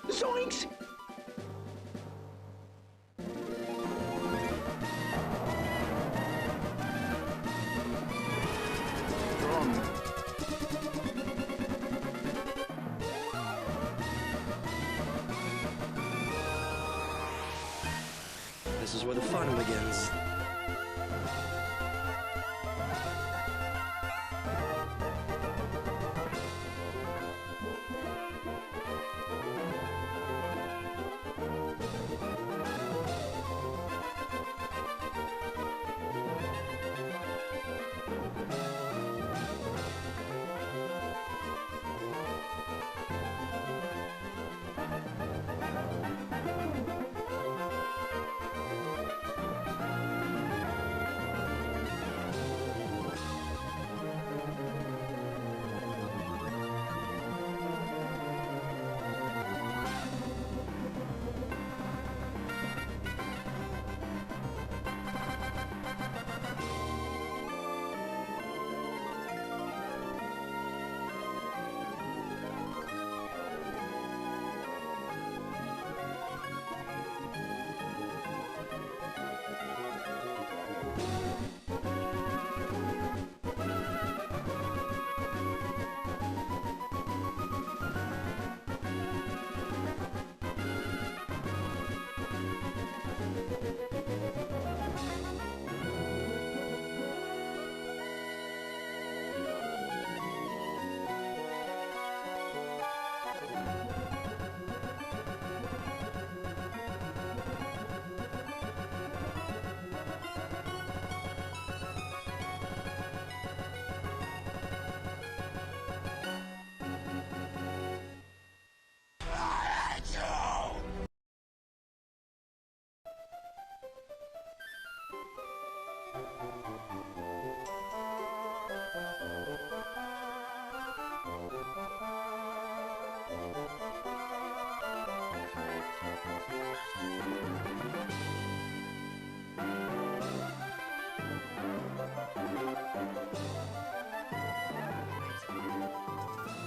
Zoinks! This is where the fun begins.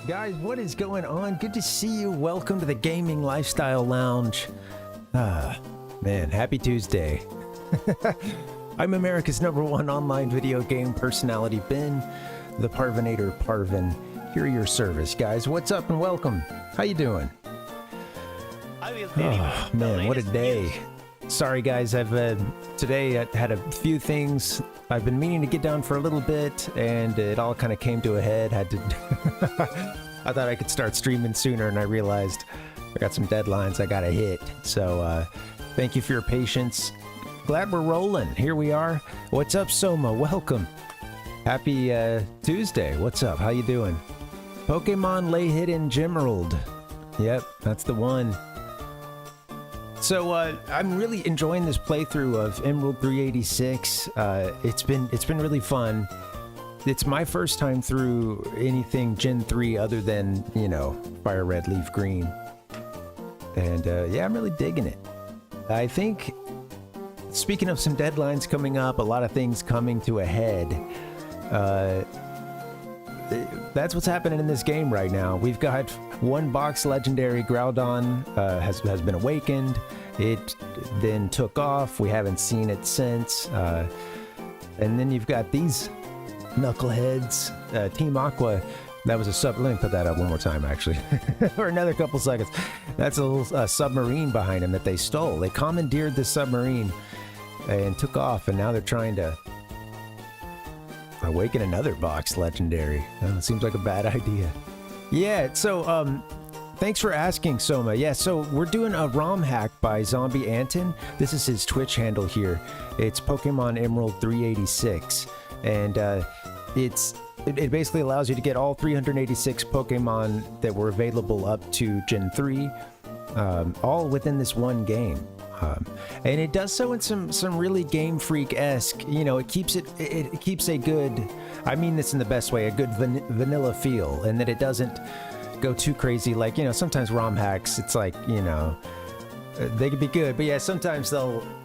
Guys, what is going on? Good to see you. Welcome to the Gaming Lifestyle Lounge. Man, happy Tuesday. I'm America's #1 online video game personality, Ben, the Parvinator Parvin. Here at your service, guys. What's up and welcome. How you doing? Oh, man, what a day. Sorry, guys. Today I had a few things. I've been meaning to get down for a little bit, and it all kind of came to a head. I thought I could start streaming sooner, and I realized I got some deadlines I gotta hit. So, thank you for your patience. Glad we're rolling. Here we are. What's up, Soma? Welcome. Happy Tuesday. What's up? How you doing? Pokemon lay hidden Gemerald. Yep, that's the one. So I'm really enjoying this playthrough of Emerald 386. It's been really fun. It's my first time through anything Gen 3 other than, you know, Fire Red, Leaf Green. And yeah, I'm really digging it. I think, speaking of some deadlines coming up, a lot of things coming to a head. That's what's happening in this game right now. We've got one box legendary Groudon has been awakened. It then took off. We haven't seen it since. And then you've got these knuckleheads, Team AQUA. That was a sub. Let me put that up one more time, actually, for another couple seconds. That's a little submarine behind them that they stole. They commandeered the submarine and took off, and now they're trying to awaken another box legendary. It seems like a bad idea. Yeah, so thanks for asking, Soma. Yeah, so we're doing a ROM hack by Zombie Anton. This is his Twitch handle here. It's PokemonEmerald 386, and it basically allows you to get all 386 Pokemon that were available up to Gen 3, all within this one game. And it does so in some really Game Freak-esque, you know, it keeps a good, I mean this in the best way, a good vanilla feel, and that it doesn't go too crazy. Like, you know, sometimes ROM hacks, it's like, you know, they could be good, but yeah, sometimes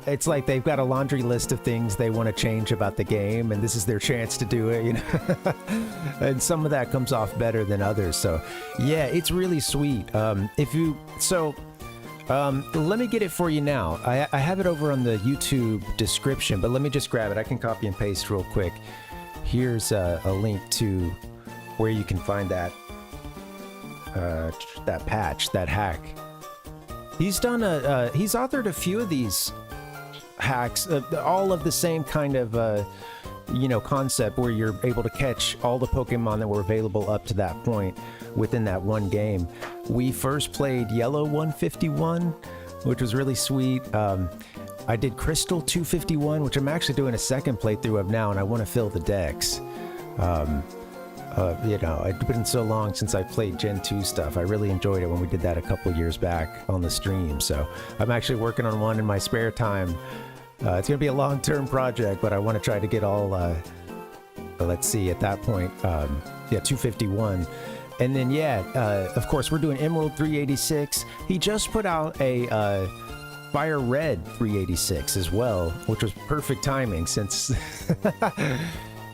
it's like they've got a laundry list of things they want to change about the game, and this is their chance to do it, you know. And some of that comes off better than others. So yeah, it's really sweet. Let me get it for you now. I have it over on the YouTube description, but let me just grab it. I can copy and paste real quick. Here's a link to where you can find that patch, that hack. He's done he's authored a few of these hacks, all of the same kind of, you know, concept where you're able to catch all the Pokemon that were available up to that point within that one game. We first played Yellow 151, which was really sweet. I did Crystal 251, which I'm actually doing a second playthrough of now, and I want to fill the decks. You know, it's been so long since I played Gen 2 stuff. I really enjoyed it when we did that a couple years back on the stream. So I'm actually working on one in my spare time. It's going to be a long-term project, but I want to try to get all, let's see, at that point, yeah, 251. And then, yeah, of course, we're doing Emerald 386. He just put out a Fire Red 386 as well, which was perfect timing since,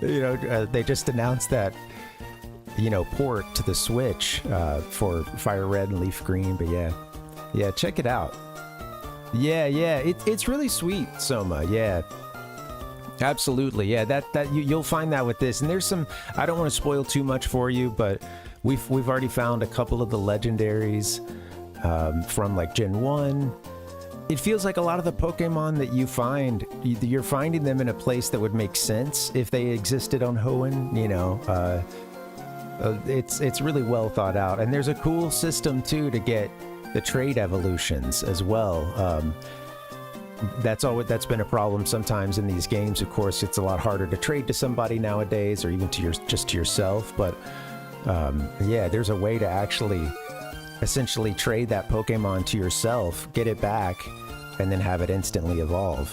you know, they just announced that, you know, port to the Switch for Fire Red and Leaf Green. But yeah, check it out. Yeah, it's really sweet, Soma. Yeah, absolutely. Yeah, that you'll find that with this. And there's some, I don't want to spoil too much for you, but we've already found a couple of the legendaries from like Gen 1. It feels like a lot of the Pokemon that you find, you're finding them in a place that would make sense if they existed on Hoenn, you know. It's really well thought out, and there's a cool system too to get the trade evolutions as well. That's been a problem sometimes in these games. Of course, it's a lot harder to trade to somebody nowadays, or even just to yourself. But yeah, there's a way to actually essentially trade that Pokemon to yourself, get it back, and then have it instantly evolve.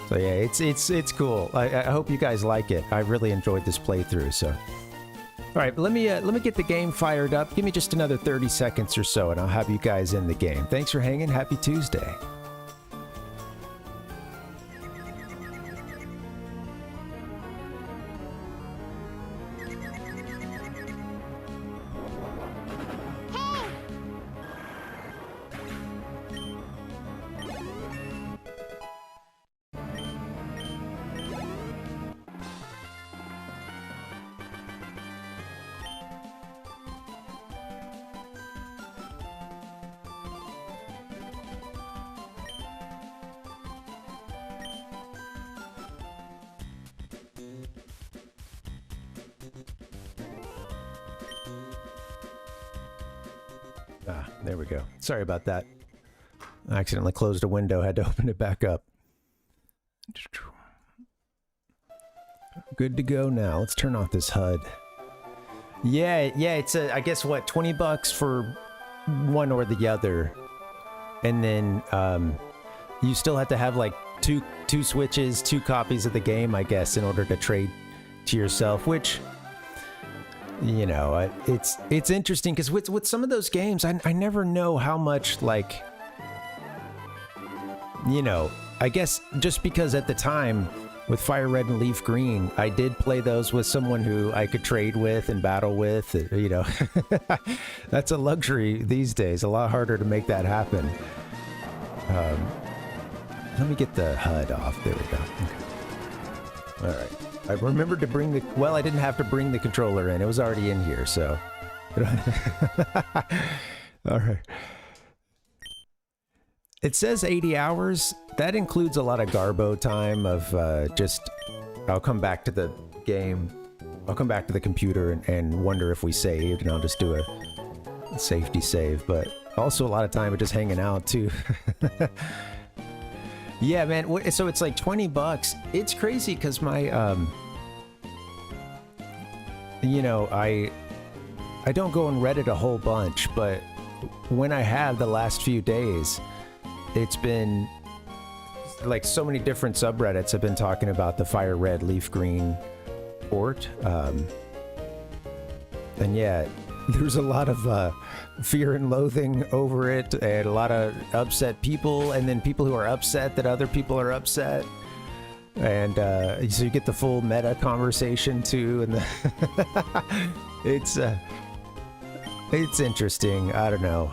So yeah, it's cool. I hope you guys like it. I really enjoyed this playthrough. So. All right, but let me get the game fired up. Give me just another 30 seconds or so, and I'll have you guys in the game. Thanks for hanging. Happy Tuesday. There we go. Sorry about that. I accidentally closed a window, had to open it back up. Good to go now. Let's turn off this HUD. Yeah, it's I guess what, 20 bucks for one or the other. And then you still have to have like two Switches, 2 copies of the game, I guess, in order to trade to yourself, which, you know, it's interesting because with some of those games, I never know how much, like, you know, I guess just because at the time with Fire Red and Leaf Green, I did play those with someone who I could trade with and battle with, you know. That's a luxury these days. A lot harder to make that happen. Let me get the HUD off. There we go. Okay. All right. I remembered to bring the... Well, I didn't have to bring the controller in. It was already in here, so... All right. It says 80 hours. That includes a lot of Garbo time of just... I'll come back to the game. I'll come back to the computer and wonder if we saved, and I'll just do a safety save. But also a lot of time of just hanging out, too. Yeah, man. So it's like 20 bucks. It's crazy because my, you know, I don't go on Reddit a whole bunch, but when I have the last few days, it's been like so many different subreddits have been talking about the fire red leaf green port. And yeah, there's a lot of fear and loathing over it, and a lot of upset people, and then people who are upset that other people are upset. And so you get the full meta conversation too, and it's interesting. I don't know.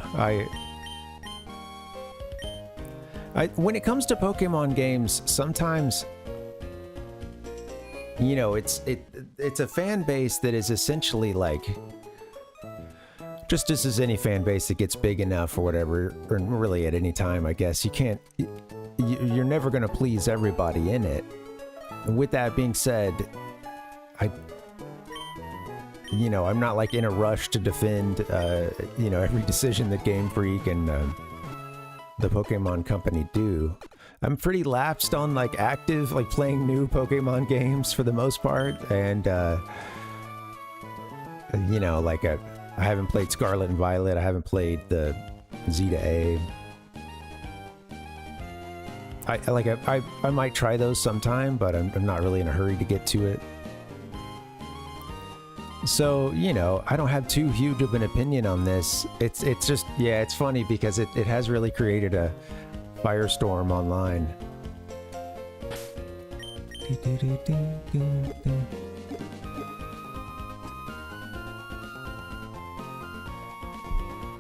When it comes to Pokemon games, sometimes, you know, it's a fan base that is essentially like, just as any fan base that gets big enough or whatever, or really at any time, I guess, you're never going to please everybody in it. And with that being said, I'm not like in a rush to defend, every decision that Game Freak and the Pokemon Company do. I'm pretty lapsed on like active, like playing new Pokemon games for the most part, and I haven't played Scarlet and Violet. I haven't played the Z to A. I might try those sometime, but I'm not really in a hurry to get to it. So, I don't have too huge of an opinion on this. It's just, yeah, it's funny because it has really created a firestorm online.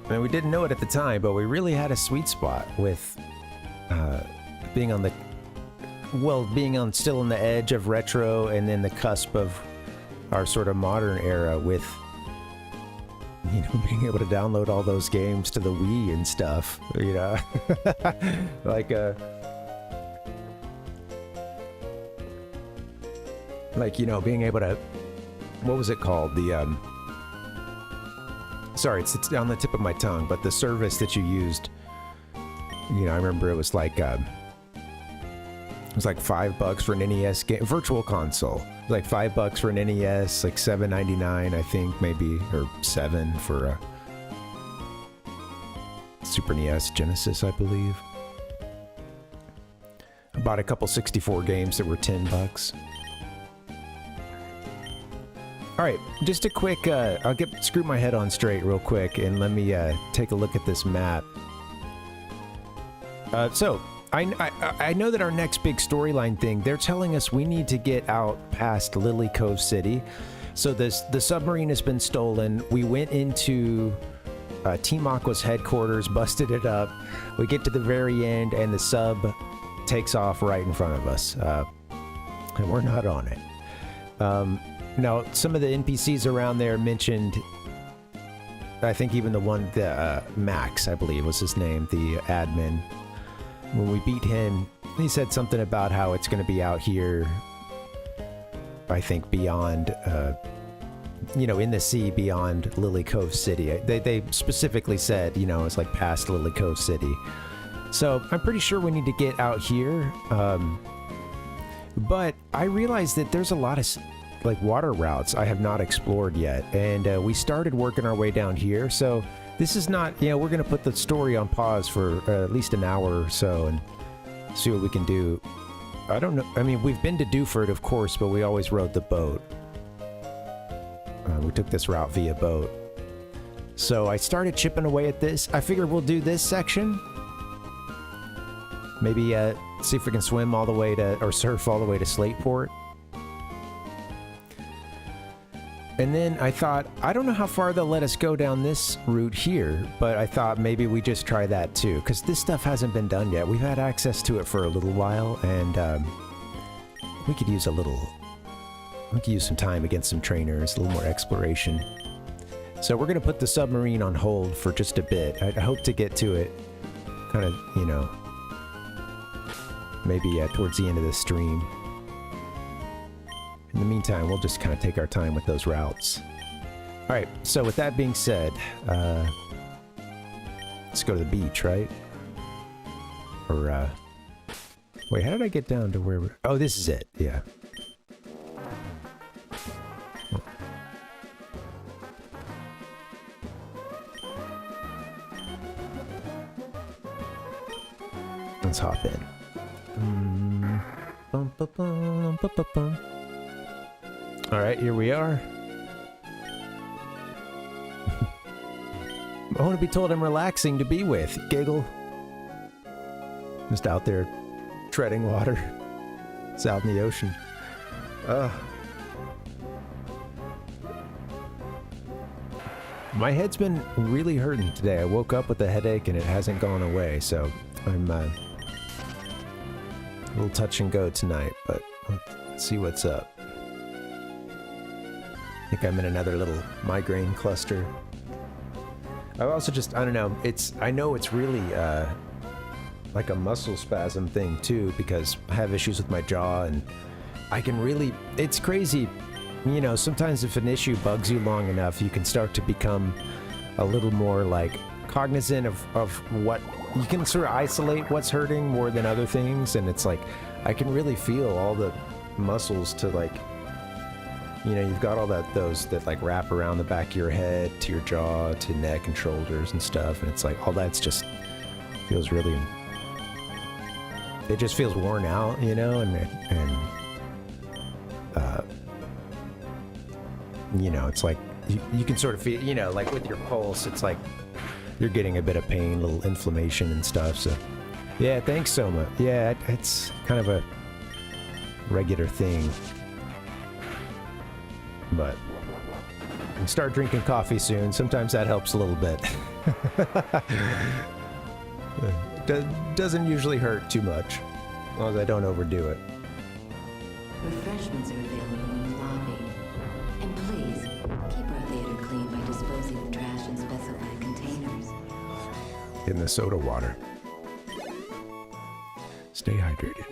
I mean, we didn't know it at the time, but we really had a sweet spot with being still on the edge of retro and then the cusp of our sort of modern era with, being able to download all those games to the Wii and stuff, being able to, what was it called? Sorry, it's on the tip of my tongue, but the service that you used, I remember it was like $5 for an NES game, virtual console. It was like $5 for an NES, like $7.99, I think, maybe, or $7 for a Super NES Genesis, I believe. I bought a couple 64 games that were $10. All right, just a quick, I'll screw my head on straight real quick, and let me take a look at this map. So, I know that our next big storyline thing, they're telling us we need to get out past Lily Cove City. So the submarine has been stolen. We went into Team Aqua's headquarters, busted it up. We get to the very end, and the sub takes off right in front of us. And we're not on it. Now, some of the NPCs around there mentioned, I think even the one, Max, I believe was his name, the admin. When we beat him, he said something about how it's going to be out here, I think, beyond, in the sea beyond Lily Cove City. They specifically said, it's like past Lily Cove City. So I'm pretty sure we need to get out here. But I realized that there's a lot of water routes I have not explored yet. And we started working our way down here. So this is not, we're going to put the story on pause for at least an hour or so and see what we can do. I don't know. I mean, we've been to Dewford, of course, but we always rode the boat. We took this route via boat. So I started chipping away at this. I figured we'll do this section. Maybe see if we can swim all the way to, or surf all the way to Slateport. And then I thought, I don't know how far they'll let us go down this route here, but I thought maybe we just try that too, because this stuff hasn't been done yet. We've had access to it for a little while, and we could use some time against some trainers, a little more exploration. So we're going to put the submarine on hold for just a bit. I hope to get to it kind of, maybe towards the end of the stream. In the meantime, we'll just kind of take our time with those routes. All right, so with that being said, let's go to the beach, right? Or, wait, how did I get down to where we're... Oh, this is it, yeah. let's hop in. Bum, ba, bum, ba, ba, bum. All right, here we are. I want to be told I'm relaxing to be with. Giggle. Just out there treading water. It's out in the ocean. My head's been really hurting today. I woke up with a headache and it hasn't gone away, so I'm a little touch and go tonight, but let's see what's up. I think I'm in another little migraine cluster. I also just, I don't know, I know it's really like a muscle spasm thing too, because I have issues with my jaw and I can really, it's crazy. You know, sometimes if an issue bugs you long enough, you can start to become a little more like cognizant of what, you can sort of isolate what's hurting more than other things. And it's like, I can really feel all the muscles to like, you know, you've got all those that like wrap around the back of your head to your jaw to neck and shoulders and stuff. And it's like, all that's just feels really, it just feels worn out, you know, and you know, it's like you can sort of feel, you know, like with your pulse, it's like you're getting a bit of pain, a little inflammation and stuff. So yeah, thanks so much. Yeah, it's kind of a regular thing, but I can start drinking coffee soon. Sometimes that helps a little bit. Doesn't usually hurt too much, as long as I don't overdo it. Refreshments are available in the lobby. And please, keep our theater clean by disposing of trash in specified containers. In the soda water. Stay hydrated.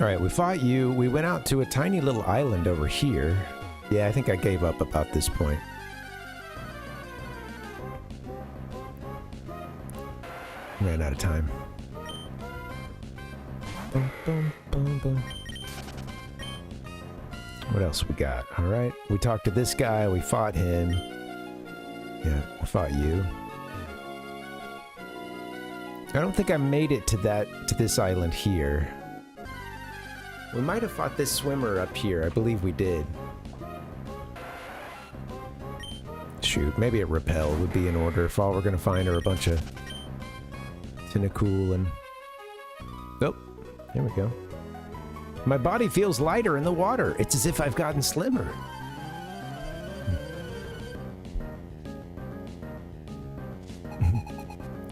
Alright, we fought you. We went out to a tiny little island over here. Yeah, I think I gave up about this point. Ran out of time. Boom, boom, boom, boom. What else we got? Alright, we talked to this guy, we fought him. Yeah, we fought you. I don't think I made it to this island here. We might have fought this swimmer up here. I believe we did. Shoot, maybe a repel would be in order if all we're gonna find are a bunch of Tentacool and... Nope. There we go. My body feels lighter in the water. It's as if I've gotten slimmer.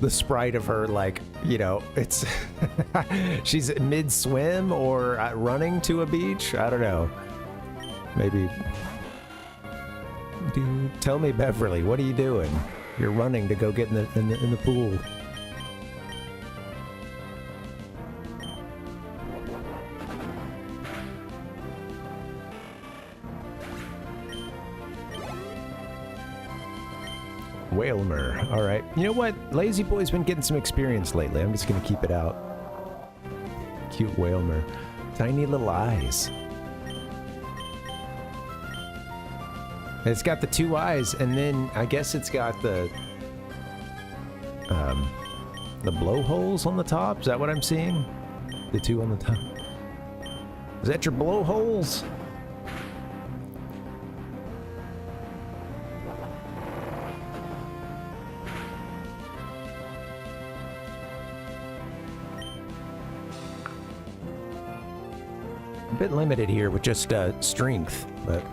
The sprite of her, like, you know, it's... she's mid-swim or running to a beach? I don't know. Maybe... Dude, tell me, Beverly, what are you doing? You're running to go get in the pool. Whalmer. Alright. You know what? Lazy Boy's been getting some experience lately. I'm just gonna keep it out. Cute Whalmer. Tiny little eyes. It's got the two eyes, and then I guess it's got the blowholes on the top. Is that what I'm seeing? The two on the top. Is that your blowholes? A bit limited here with just strength, but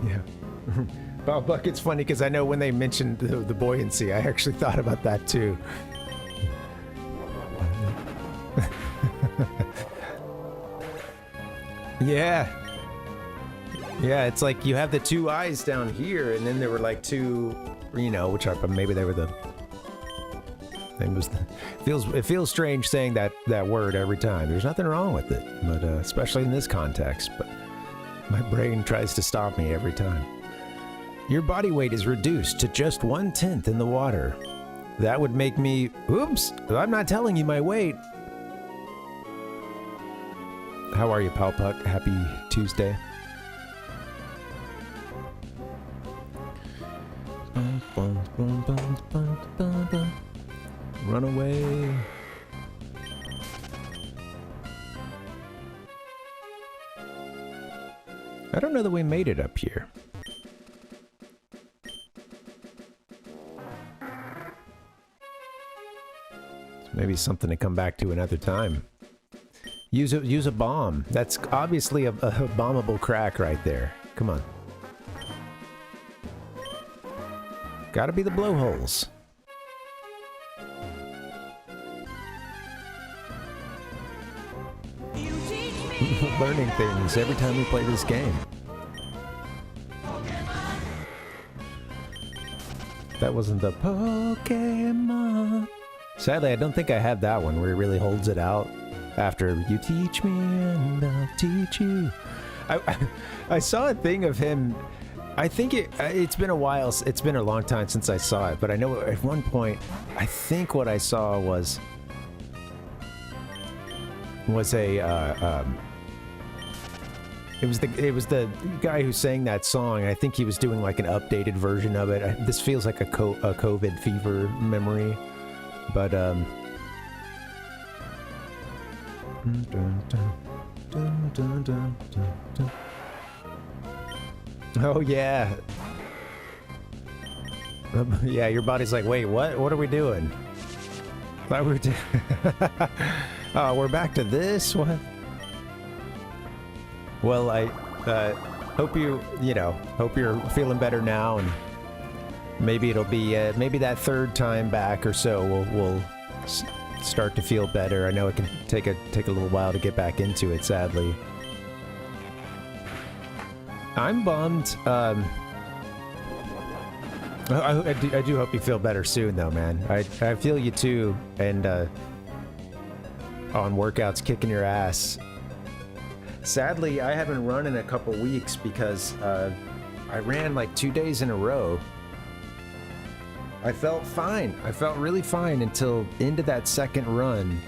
yeah. Bob Bucket's funny because I know when they mentioned the buoyancy, I actually thought about that too. Yeah. Yeah, it's like you have the two eyes down here, and then there were like two, you know, which are maybe they were the. It feels strange saying that word every time. There's nothing wrong with it, but especially in this context. But my brain tries to stop me every time. Your body weight is reduced to just 1/10 in the water. That would make me... Oops! I'm not telling you my weight. How are you, Pal Puck? Happy Tuesday. Run away. I don't know that we made it up here. Maybe something to come back to another time. Use a bomb. That's obviously a bombable crack right there. Come on. Gotta be the blowholes. Learning things every time we play this game. That wasn't the Pokemon. Sadly, I don't think I have that one where he really holds it out after you teach me and I'll teach you. I saw a thing of him. I think it's been a while. It's been a long time since I saw it, but I know at one point, I think what I saw was a it was the guy who sang that song. I think he was doing like an updated version of it. This feels like a COVID fever memory, but oh yeah. Yeah, your body's like, wait, what are we doing? Thought we were oh, we're back to this? What? Well, I hope hope you're feeling better now, and maybe it'll be maybe that third time back or so we'll start to feel better. I know it can take a little while to get back into it, sadly. I'm bummed. I do hope you feel better soon, though, man. I feel you too, and on workouts kicking your ass. Sadly, I haven't run in a couple weeks because I ran like 2 days in a row. I felt fine. I felt really fine until into that second run.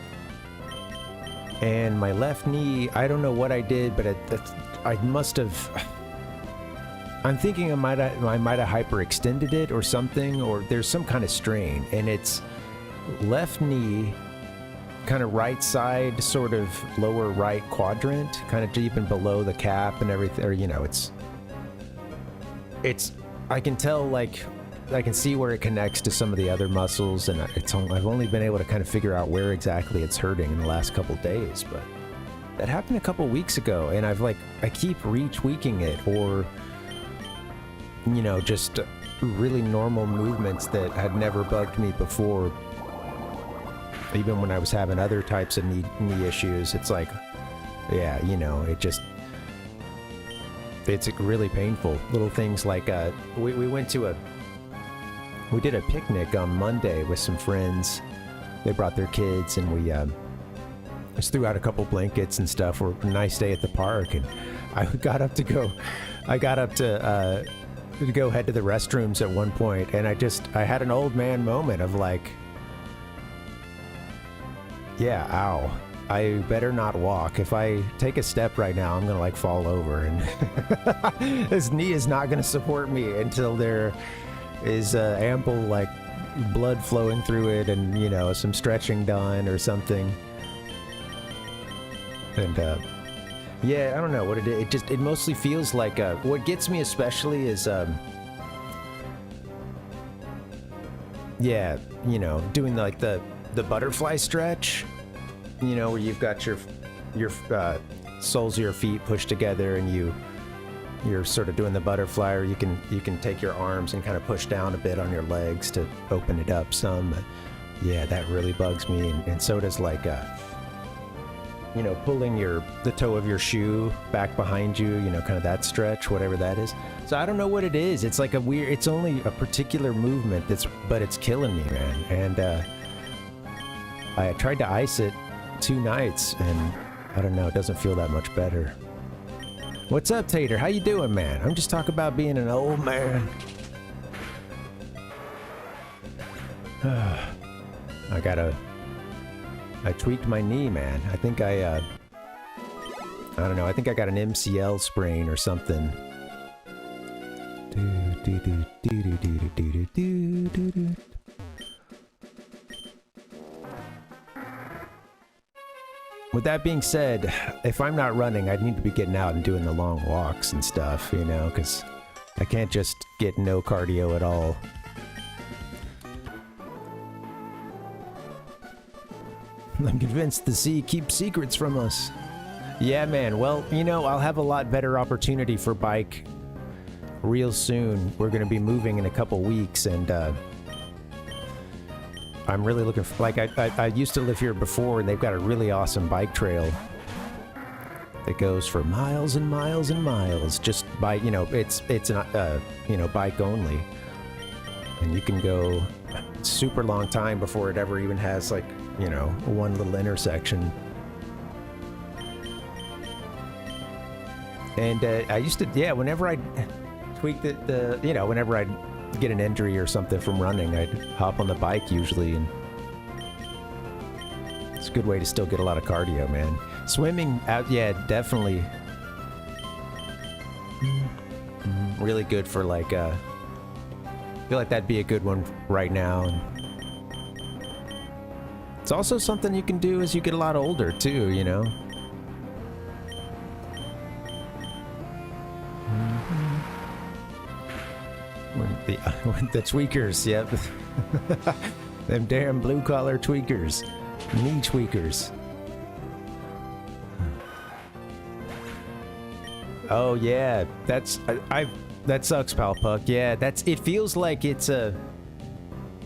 And my left knee, I don't know what I did, but I must have... I'm thinking I might have hyperextended it or something, or there's some kind of strain. And it's left knee, kind of right side, sort of lower right quadrant, kind of deep and below the cap and everything, or it's I can tell, like, I can see where it connects to some of the other muscles, and I've only been able to kind of figure out where exactly it's hurting in the last couple days, but that happened a couple weeks ago, and I keep retweaking it, or just really normal movements that had never bugged me before. Even when I was having other types of knee issues, it's like, yeah, it's really painful. Little things like, we did a picnic on Monday with some friends. They brought their kids, and we just threw out a couple blankets and stuff for a nice day at the park. And I got up to go head to the restrooms at one point, and I had an old man moment of like, yeah, ow. I better not walk. If I take a step right now, I'm gonna like fall over, and his knee is not gonna support me until there is ample like blood flowing through it, and some stretching done or something. And yeah, I don't know what it is. It mostly feels like what gets me especially is yeah, doing like the butterfly stretch, where you've got your soles of your feet pushed together, and you're sort of doing the butterfly, or you can take your arms and kind of push down a bit on your legs to open it up some. Yeah, that really bugs me, and so does like pulling the toe of your shoe back behind you, kind of that stretch, whatever that is. So I don't know what it is. It's like it's only a particular movement but it's killing me, man. And I tried to ice it 2 nights, and I don't know, it doesn't feel that much better. What's up, Tater? How you doing, man? I'm just talking about being an old man. I tweaked my knee, man. I think I don't know, I think I got an MCL sprain or something. With that being said, if I'm not running, I'd need to be getting out and doing the long walks and stuff, you know, because I can't just get no cardio at all. I'm convinced the sea keeps secrets from us. Yeah, man. Well, you know, I'll have a lot better opportunity for bike real soon. We're going to be moving in a couple weeks, and I'm really looking for, like, I used to live here before, and they've got a really awesome bike trail that goes for miles and miles and miles, just by, you know, it's not, you know, bike only. And you can go a super long time before it ever even has, like, you know, one little intersection. And I used to, yeah, whenever I'd tweak the, you know, whenever I'd get an injury or something from running, I'd hop on the bike usually, and it's a good way to still get a lot of cardio, man. Swimming out, yeah, definitely really good for, like, I feel like that'd be a good one right now. And it's also something you can do as you get a lot older too, you know. When the tweakers, yep. Them damn blue-collar tweakers. Knee tweakers. Oh yeah, that's that sucks, pal Puck. Yeah, it feels like it's a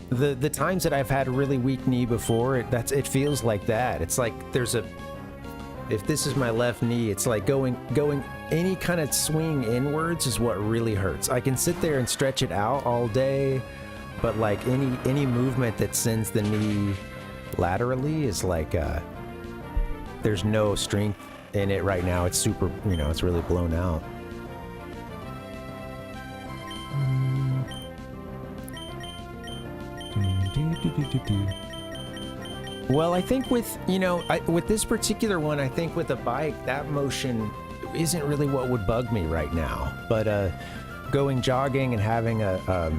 the times that I've had a really weak knee before, it feels like that. It's like there's a, if this is my left knee, it's like going any kind of swing inwards is what really hurts. I can sit there and stretch it out all day, but like any movement that sends the knee laterally is like there's no strength in it right now. It's super, you know, it's really blown out. Well, I think with, you know, with this particular one, I think with a bike, that motion isn't really what would bug me right now. But going jogging and having a,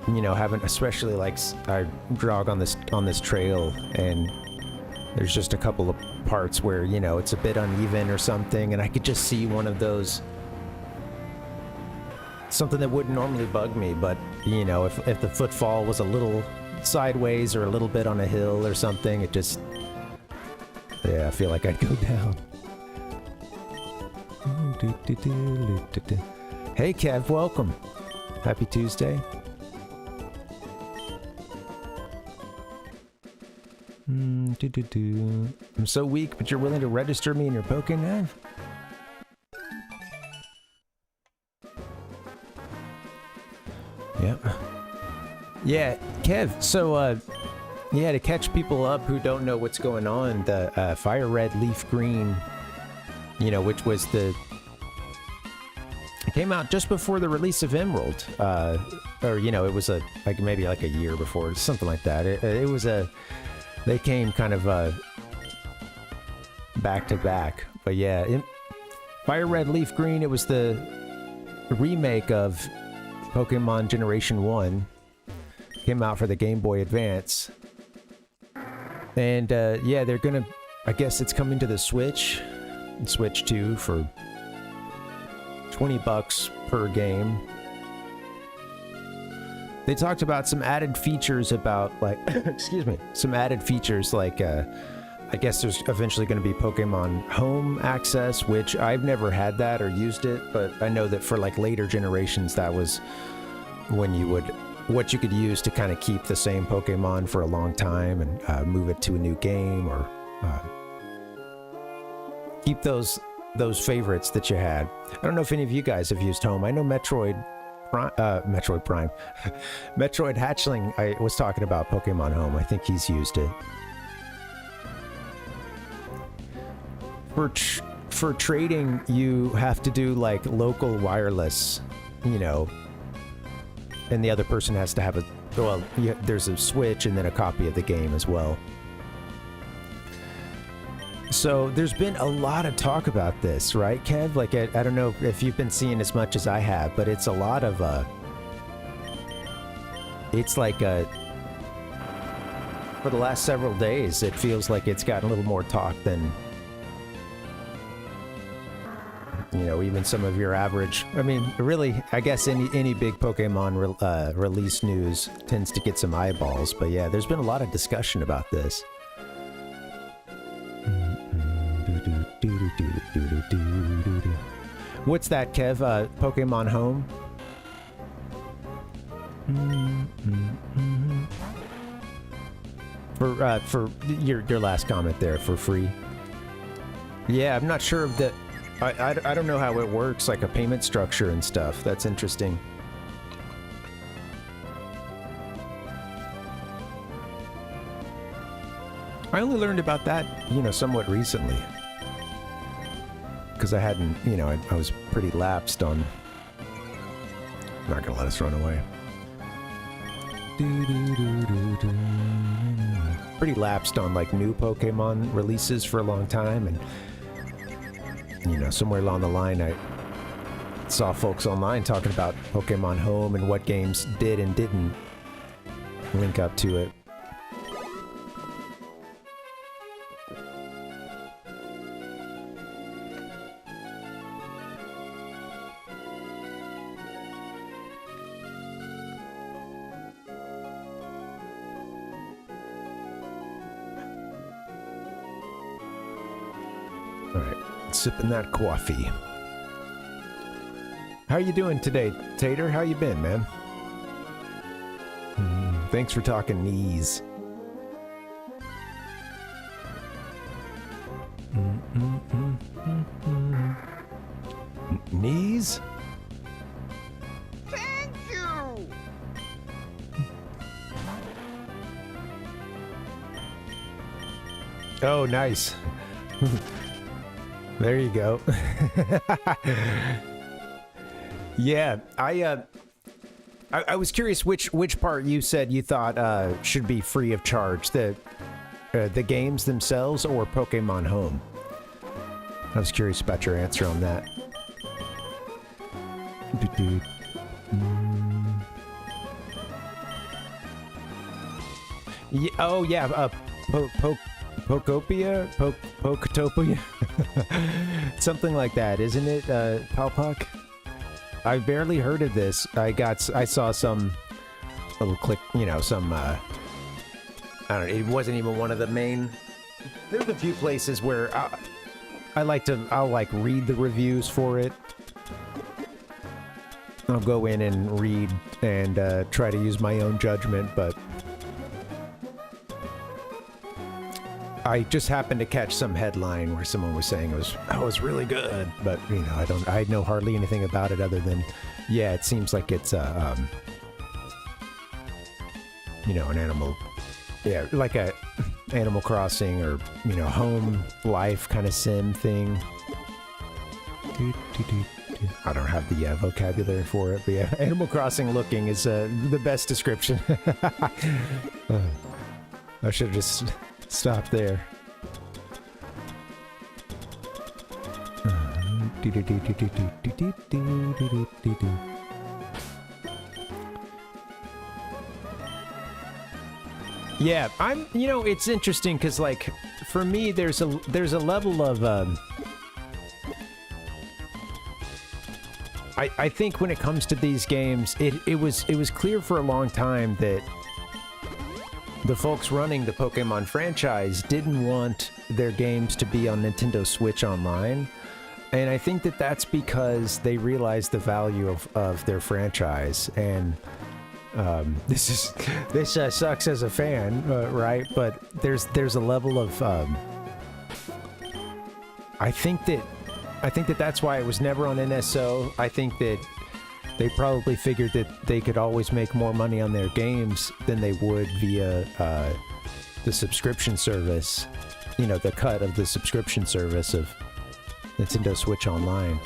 you know, especially like I jog on this trail, and there's just a couple of parts where, you know, it's a bit uneven or something, and I could just see one of those, something that wouldn't normally bug me, but, you know, if the footfall was a little sideways or a little bit on a hill or something, it just, yeah, I feel like I'd go down. Hey Kev, welcome. Happy Tuesday. I'm so weak, but you're willing to register me in your PokeNav? Yep. Yeah, Kev, so, yeah, to catch people up who don't know what's going on, the Fire Red Leaf Green, you know, which was it came out just before the release of Emerald, or, you know, it was maybe like a year before, something like that. It was they came kind of back to back, but yeah, Fire Red Leaf Green, it was the remake of Pokemon Generation 1. Came out for the Game Boy Advance. And yeah, they're gonna, I guess it's coming to the Switch and Switch 2 for $20 per game. They talked about some added features about, like, excuse me, some added features like, I guess there's eventually going to be Pokemon Home access, which I've never had that or used it, but I know that for like later generations, that was when you would, what you could use to kind of keep the same Pokemon for a long time and move it to a new game, or keep those favorites that you had. I don't know if any of you guys have used Home. I know Metroid Prime, Metroid Hatchling, I was talking about Pokemon Home. I think he's used it. For trading, you have to do like local wireless, you know, and the other person has to have there's a Switch and then a copy of the game as well. So there's been a lot of talk about this, right, Kev? Like, I don't know if you've been seeing as much as I have, but it's a lot of, it's like, for the last several days, it feels like it's gotten a little more talk than, you know, even some of your average. I mean, really, I guess any big Pokemon release news tends to get some eyeballs, but yeah, there's been a lot of discussion about this. What's that, Kev? Pokemon Home? For your last comment there, for free. Yeah, I'm not sure of the... I don't know how it works, like a payment structure and stuff. That's interesting. I only learned about that, you know, somewhat recently. Because I hadn't, you know, I was pretty lapsed on... I'm not gonna let us run away. Pretty lapsed on, like, new Pokemon releases for a long time, and... You know, somewhere along the line, I saw folks online talking about Pokemon Home and what games did and didn't link up to it. Sipping that coffee. How you doing today, Tater? How you been, man? Thanks for talking knees. Knees? Thank you! Oh, nice. There you go. Yeah, I was curious which part you said you thought should be free of charge, the games themselves or Pokemon Home. I was curious about your answer on that. Yeah, oh yeah, Pokopia? Poketopia? Something like that, isn't it, Palpuck? I barely heard of this. I saw some little click, you know, some, I don't know, it wasn't even one of the main... There's a few places where I'll like read the reviews for it. I'll go in and read and try to use my own judgment, but... I just happened to catch some headline where someone was saying it was really good, but you know, I know hardly anything about it other than, yeah, it seems like it's you know, an animal, yeah, like a Animal Crossing or, you know, home life kind of sim thing. I don't have the vocabulary for it, but yeah, Animal Crossing looking is the best description. I should have just stop there. Yeah, you know, it's interesting because, like, for me, there's a level of I think when it comes to these games, it was clear for a long time that the folks running the Pokemon franchise didn't want their games to be on Nintendo Switch Online. And I think that that's because they realized the value of their franchise. And this sucks as a fan, right? But there's a level of I think that that's why it was never on NSO. I think that they probably figured that they could always make more money on their games than they would via the subscription service, you know, the cut of the subscription service of Nintendo Switch Online.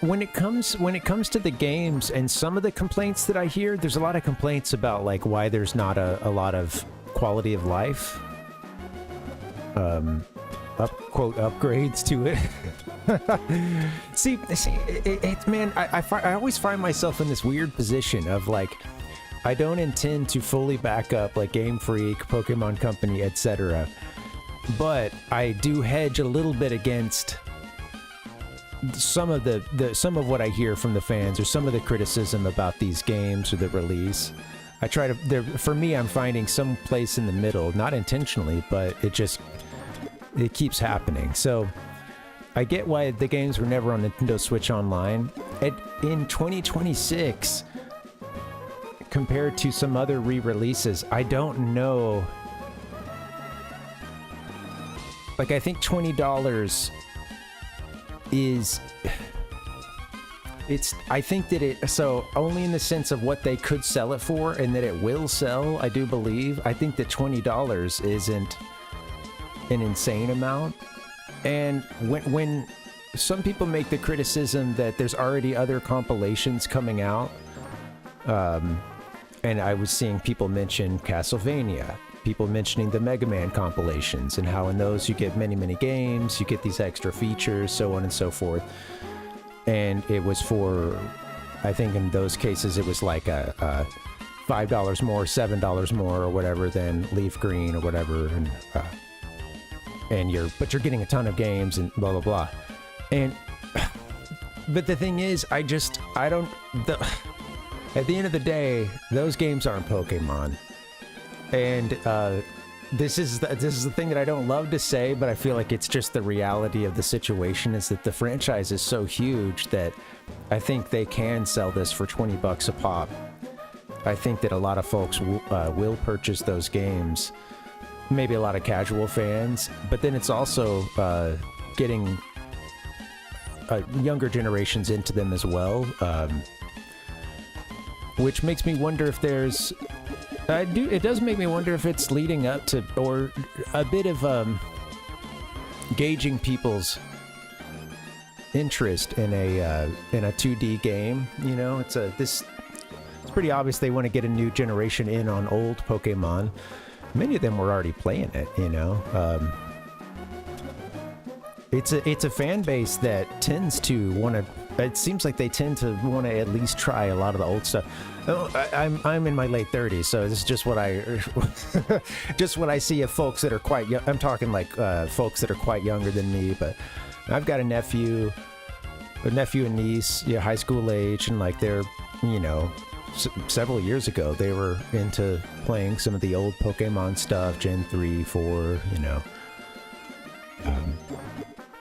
when it comes to the games and some of the complaints that I hear, there's a lot of complaints about like why there's not a lot of quality of life, quote upgrades to it. see, man, I always find myself in this weird position of like, I don't intend to fully back up like Game Freak, Pokemon Company, etc. But I do hedge a little bit against some of some of what I hear from the fans or some of the criticism about these games or the release. I try to, for me, I'm finding some place in the middle, not intentionally, but it keeps happening. So I get why the games were never on Nintendo Switch Online. In 2026, compared to some other re-releases, I don't know. Like, I think $20 is... I think that so only in the sense of what they could sell it for and that it will sell, I do believe. I think that $20 isn't an insane amount. And when some people make the criticism that there's already other compilations coming out, and I was seeing people mention Castlevania, people mentioning the Mega Man compilations and how in those you get many, many games, you get these extra features, so on and so forth. And it was for, I think in those cases, it was like a $5 more, $7 more, or whatever than Leaf Green or whatever. But you're getting a ton of games and blah, blah, blah. But the thing is, at the end of the day, those games aren't Pokemon. And, this is the thing that I don't love to say, but I feel like it's just the reality of the situation, is that the franchise is so huge that I think they can sell this for $20 a pop. I think that a lot of folks will purchase those games, maybe a lot of casual fans, but then it's also getting younger generations into them as well, which makes me wonder if there's... it does make me wonder if it's leading up to, or a bit of gauging people's interest in a 2D game. You know, it's pretty obvious they want to get a new generation in on old Pokemon. Many of them were already playing it. You know, it's a fan base that tends to want to. It seems like they tend to want to at least try a lot of the old stuff. I'm in my late 30s, so this is just what I see of folks that are quite young. I'm talking like folks that are quite younger than me, but I've got a nephew and niece, yeah, high school age, and like they're, you know, several years ago they were into playing some of the old Pokemon stuff, Gen 3, 4, you know.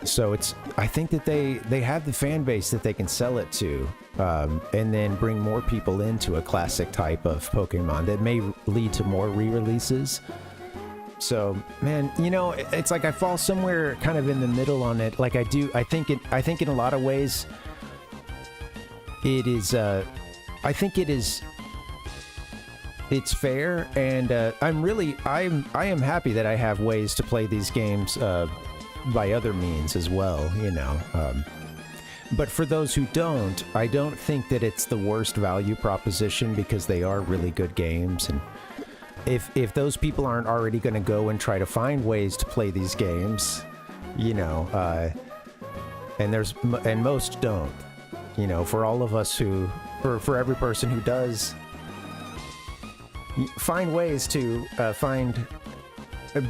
So I think that they have the fan base that they can sell it to, and then bring more people into a classic type of Pokemon that may lead to more re-releases. So, man, you know, it's like I fall somewhere kind of in the middle on it. Like I think in a lot of ways, it is. I think it's fair, and I am happy that I have ways to play these games. By other means as well, you know. But for those who don't, I don't think that it's the worst value proposition, because they are really good games. And if those people aren't already going to go and try to find ways to play these games, you know, and most don't, you know, for all of us for every person who does find ways to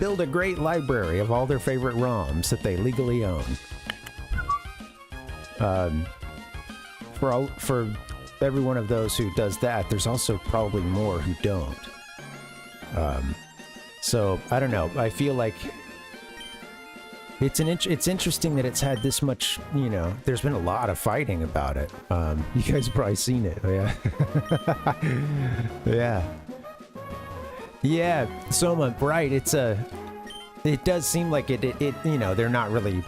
build a great library of all their favorite ROMs that they legally own. For every one of those who does that, there's also probably more who don't. So I don't know. I feel like it's interesting that it's had this much. You know, there's been a lot of fighting about it. You guys have probably seen it, yeah. Yeah. Yeah, Soma, right, it does seem like it you know, they're not really,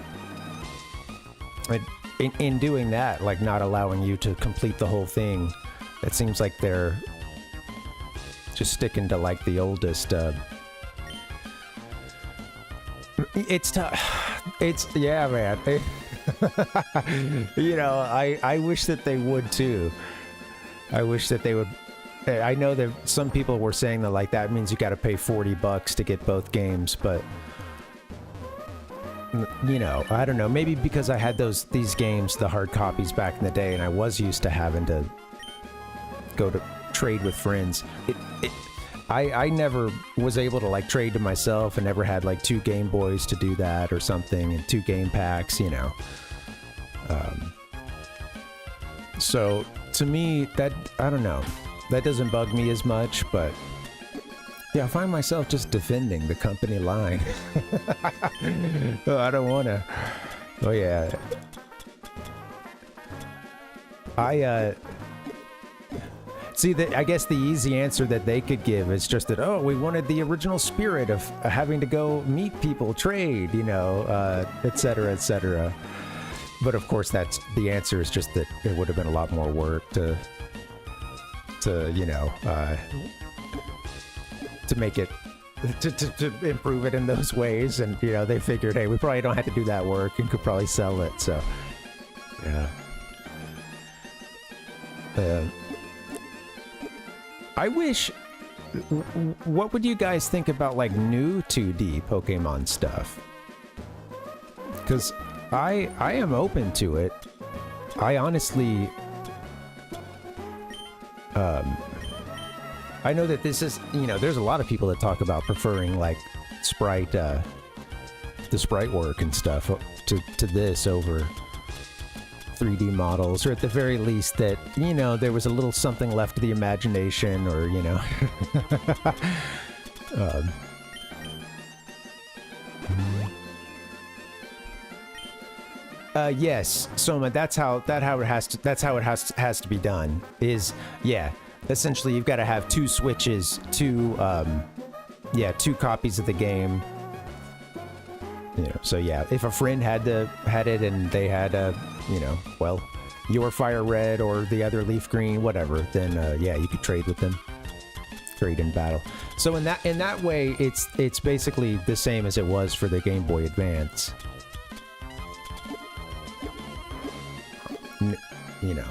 in doing that, like not allowing you to complete the whole thing, it seems like they're just sticking to like the oldest, it's tough, yeah, man, You know, I wish that they would too. I wish that they would. I know that some people were saying that like that means you got to pay $40 to get both games, but you know, I don't know. Maybe because I had these games, the hard copies back in the day, and I was used to having to go to trade with friends. I never was able to like trade to myself, and never had like 2 Game Boys to do that or something, and 2 game packs, you know. So to me, that, I don't know, that doesn't bug me as much, but yeah, I find myself just defending the company line. Oh, I don't want to. Oh yeah. See, I guess the easy answer that they could give is just that, oh, we wanted the original spirit of having to go meet people, trade, you know, et cetera, et cetera. But of course, the answer is just that it would have been a lot more work to you know, to make it, to improve it in those ways. And, you know, they figured, hey, we probably don't have to do that work and could probably sell it. So, yeah. I wish, what would you guys think about like new 2D Pokemon stuff? Because I am open to it. I honestly, I know that this is, you know, there's a lot of people that talk about preferring like sprite, the sprite work and stuff to this over 3D models, or at the very least that, you know, there was a little something left to the imagination, or, you know. Yes, Soma, that's how it has to be done. Is, yeah, essentially you've got to have 2 switches, 2 copies of the game. You know, so yeah, if a friend had it and they had you know, well, your fire red or the other leaf green, whatever, then yeah, you could trade with them. Trade in battle. So in that way, it's basically the same as it was for the Game Boy Advance. You know.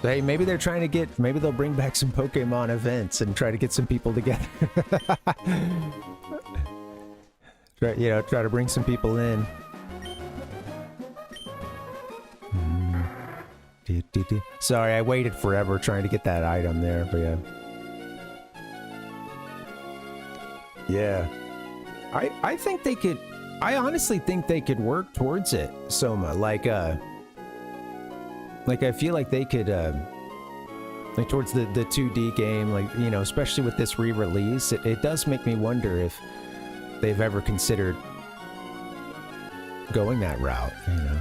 Hey, maybe they're trying to get, maybe they'll bring back some Pokemon events and try to get some people together. Try, you know, try to bring some people in. Sorry, I waited forever trying to get that item there, but yeah. Yeah. I think they could, I honestly think they could work towards it, Soma. Like I feel like they could, like towards the 2D game, like, you know, especially with this re-release, it does make me wonder if they've ever considered going that route, you know.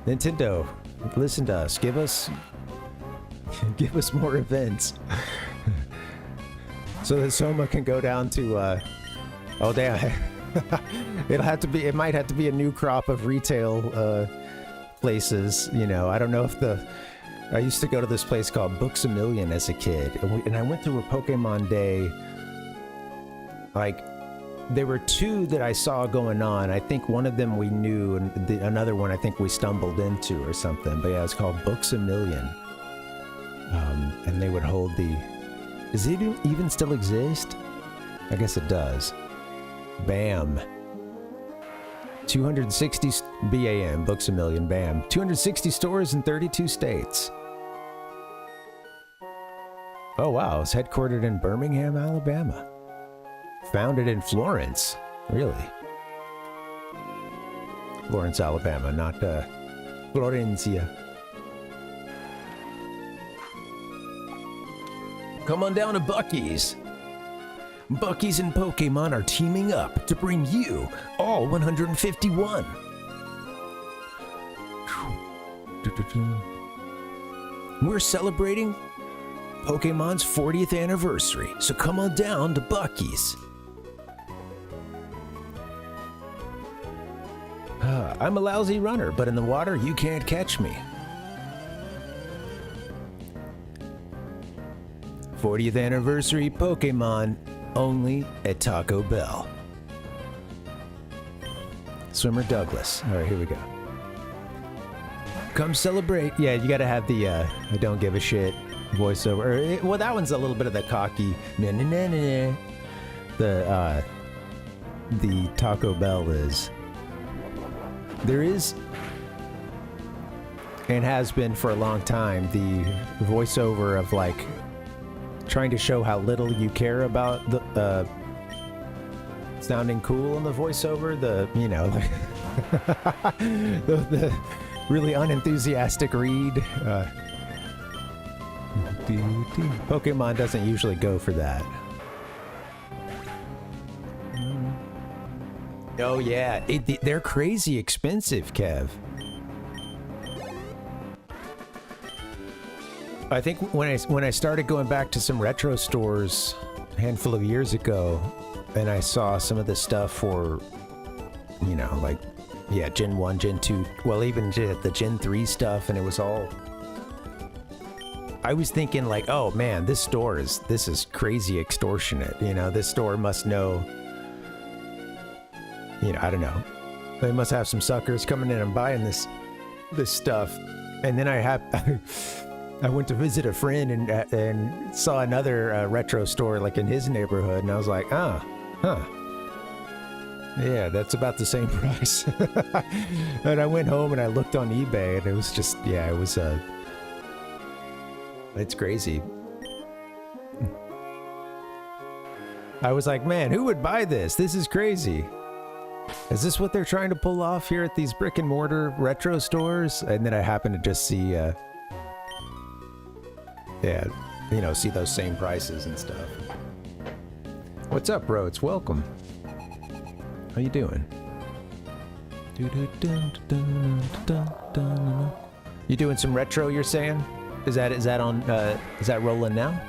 Nintendo, listen to us. Give us more events. So that Soma can go down to, oh damn. It might have to be a new crop of retail, places, you know. I don't know if I used to go to this place called Books A Million as a kid, and I went through a Pokemon day. Like, there were 2 that I saw going on. I think one of them we knew, and another one I think we stumbled into or something. But yeah, it's called Books A Million. And they would hold does it even still exist? I guess it does. BAM. 260 BAM, Books A Million, BAM. 260 stores in 32 states. Oh wow, it's headquartered in Birmingham, Alabama. Founded in Florence. Really? Florence, Alabama, not Florencia. Come on down to Buc-ee's. Buc-ee's and Pokemon are teaming up to bring you all 151. We're celebrating Pokemon's 40th anniversary, so come on down to Buc-ee's. I'm a lousy runner, but in the water you can't catch me. 40th anniversary Pokemon only at Taco Bell. Swimmer Douglas. All right, here we go. Come celebrate. Yeah, you gotta have the I don't give a shit voiceover. Well, that one's a little bit of the cocky na na na na. The Taco Bell is. There is, and has been for a long time, the voiceover of like trying to show how little you care about the sounding cool in the voiceover. The, you know, the really unenthusiastic read. Pokemon doesn't usually go for that. Oh yeah, they're crazy expensive, Kev. I think when I started going back to some retro stores a handful of years ago, and I saw some of the stuff for, you know, like, yeah, Gen 1, Gen 2, well, even the Gen 3 stuff, and it was all... I was thinking like, oh man, this is crazy extortionate, you know, this store must know... You know, I don't know. They must have some suckers coming in and buying this stuff. And then I went to visit a friend and saw another retro store like in his neighborhood, and I was like, yeah, that's about the same price. And I went home and I looked on eBay, and it was just, yeah, it was it's crazy. I was like, man, who would buy this? This is crazy. Is this what they're trying to pull off here at these brick and mortar retro stores? And then I happened to just see, yeah, you know, see those same prices and stuff. What's up, bro? It's welcome. How you doing? You doing some retro, you're saying? Is that on, is that rolling now?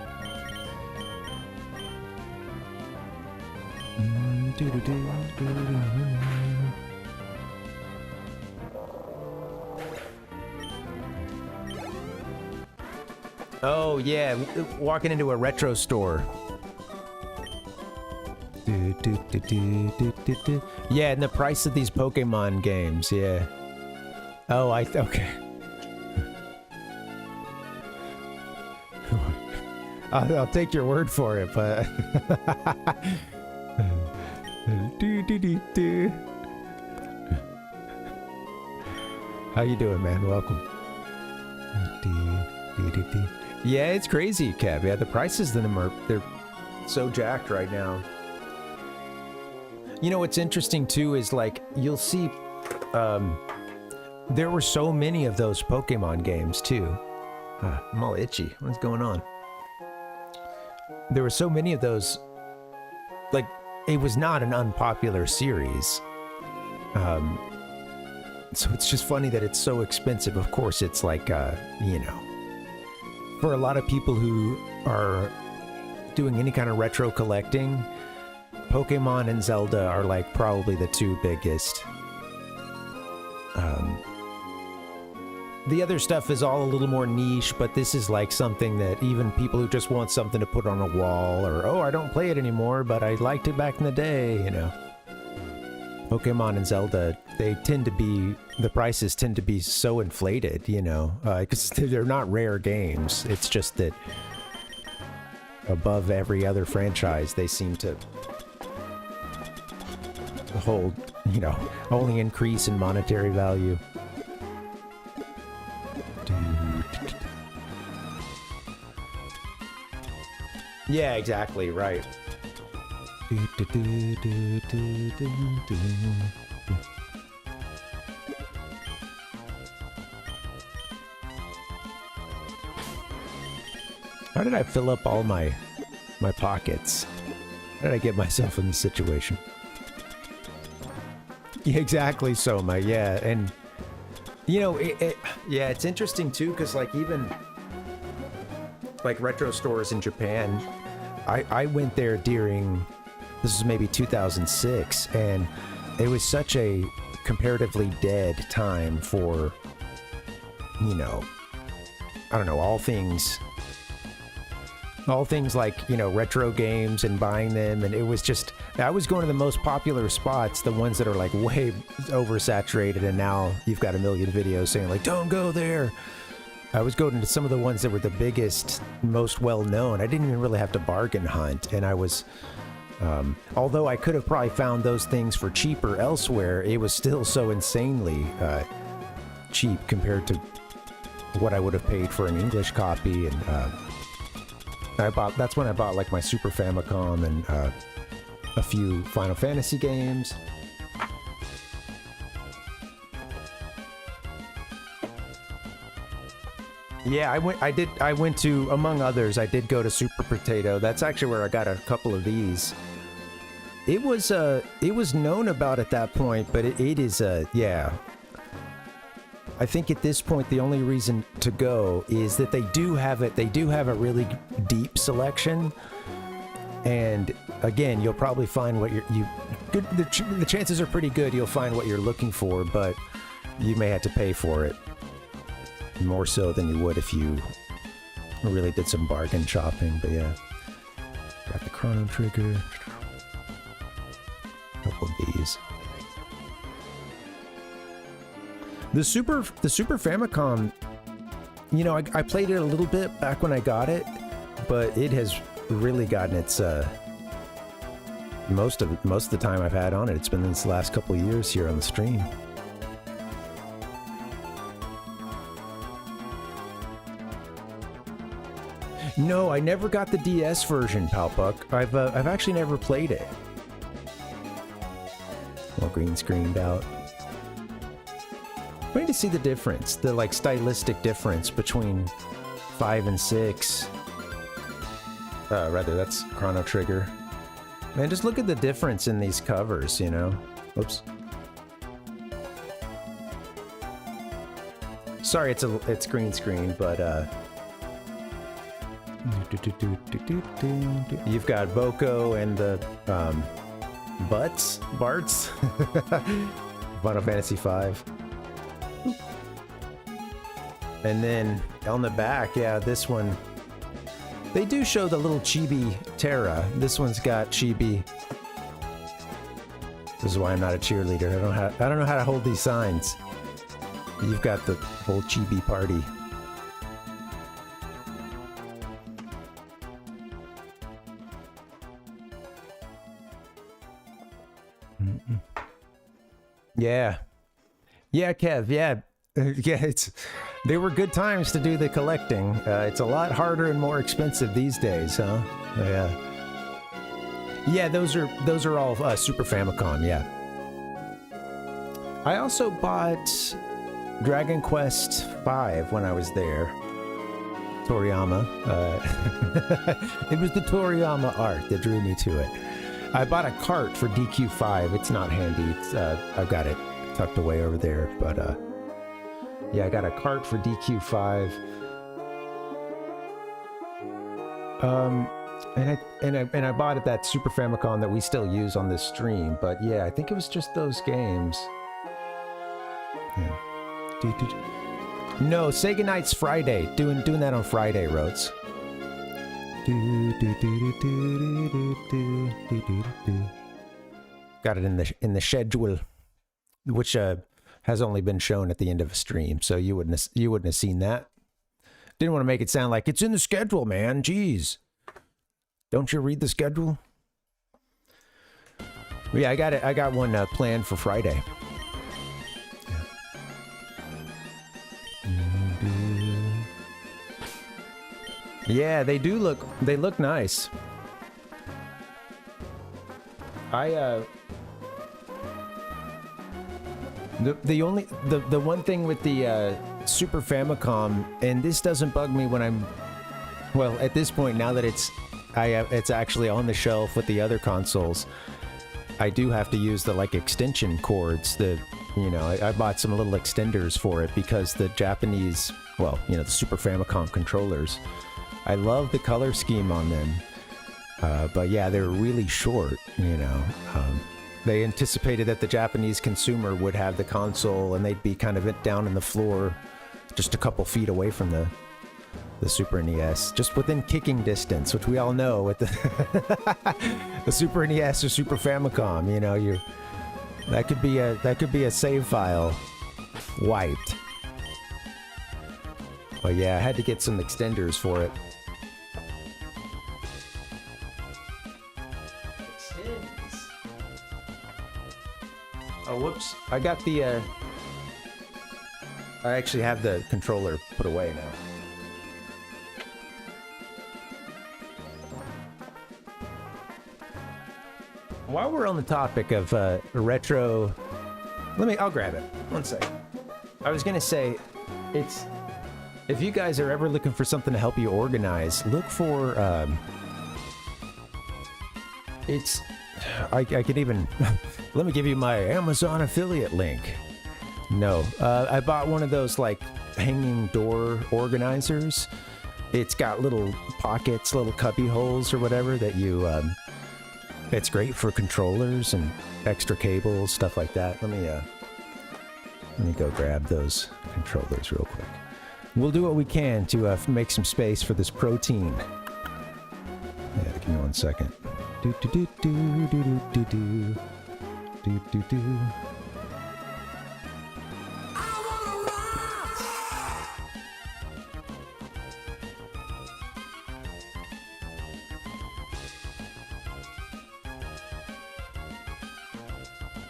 Oh yeah, walking into a retro store. Yeah, and the price of these Pokemon games, yeah. Oh, okay. I'll take your word for it, but... How you doing, man? Welcome. Yeah, it's crazy, Kev. Yeah, the prices of them they're so jacked right now. You know what's interesting too is like you'll see there were so many of those Pokemon games too. I'm all itchy. What's going on? There were so many of those, like, it was not an unpopular series. So it's just funny that it's so expensive. Of course, it's like, you know, for a lot of people who are doing any kind of retro collecting, Pokemon and Zelda are like probably the two biggest. The other stuff is all a little more niche, but this is like something that even people who just want something to put on a wall, or, oh, I don't play it anymore, but I liked it back in the day, you know. Pokemon and Zelda, they tend to be, the prices tend to be so inflated, you know, because they're not rare games. It's just that above every other franchise, they seem to hold, you know, only increase in monetary value. Yeah, exactly, right. How did I fill up all my pockets? How did I get myself in this situation? Yeah, exactly, Soma, yeah, and you know, yeah, it's interesting too, because like even like retro stores in Japan, I went there during, this was maybe 2006, and it was such a comparatively dead time for, you know, I don't know, all things all things like, you know, retro games and buying them, and it was just, I was going to the most popular spots, the ones that are like way oversaturated, and now you've got a million videos saying like, don't go there. I was going to some of the ones that were the biggest, most well-known. I didn't even really have to bargain hunt, and I was, although I could have probably found those things for cheaper elsewhere, it was still so insanely cheap compared to what I would have paid for an English copy. And that's when I bought like my Super Famicom and a few Final Fantasy games. Yeah, I went to, among others, I did go to Super Potato. That's actually where I got a couple of these. It was known about at that point, but it is, yeah. I think at this point, the only reason to go is that they do have it. They do have a really deep selection. And again, you'll probably find what the chances are pretty good you'll find what you're looking for, but you may have to pay for it. More so than you would if you really did some bargain shopping, but yeah. Got the Chrono Trigger. Couple of these. The Super Famicom, you know, I played it a little bit back when I got it, but it has really gotten its most of the time I've had on it. It's been this last couple of years here on the stream. No, I never got the DS version, Palpuck. I've actually never played it. All green screened out. I need to see the difference, the like stylistic difference between 5 and 6. Rather, that's Chrono Trigger. Man, just look at the difference in these covers, you know? Oops. Sorry, it's green screen, but you've got Boko and the Barts Final Fantasy V. And then on the back, yeah, this one, they do show the little chibi Terra. This one's got chibi. This is why I'm not a cheerleader. I don't know how to hold these signs. You've got the whole chibi party. Yeah. Yeah, Kev, yeah. Yeah, they were good times to do the collecting. It's a lot harder and more expensive these days, huh? Yeah. Yeah, those are all Super Famicom, yeah. I also bought Dragon Quest V when I was there. Toriyama. It was the Toriyama art that drew me to it. I bought a cart for DQ5. It's not handy. It's I've got it tucked away over there, but yeah, I got a cart for DQ5. And I bought it that Super Famicom that we still use on this stream, but yeah, I think it was just those games. Yeah. No, Sega Night's Friday. Doing that on Friday, Rhodes. Got it in the schedule, which has only been shown at the end of a stream, so you wouldn't have seen that. Didn't want to make it sound like it's in the schedule, man. Jeez, don't you read the schedule? Yeah, I got it. I got one planned for Friday. Yeah, they look nice. The one thing with the Super Famicom, and this doesn't bug me when I'm, well, at this point, now that it's actually on the shelf with the other consoles, I do have to use the like extension cords. I bought some little extenders for it because the Japanese, well, the Super Famicom controllers, I love the color scheme on them, but yeah, they're really short. They anticipated that the Japanese consumer would have the console and they'd be kind of down in the floor, just a couple feet away from the Super NES, just within kicking distance, which we all know with the the Super NES or Super Famicom. You know, that could be a save file wiped. But yeah, I had to get some extenders for it. Oh, whoops. I got the, I actually have the controller put away now. While we're on the topic of retro... I'll grab it. One second. I was gonna say, if you guys are ever looking for something to help you organize, look for, I could even... Let me give you my Amazon affiliate link. No, I bought one of those like hanging door organizers. It's got little pockets, little cubby holes or whatever that you, it's great for controllers and extra cables, stuff like that. Let me go grab those controllers real quick. We'll do what we can to make some space for this protein. Yeah, give me 1 second. Do do do do do do do do do do.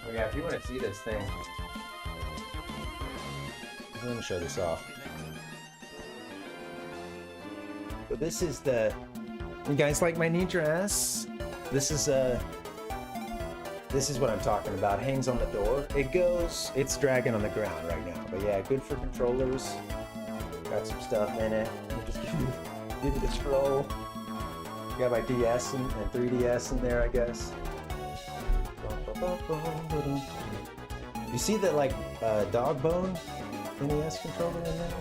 Oh yeah, if you want to see this thing, let me show this off. So this is the... You guys like my Nitra S? This is what I'm talking about. Hangs on the door. It's dragging on the ground right now. But yeah, good for controllers. Got some stuff in it. I'll just give you the scroll. Got my DS and 3DS in there, I guess. You see that like dog bone NES controller in there?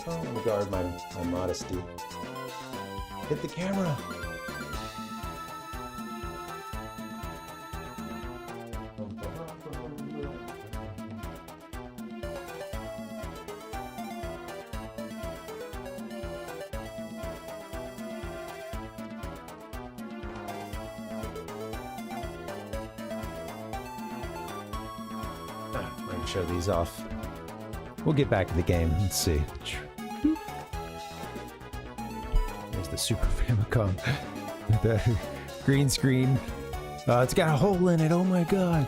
Let me guard my modesty. Hit the camera. Let me show these off. We'll get back to the game. Let's see. There's the Super Famicom. The green screen. It's got a hole in it. Oh my god.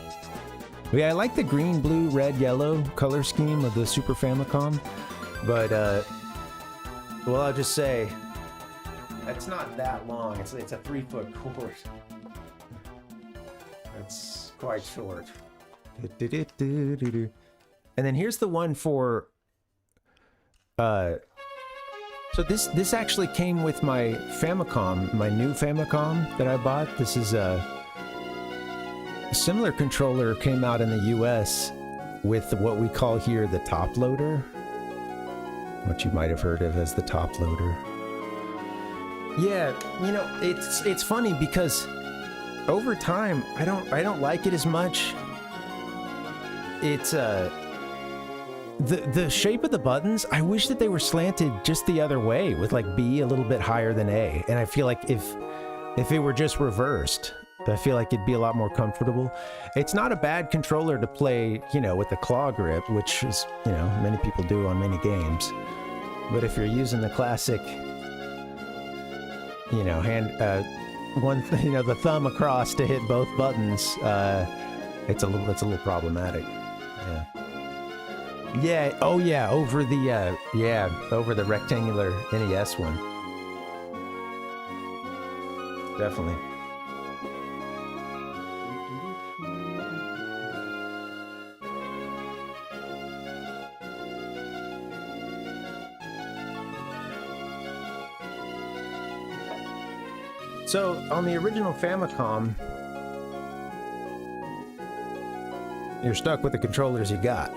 Yeah, I like the green, blue, red, yellow color scheme of the Super Famicom. But, well, I'll just say, it's not that long. It's a 3-foot cord. It's quite short. And then here's the one for, so this actually came with my Famicom, my new Famicom that I bought. This is a similar controller, came out in the US with what we call here the top loader, what you might have heard of as the top loader. Yeah, you know, it's funny because over time I don't like it as much. It's the shape of the buttons, I wish that they were slanted just the other way, with like B a little bit higher than A. And I feel like if it were just reversed, I feel like it'd be a lot more comfortable. It's not a bad controller to play, you know, with the claw grip, which is, you know, many people do on many games. But if you're using the classic, you know, the thumb across to hit both buttons, it's a little problematic. Yeah. Yeah, oh yeah, over the rectangular NES one. Definitely. So, on the original Famicom, you're stuck with the controllers you got.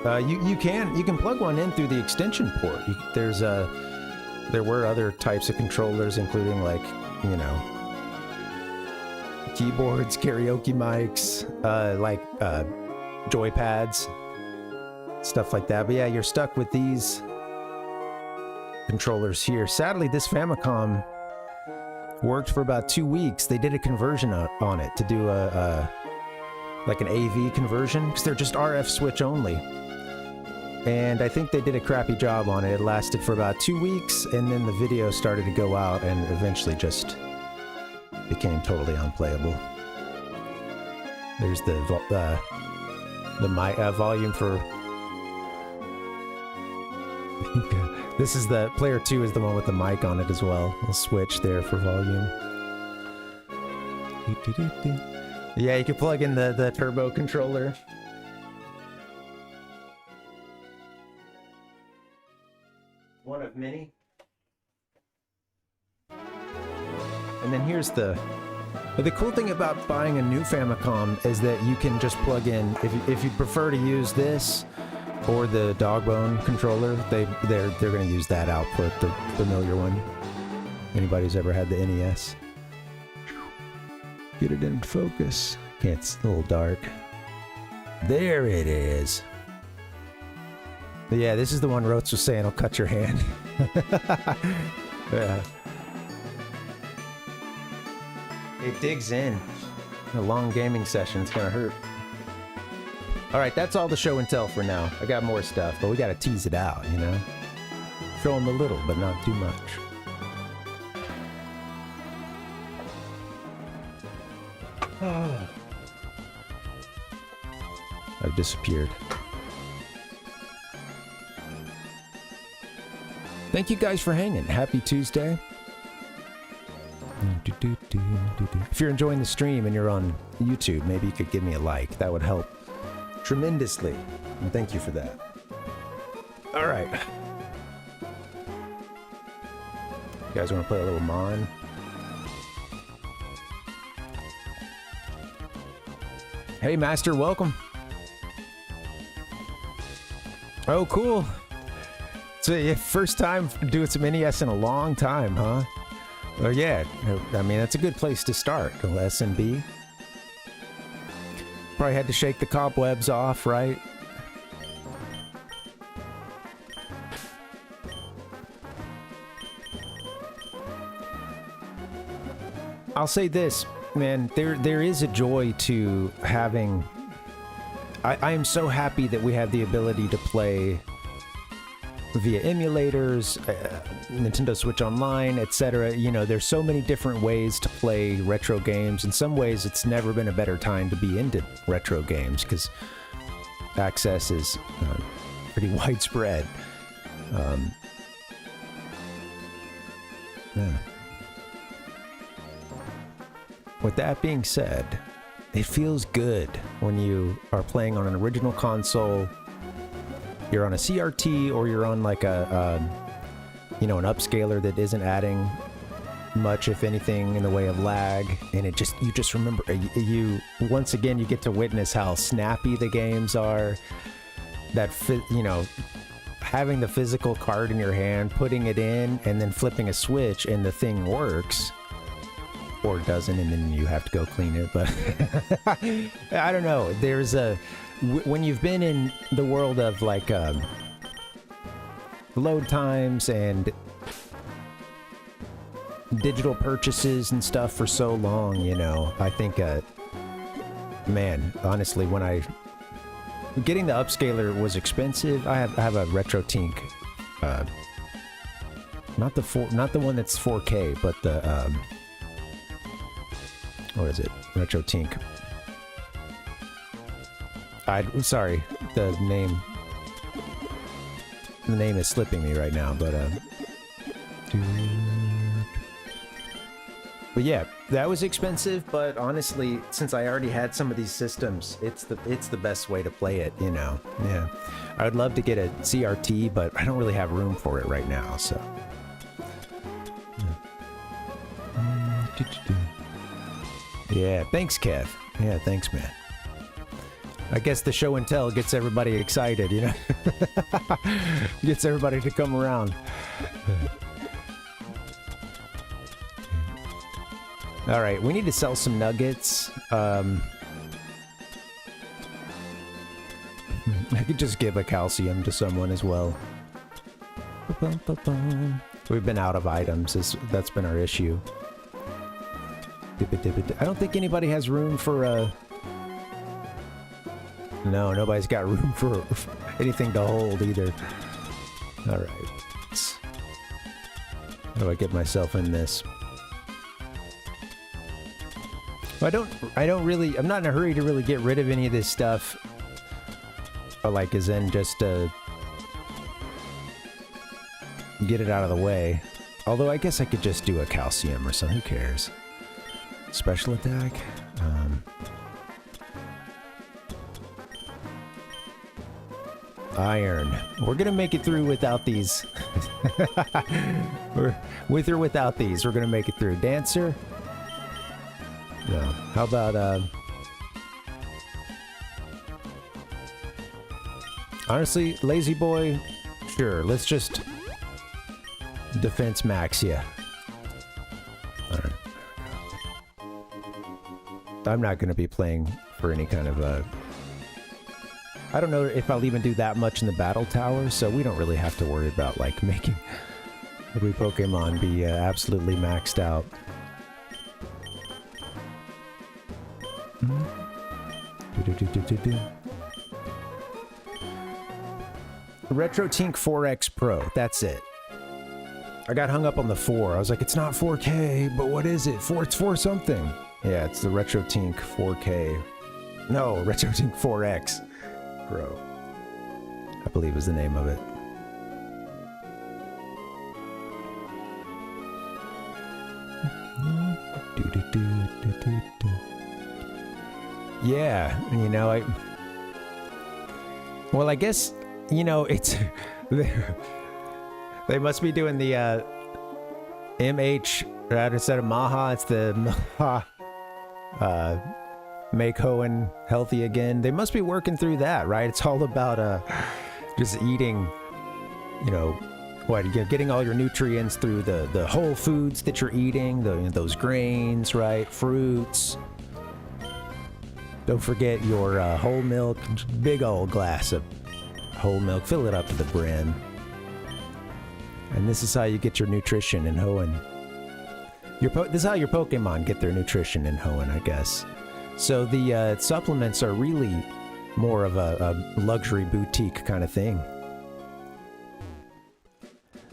You can plug one in through the extension port. There were other types of controllers, including like, you know, keyboards, karaoke mics, like joy pads. stuff like that. But yeah, you're stuck with these controllers here. Sadly, this Famicom worked for about 2 weeks. They did a conversion on it to do like an AV conversion, because they're just RF switch only. And I think they did a crappy job on it. It lasted for about 2 weeks, and then the video started to go out and eventually just became totally unplayable. There's the volume for... This is the... Player 2 is the one with the mic on it as well. We'll switch there for volume. Yeah, you can plug in the turbo controller. One of many. And then here's the cool thing about buying a new Famicom is that you can just plug in, if you prefer to use this or the Dogbone controller, they're going to use that output, the familiar one. Anybody's ever had the NES? Get it in focus. Yeah, it's a little dark. There it is. But yeah, this is the one Rotes was saying will cut your hand. Yeah. It digs in. A long gaming session, it's gonna hurt. Alright, that's all the show and tell for now. I got more stuff, but we gotta tease it out, you know? Show them a little, but not too much. I've disappeared. Thank you guys for hanging. Happy Tuesday. If you're enjoying the stream and you're on YouTube, maybe you could give me a like. That would help tremendously. And thank you for that. All right. You guys want to play a little Mon? Hey, Master, welcome. Oh, cool. So, yeah, first time doing some NES in a long time, huh? Oh, yeah. I mean, that's a good place to start. SMB. Probably had to shake the cobwebs off, right? I'll say this, man. There is a joy to having... I am so happy that we have the ability to play via emulators, Nintendo Switch Online, etc. You know, there's so many different ways to play retro games. In some ways, it's never been a better time to be into retro games because access is pretty widespread. Yeah. With that being said, it feels good when you are playing on an original console. You're on a CRT or you're on like a you know, an upscaler that isn't adding much, if anything, in the way of lag, and you just remember, once again you get to witness how snappy the games are. That you know, having the physical card in your hand, putting it in, and then flipping a switch, and the thing works. Or doesn't, and then you have to go clean it. But I don't know. There's when you've been in the world of like load times and digital purchases and stuff for so long, you know, I think, man, honestly, getting the upscaler was expensive. I have a RetroTink, not the one that's 4K, but the what is it? RetroTink. Sorry, the name is slipping me right now, but yeah, that was expensive, but honestly, since I already had some of these systems, it's the best way to play it, you know. Yeah. I would love to get a CRT, but I don't really have room for it right now, so. Yeah, thanks, Kev. Yeah, thanks, man. I guess the show and tell gets everybody excited, you know? Gets everybody to come around. All right, we need to sell some nuggets. I could just give a calcium to someone as well. We've been out of items. That's been our issue. I don't think anybody has room for no, nobody's got room for anything to hold either. Alright. How do I get myself in this? I don't really, I'm not in a hurry to really get rid of any of this stuff. Or like, as in just, get it out of the way. Although I guess I could just do a calcium or something, who cares? Special attack? Iron. We're gonna make it through without these. With or without these, we're gonna make it through. Dancer? No. How about, honestly, Lazy Boy? Sure, let's just defense max ya. Alright. I'm not gonna be playing for any kind of, I don't know if I'll even do that much in the battle tower, so we don't really have to worry about, like, making every Pokemon be absolutely maxed out. RetroTink 4X Pro, that's it. I got hung up on the 4. I was like, it's not 4K, but what is it? It's 4 something. Yeah, it's the RetroTink 4K. No, RetroTink 4X Pro, I believe is the name of it. Yeah, you know, well, I guess, you know, it's they must be doing the MH right instead of Maha. It's the Maha, make Hoenn healthy again. They must be working through that, right? It's all about just eating, you know, what, getting all your nutrients through the whole foods that you're eating, those grains, right? Fruits. Don't forget your whole milk, big old glass of whole milk. Fill it up to the brim. And this is how you get your nutrition in Hoenn. This is how your Pokemon get their nutrition in Hoenn, I guess. So the supplements are really more of a luxury boutique kind of thing.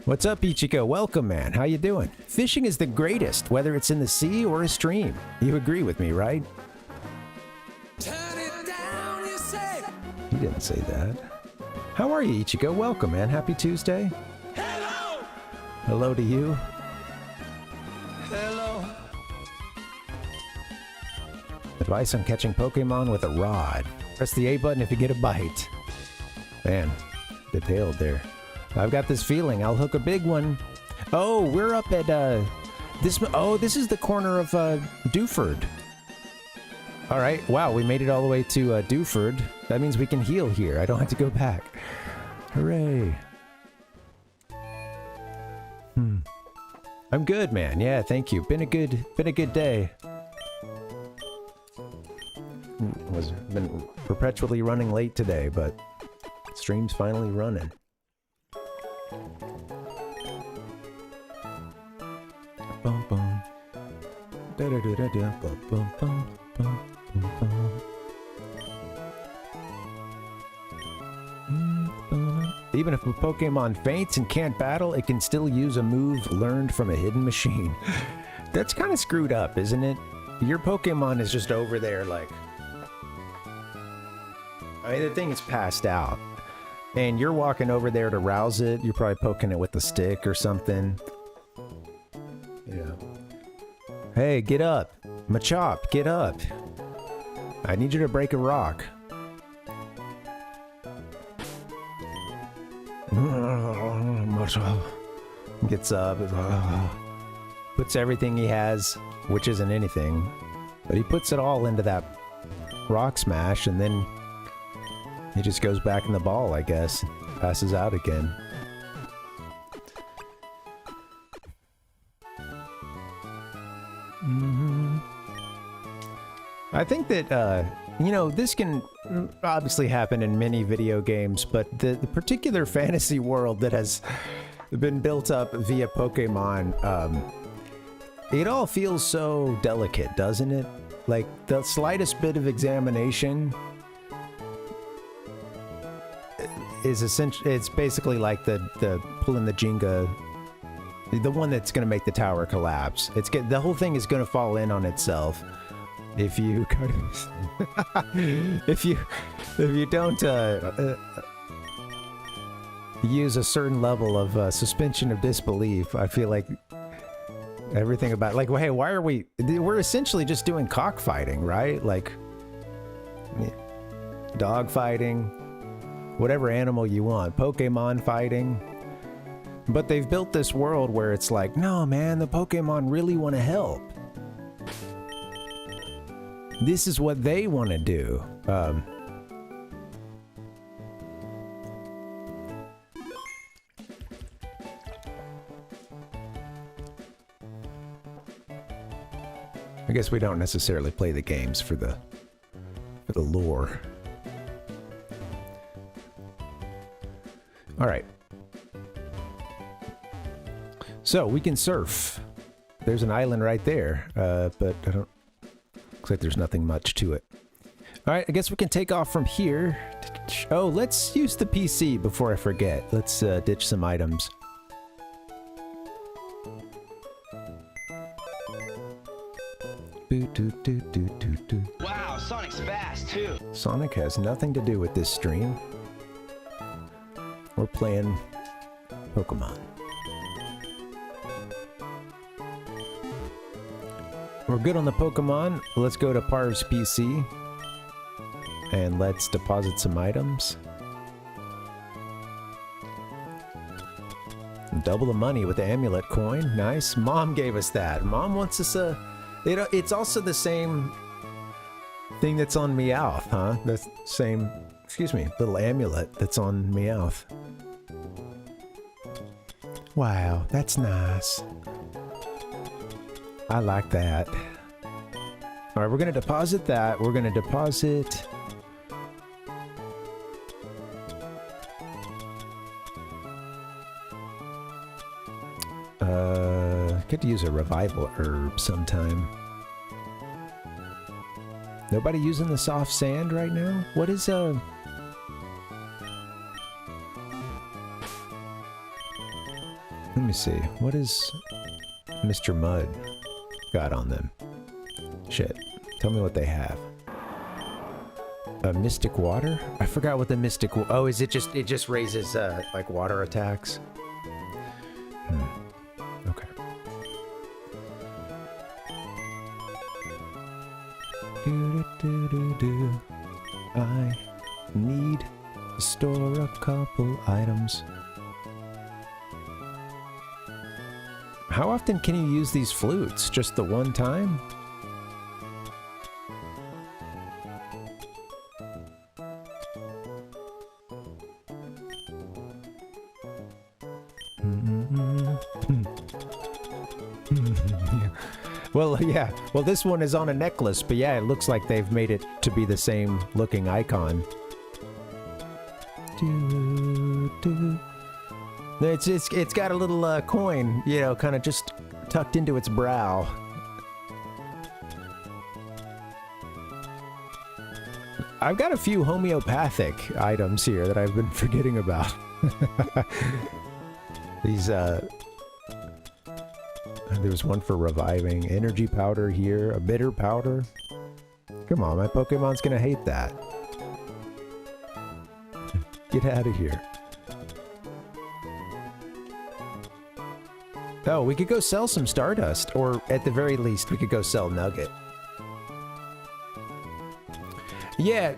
What's up, Ichigo? Welcome, man. How you doing? Fishing is the greatest, whether it's in the sea or a stream. You agree with me, right? Turn it down, you say. He didn't say that. How are you, Ichigo? Welcome, man. Happy Tuesday. Hello. Hello to you. Hello. Advice on catching Pokemon with a rod. Press the A button if you get a bite. Man, detailed there. I've got this feeling I'll hook a big one. Oh, we're up at, this is the corner of, Dewford. Alright, wow, we made it all the way to, Dewford. That means we can heal here. I don't have to go back. Hooray. I'm good, man. Yeah, thank you. Been a good day. Been perpetually running late today, but stream's finally running. Bum, bum. Da, da, da, da, da. Bum, bum, bum, bum, bum, bum. Even if a Pokemon faints and can't battle, it can still use a move learned from a hidden machine. That's kind of screwed up, isn't it? Your Pokemon is just over there, like... I mean, the thing is passed out. And you're walking over there to rouse it. You're probably poking it with a stick or something. Yeah. Hey, get up. Machop, get up. I need you to break a rock. Gets up, puts everything he has, which isn't anything, but he puts it all into that rock smash, and then he just goes back in the ball, I guess. Passes out again. I think that, you know, this can obviously happen in many video games, but the particular fantasy world that has been built up via Pokemon, it all feels so delicate, doesn't it? Like, the slightest bit of examination is essentially, it's basically like the pulling the Jenga, the one that's going to make the tower collapse. The whole thing is going to fall in on itself if you kind of if you don't use a certain level of suspension of disbelief. I feel like everything about, like, well, hey, why are we're essentially just doing cockfighting, right? Like, dog fighting, whatever animal you want, Pokemon fighting. But they've built this world where it's like, no, man, the Pokemon really want to help. This is what they want to do. I guess we don't necessarily play the games for the lore. All right. So we can surf. There's an island right there, but I don't. Looks like there's nothing much to it. All right, I guess we can take off from here. Oh, let's use the PC before I forget. Let's ditch some items. Wow, Sonic's fast too. Sonic has nothing to do with this stream. We're playing Pokemon. We're good on the Pokemon. Let's go to Parv's PC and let's deposit some items. Double the money with the amulet coin. Nice. Mom gave us that. Mom wants us a... It's also the same thing that's on Meowth, huh? The same, excuse me, little amulet that's on Meowth. Wow, that's nice. I like that. All right, we're going to deposit that. We're going to deposit... Could use a revival herb sometime. Nobody using the soft sand right now? What is Let me see. What is Mr. Mud got on them? Shit. Tell me what they have. A mystic water? I forgot what the mystic... Oh, is it just raises like water attacks? Okay. I need to store a couple items. How often can you use these flutes? Just the one time? Well, yeah. Well, this one is on a necklace, but yeah, it looks like they've made it to be the same looking icon. It's got a little coin, you know, kind of just tucked into its brow. I've got a few homeopathic items here that I've been forgetting about. These, there's one for reviving. Energy powder here. A bitter powder. Come on, my Pokemon's gonna hate that. Get out of here. Oh, we could go sell some Stardust. Or at the very least, we could go sell Nugget. Yeah,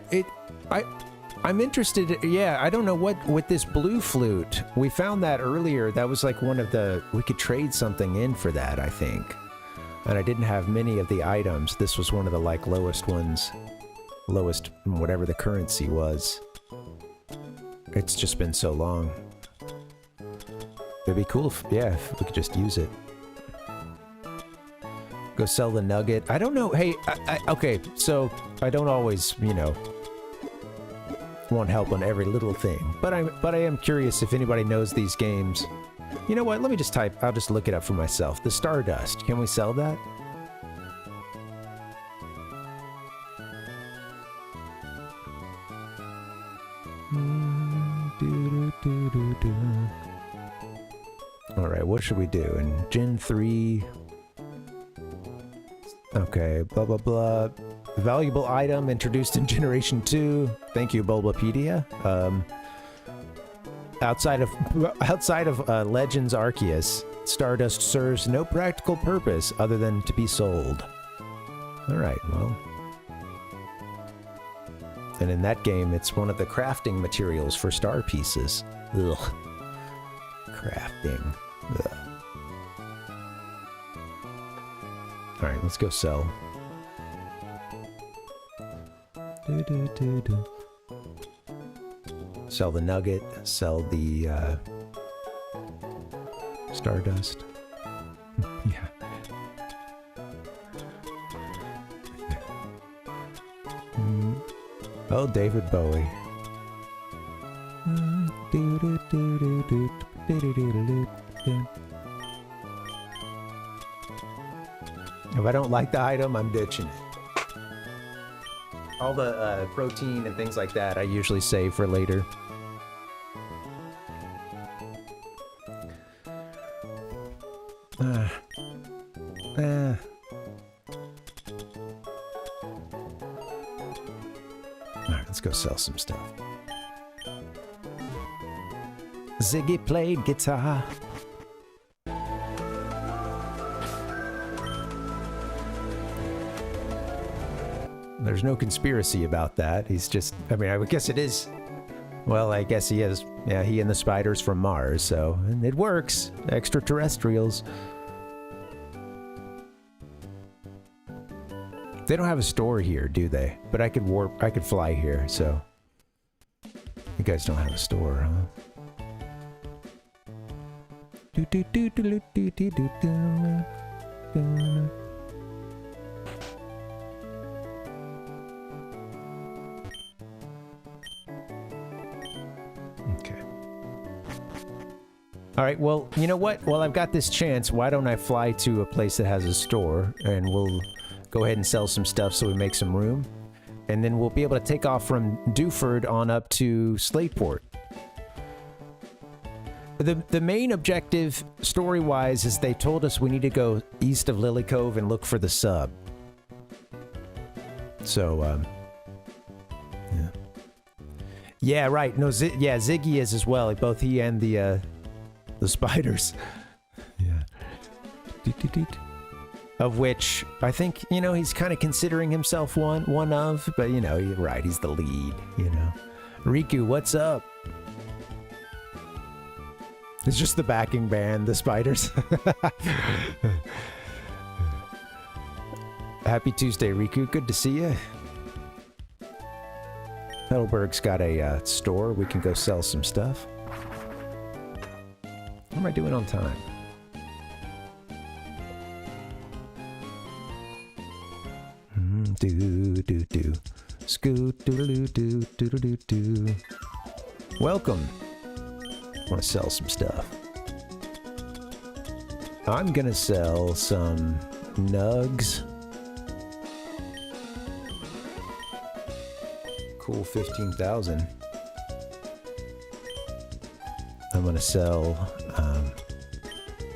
I'm interested. Yeah, I don't know what with this blue flute. We found that earlier. That was like one of the... We could trade something in for that, I think. And I didn't have many of the items. This was one of the like lowest ones. Lowest, whatever the currency was. It's just been so long. It'd be cool if, yeah, if we could just use it. Go sell the Nugget. I don't know. Hey, okay, so I don't always, you know... won't help on every little thing. But I am curious if anybody knows these games. You know what? Let me just type. I'll just look it up for myself. The Stardust. Can we sell that? All right, what should we do? In Gen 3... Okay, blah, blah, blah. Valuable item introduced in Generation 2. Thank you, Bulbapedia. Outside of Legends Arceus, Stardust serves no practical purpose other than to be sold. Alright, well... And in that game, it's one of the crafting materials for star pieces. Ugh. Crafting. Ugh. Alright, let's go sell. Sell the nugget, sell the Stardust. Yeah. Oh, David Bowie. If I don't like the item, I'm ditching it. All the protein and things like that I usually save for later. Alright, let's go sell some stuff. Ziggy played guitar. There's no conspiracy about that. He's just, I mean, I would guess it is. Well, I guess he is. Yeah, he and the spiders from Mars, so and it works. Extraterrestrials. They don't have a store here, do they? But I could fly here, so. You guys don't have a store, huh? Okay. Alright, well, you know what? While I've got this chance, why don't I fly to a place that has a store, and we'll go ahead and sell some stuff so we make some room. And then we'll be able to take off from Dewford on up to Slateport. The main objective, story-wise, is they told us we need to go east of Lily Cove and look for the sub. So, yeah. Yeah, right. No, yeah, Ziggy is as well. Both he and the spiders. Yeah. Of which, I think, you know, he's kind of considering himself one of, but, you know, you're right, he's the lead, you know. Riku, what's up? It's just the backing band, the spiders. Happy Tuesday, Riku. Good to see you. Heidelberg's got a store. We can go sell some stuff. What am I doing on time? Do. Scoot doodle doo doodle doo. Welcome. Want to sell some stuff. I'm gonna sell some nugs. Cool, 15,000. I'm gonna sell,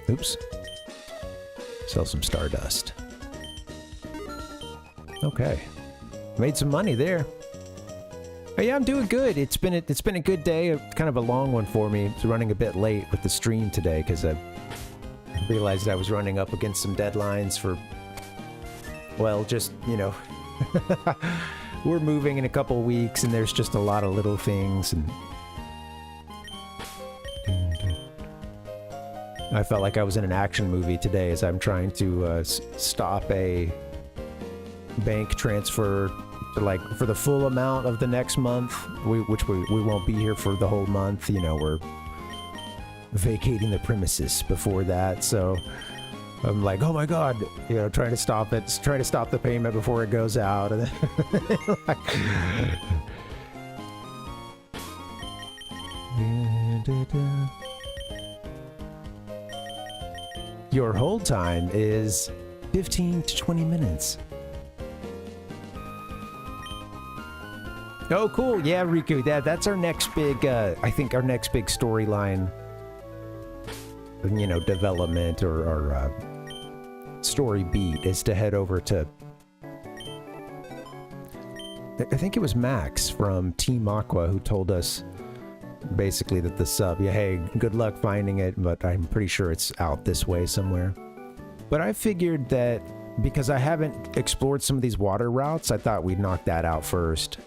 oops. Sell some Stardust. Okay. Made some money there. Oh, yeah, I'm doing good. It's been a good day, kind of a long one for me. It's running a bit late with the stream today because I realized I was running up against some deadlines for, well, just, you know, we're moving in a couple weeks and there's just a lot of little things, and I felt like I was in an action movie today as I'm trying to stop a bank transfer for the full amount of the next month, which we won't be here for the whole month. You know, we're vacating the premises before that, so I'm like, oh my god, you know, trying to stop the payment before it goes out, and then Your hold time is 15 to 20 minutes. Oh, cool. Yeah, Riku, that's our next big, I think our next big storyline, you know, development or story beat is to head over to, I think it was Max from Team AQUA who told us basically that the sub, yeah, hey, good luck finding it, but I'm pretty sure it's out this way somewhere. But I figured that because I haven't explored some of these water routes, I thought we'd knock that out first.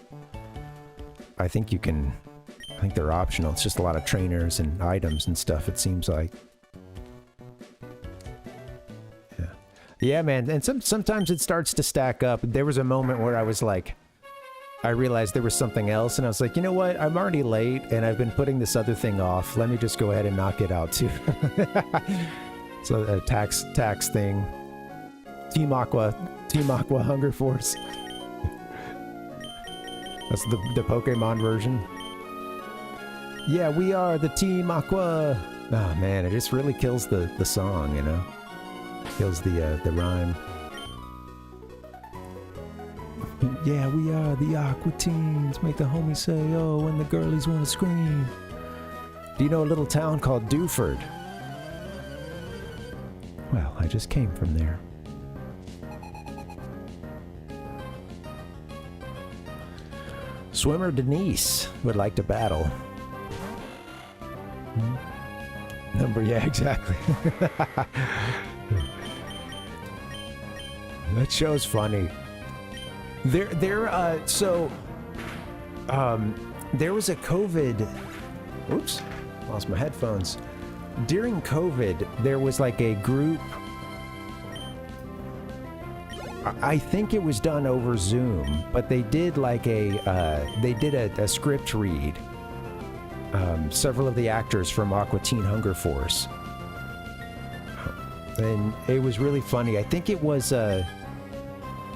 I think you can, I think they're optional. It's just a lot of trainers and items and stuff, it seems like. Yeah. Yeah, man, and sometimes it starts to stack up. There was a moment where I was like, I realized there was something else, and I was like, you know what? I'm already late, and I've been putting this other thing off. Let me just go ahead and knock it out, too. So, a tax thing. Team AQUA Hunger Force. That's the Pokemon version. Yeah, we are the Team AQUA. Oh, man, it just really kills the song, you know? Kills the rhyme. Yeah, we are the Aqua Teens. Make the homies say, oh, when the girlies want to scream. Do you know a little town called Dewford? Well, I just came from there. Swimmer Denise would like to battle. Number, yeah, exactly. That show's funny. There was a COVID... Oops, lost my headphones. During COVID, there was like a group... I think it was done over Zoom, but they did like a script read. Several of the actors from Aqua Teen Hunger Force. And it was really funny. I think it was...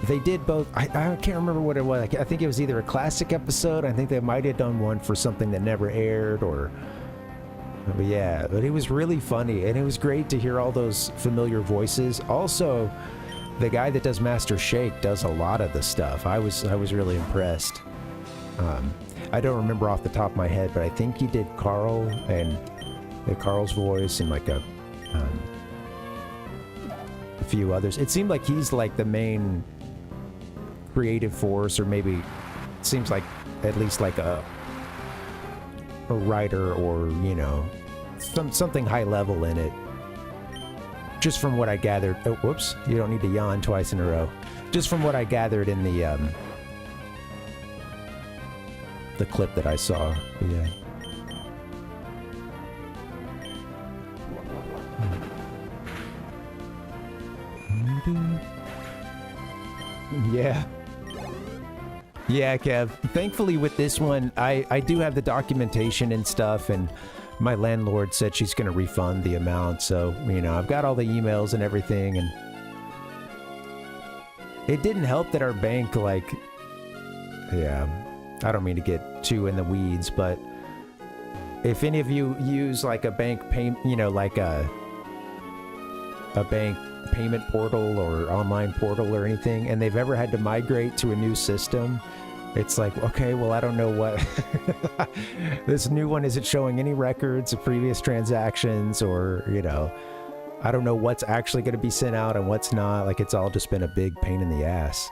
They did both. I can't remember what it was. I think it was either a classic episode. I think they might have done one for something that never aired, or... But yeah, but it was really funny, and it was great to hear all those familiar voices. Also, the guy that does Master Shake does a lot of the stuff. I was really impressed. I don't remember off the top of my head, but I think he did Carl and Carl's voice and like a few others. It seemed like he's like the main creative force, or maybe it seems like at least like a writer, or you know, something high level in it. Just from what I gathered. Oh, whoops! You don't need to yawn twice in a row. Just from what I gathered in the clip that I saw. Yeah. Yeah. Yeah, Kev. Thankfully with this one, I do have the documentation and stuff, and my landlord said she's going to refund the amount, so, you know, I've got all the emails and everything, and it didn't help that our bank, like, yeah, I don't mean to get too in the weeds, but if any of you use, like, a bank you know, like a bank payment portal or online portal or anything, and they've ever had to migrate to a new system, it's like, okay, well, I don't know what this new one isn't showing any records of previous transactions, or, you know, I don't know what's actually going to be sent out and what's not. Like, it's all just been a big pain in the ass.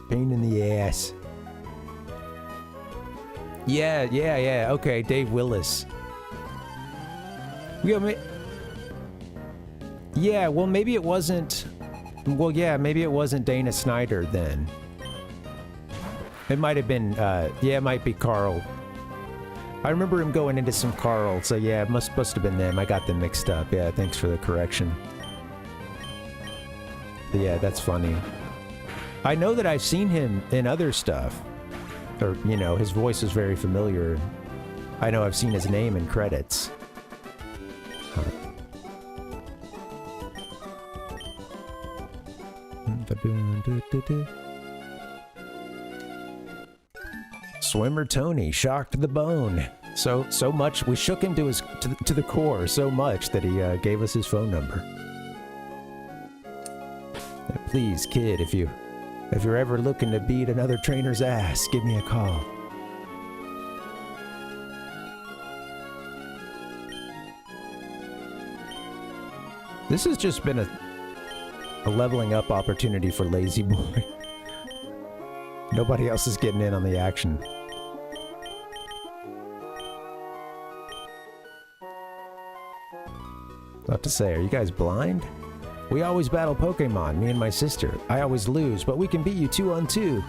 Pain in the ass. Yeah. Okay, Dave Willis. Yeah, well, maybe it wasn't... Well, yeah, maybe it wasn't Dana Snyder then. It might have been, yeah, it might be Carl. I remember him going into some Carl, so yeah, it must have been them. I got them mixed up. Yeah, thanks for the correction. But yeah, that's funny. I know that I've seen him in other stuff. Or, you know, his voice is very familiar. I know I've seen his name in credits. Swimmer Tony, shocked to the bone. So much. We shook him to the core so much that he gave us his phone number. Please, kid, if you're ever looking to beat another trainer's ass, give me a call. This has just been a leveling up opportunity for Lazy Boy. Nobody else is getting in on the action. What to say, are you guys blind? We always battle Pokemon, me and my sister. I always lose, but we can beat you 2-on-2.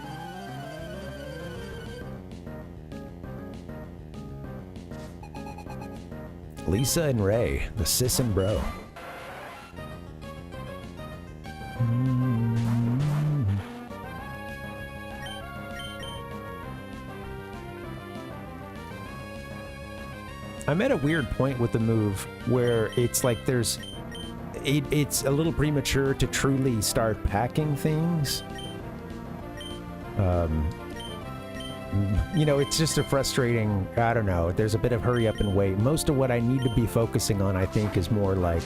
Lisa and Ray, the sis and bro. I'm at a weird point with the move where it's like it's a little premature to truly start packing things. You know, it's just a frustrating, I don't know, there's a bit of hurry up and wait. Most of what I need to be focusing on, I think, is more like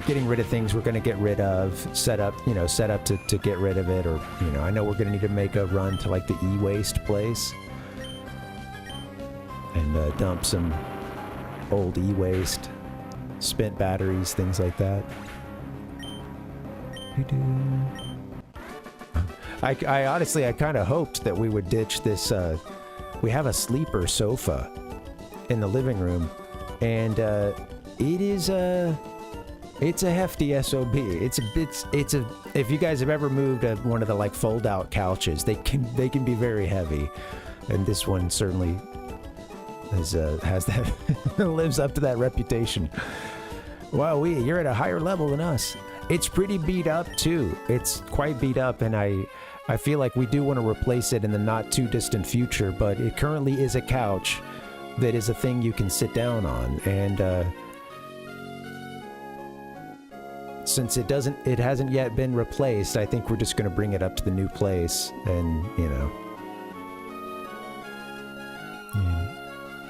getting rid of things we're going to get rid of, set up to get rid of it, or, you know, I know we're going to need to make a run to like the e-waste place and dump some old e-waste, spent batteries, things like that. I honestly, I kind of hoped that we would ditch this, we have a sleeper sofa in the living room, and it is it's a hefty SOB. It's a if you guys have ever moved one of the like fold out couches, they can be very heavy, and this one certainly has that lives up to that reputation. Wow, you're at a higher level than us. It's pretty beat up too. It's quite beat up, and I feel like we do want to replace it in the not too distant future, but it currently is a couch that is a thing you can sit down on, and since it hasn't yet been replaced, I think we're just going to bring it up to the new place, and, you know.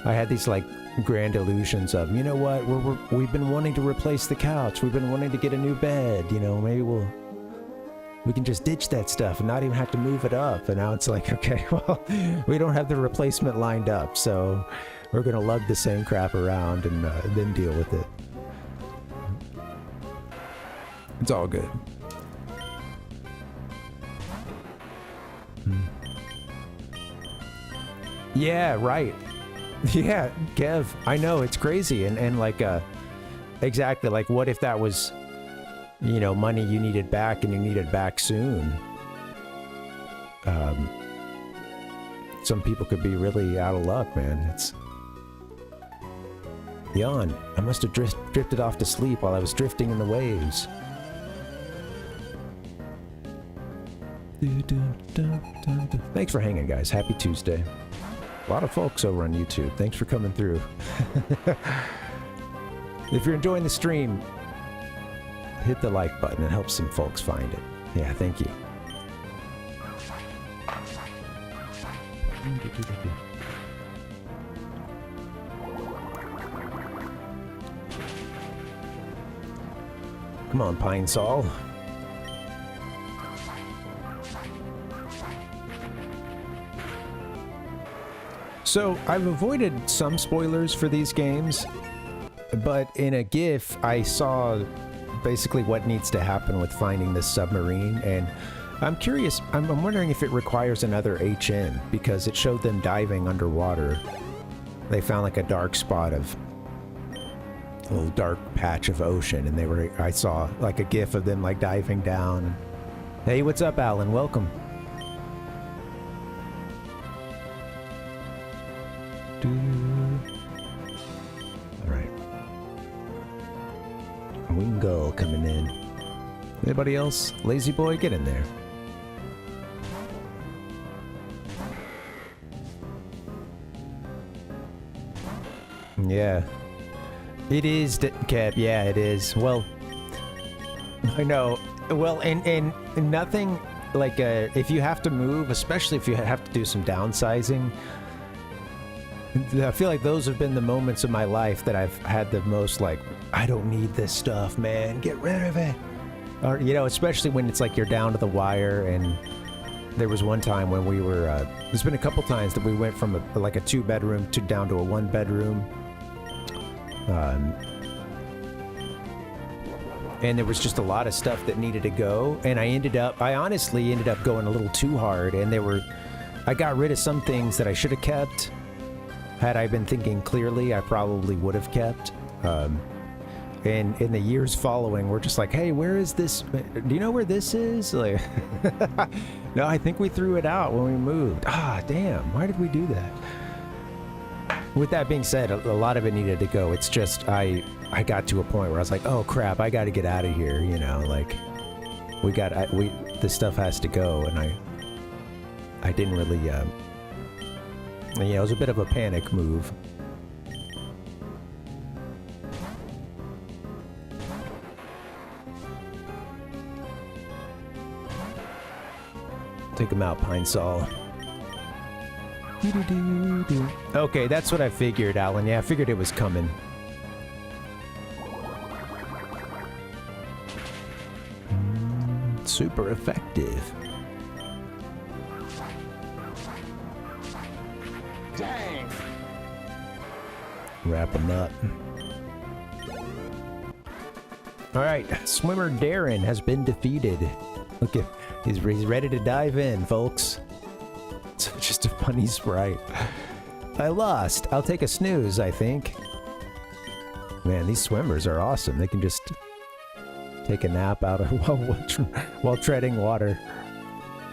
I had these, like, grand illusions of, you know what, we've been wanting to replace the couch, we've been wanting to get a new bed, you know, maybe we can just ditch that stuff and not even have to move it up. And now it's like, okay, well, we don't have the replacement lined up, so we're going to lug the same crap around and then deal with it. It's all good. Yeah, right. Yeah, Kev, I know, it's crazy. And like, exactly, like, what if that was, you know, money you needed back and you needed back soon? Some people could be really out of luck, man. It's... Yawn. I must have drifted off to sleep while I was drifting in the waves. Thanks for hanging, guys. Happy Tuesday. A lot of folks over on YouTube. Thanks for coming through. If you're enjoying the stream, hit the like button. It helps some folks find it. Yeah, thank you. Come on, Pine Sol. So, I've avoided some spoilers for these games, but in a GIF, I saw basically what needs to happen with finding this submarine, and I'm curious, I'm wondering if it requires another HN, because it showed them diving underwater. They found like a dark spot of, a little dark patch of ocean, and I saw like a GIF of them like diving down. Hey, what's up, Alan? Welcome. Alright. Wing Gull coming in. Anybody else? Lazy Boy, get in there. Yeah. It is, Cap. Yeah, it is. Well, I know. Well, and nothing like if you have to move, especially if you have to do some downsizing, I feel like those have been the moments of my life that I've had the most like, I don't need this stuff, man. Get rid of it. Or, you know, especially when it's like you're down to the wire. And there was one time when we were, there's been a couple times that we went from like a 2-bedroom to down to a 1-bedroom. And there was just a lot of stuff that needed to go. And I honestly ended up going a little too hard. And I got rid of some things that I should have kept. Had I been thinking clearly, I probably would have kept. And in the years following, we're just like, hey, where is this? Do you know where this is? Like, no, I think we threw it out when we moved. Ah, damn. Why did we do that? With that being said, a lot of it needed to go. It's just, I got to a point where I was like, oh crap, I got to get out of here. You know, like, this stuff has to go. And I didn't really, it was a bit of a panic move. Take him out, Pine Sol. Okay, that's what I figured, Alan. Yeah, I figured it was coming. Super effective. Dang. Wrap him up. Alright, swimmer Darren has been defeated. Look at, he's ready to dive in, folks. It's just a funny sprite. I lost. I'll take a snooze, I think. Man, these swimmers are awesome. They can just take a nap out of while treading water.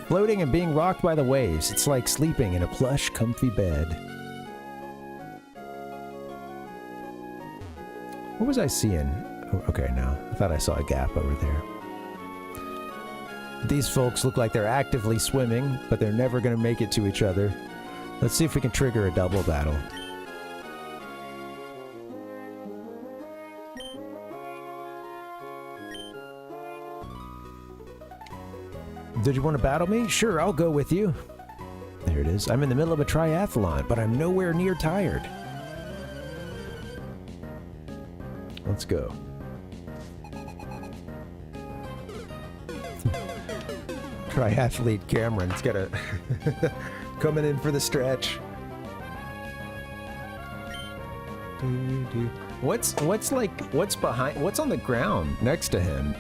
Floating and being rocked by the waves. It's like sleeping in a plush, comfy bed. What was I seeing? Oh, okay, no. I thought I saw a gap over there. These folks look like they're actively swimming, but they're never going to make it to each other. Let's see if we can trigger a double battle. Did you want to battle me? Sure, I'll go with you. There it is. I'm in the middle of a triathlon, but I'm nowhere near tired. Let's go. Triathlete Cameron's got a coming in for the stretch. What's on the ground next to him?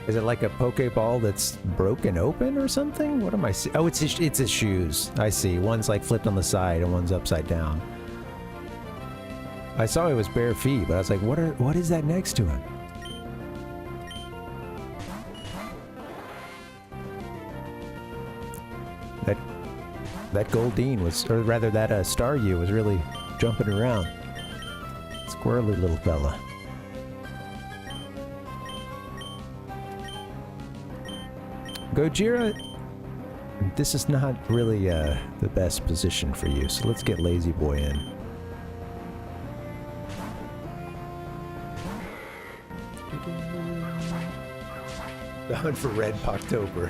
Is it like a Pokeball that's broken open or something? What am I seeing? Oh, it's his shoes. I see. One's like flipped on the side and one's upside down. I saw it was bare feet, but I was like, what is that next to him? That Goldeen was, or rather that Staryu was really jumping around. Squirrely little fella. Gojira, this is not really the best position for you, so let's get Lazy Boy in. The hunt for Red Poktober.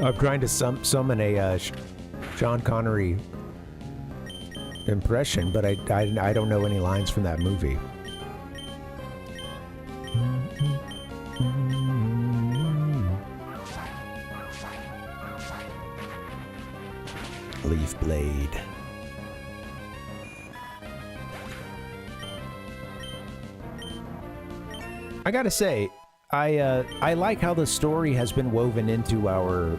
I'm trying to summon a Sean Connery impression, but I don't know any lines from that movie. Leaf Blade. I gotta say, I like how the story has been woven into our,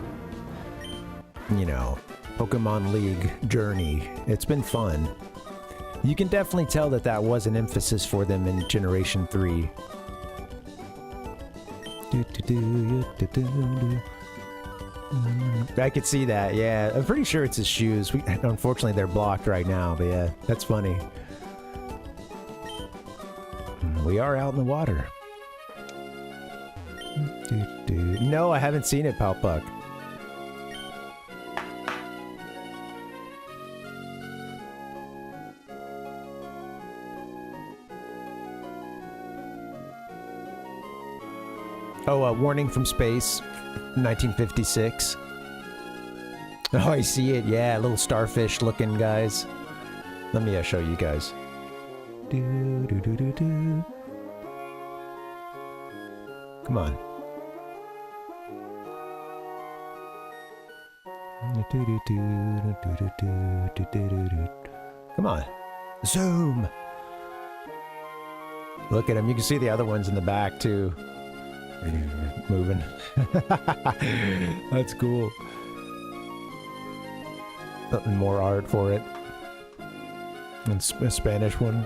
you know, Pokemon League journey. It's been fun. You can definitely tell that was an emphasis for them in Generation 3. I could see that, yeah. I'm pretty sure it's his shoes. Unfortunately, they're blocked right now, but yeah, that's funny. We are out in the water. No, I haven't seen it, Palpuck. Oh, Warning from Space, 1956. Oh, I see it. Yeah, little starfish looking guys. Let me show you guys. Do, do, do, do, do. Come on. Come on. Zoom. Look at him. You can see the other ones in the back too. Moving. That's cool. Nothing more art for it. And a Spanish one.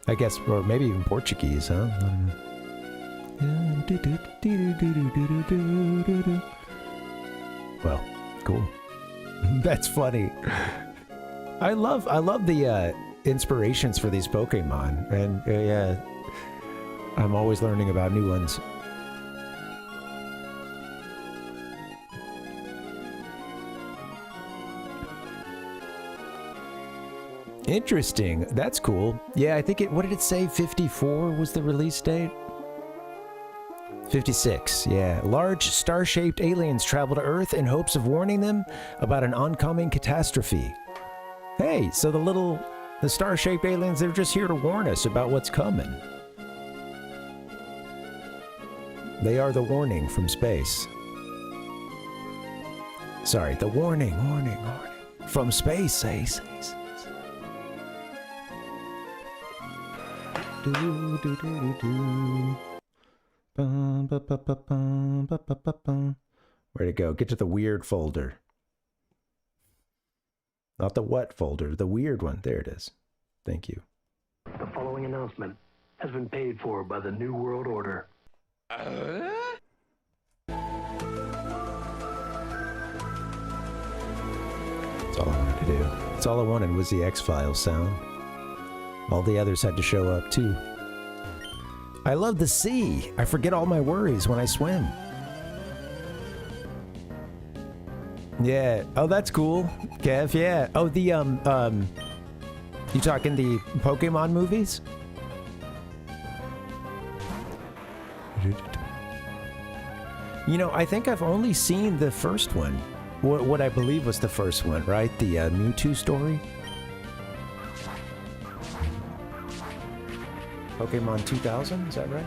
I guess, or maybe even Portuguese, huh? Well, cool. That's funny. I love the inspirations for these Pokemon, and yeah, I'm always learning about new ones. Interesting. That's cool. Yeah, I think it, what did it say? 54 was the release date? 56, yeah. Large star-shaped aliens travel to Earth in hopes of warning them about an oncoming catastrophe. Hey, so the star-shaped aliens, they're just here to warn us about what's coming. They are the warning from space. Sorry, the warning from space, say. Where'd it go? Get to the weird folder. Not the what folder, the weird one. There it is. Thank you. The following announcement has been paid for by the New World Order. That's all I wanted to do. That's all I wanted was the X-Files sound. All the others had to show up too. I love the sea. I forget all my worries when I swim. Yeah. Oh, that's cool, Kev. Yeah. Oh, the you talking the Pokemon movies? You know, I think I've only seen the first one. What I believe was the first one, right? The Mewtwo story. Pokemon 2000, is that right?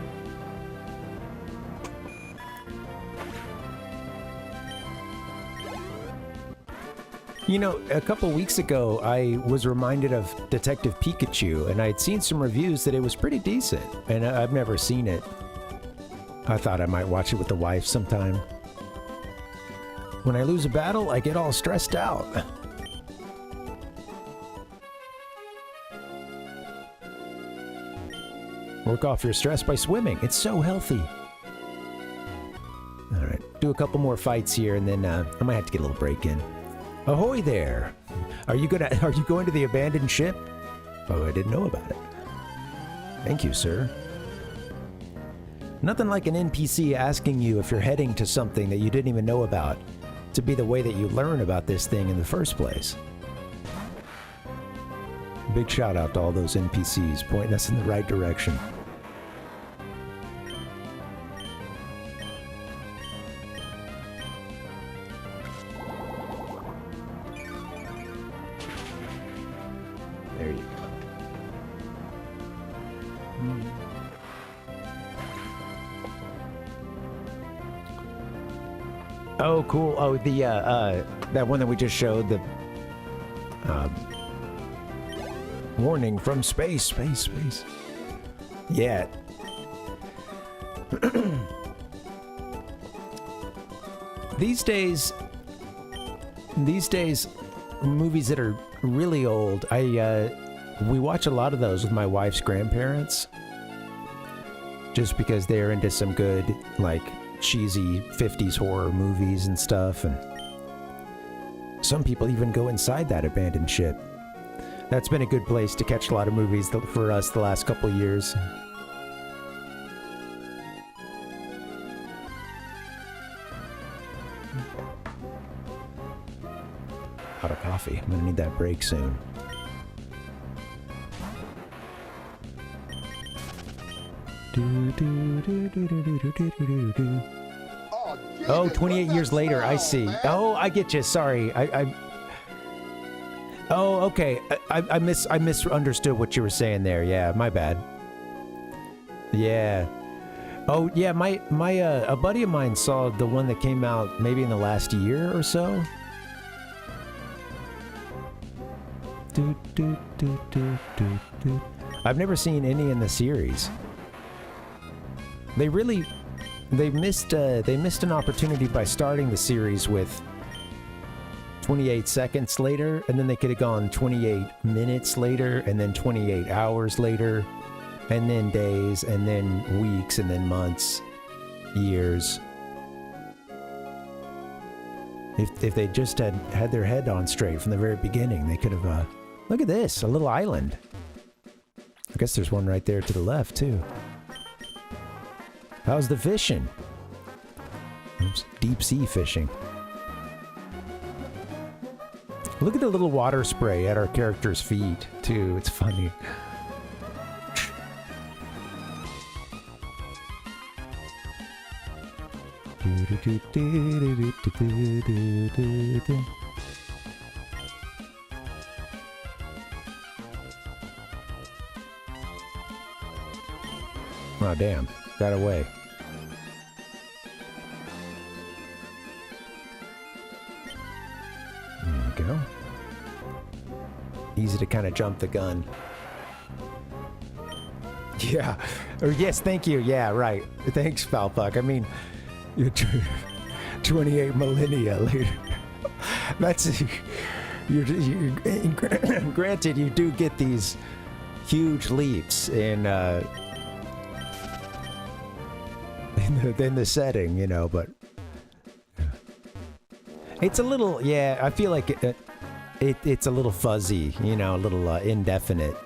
You know, a couple weeks ago, I was reminded of Detective Pikachu, and I had seen some reviews that it was pretty decent, and I've never seen it. I thought I might watch it with the wife sometime. When I lose a battle, I get all stressed out. Work off your stress by swimming. It's so healthy. All right, do a couple more fights here, and then I might have to get a little break in. Ahoy there! Are you going to the abandoned ship? Oh, I didn't know about it. Thank you, sir. Nothing like an NPC asking you if you're heading to something that you didn't even know about, to be the way that you learn about this thing in the first place. Big shout out to all those NPCs pointing us in the right direction. There you go. Oh, cool. Oh, the that one that we just showed, the warning from space. Yeah. These days, movies that are really old, we watch a lot of those with my wife's grandparents, just because they're into some good, like, cheesy 50s horror movies and stuff, and some people even go inside that abandoned ship. That's been a good place to catch a lot of movies for us the last couple years. Out of coffee. I'm gonna need that break soon. Oh, 28 years later, I see. Oh, I get you. Sorry. Oh, okay. I misunderstood what you were saying there. Yeah, my bad. Yeah. Oh, yeah, a buddy of mine saw the one that came out maybe in the last year or so. I've never seen any in the series. They missed an opportunity by starting the series with 28 seconds later, and then they could have gone 28 minutes later, and then 28 hours later, and then days, and then weeks, and then months, years. If they just had their head on straight from the very beginning, they could have, look at this, a little island. I guess there's one right there to the left, too. How's the fishing? Oops, deep sea fishing. Look at the little water spray at our character's feet, too. It's funny. Oh, damn. Got away. There we go. Easy to kind of jump the gun. Yeah. Or yes, thank you. Yeah, right. Thanks, Falpuck. I mean, 28 millennia later. That's... granted, you do get these huge leaps in the setting, you know, but it's a little, yeah, I feel like it's a little fuzzy, you know, a little indefinite.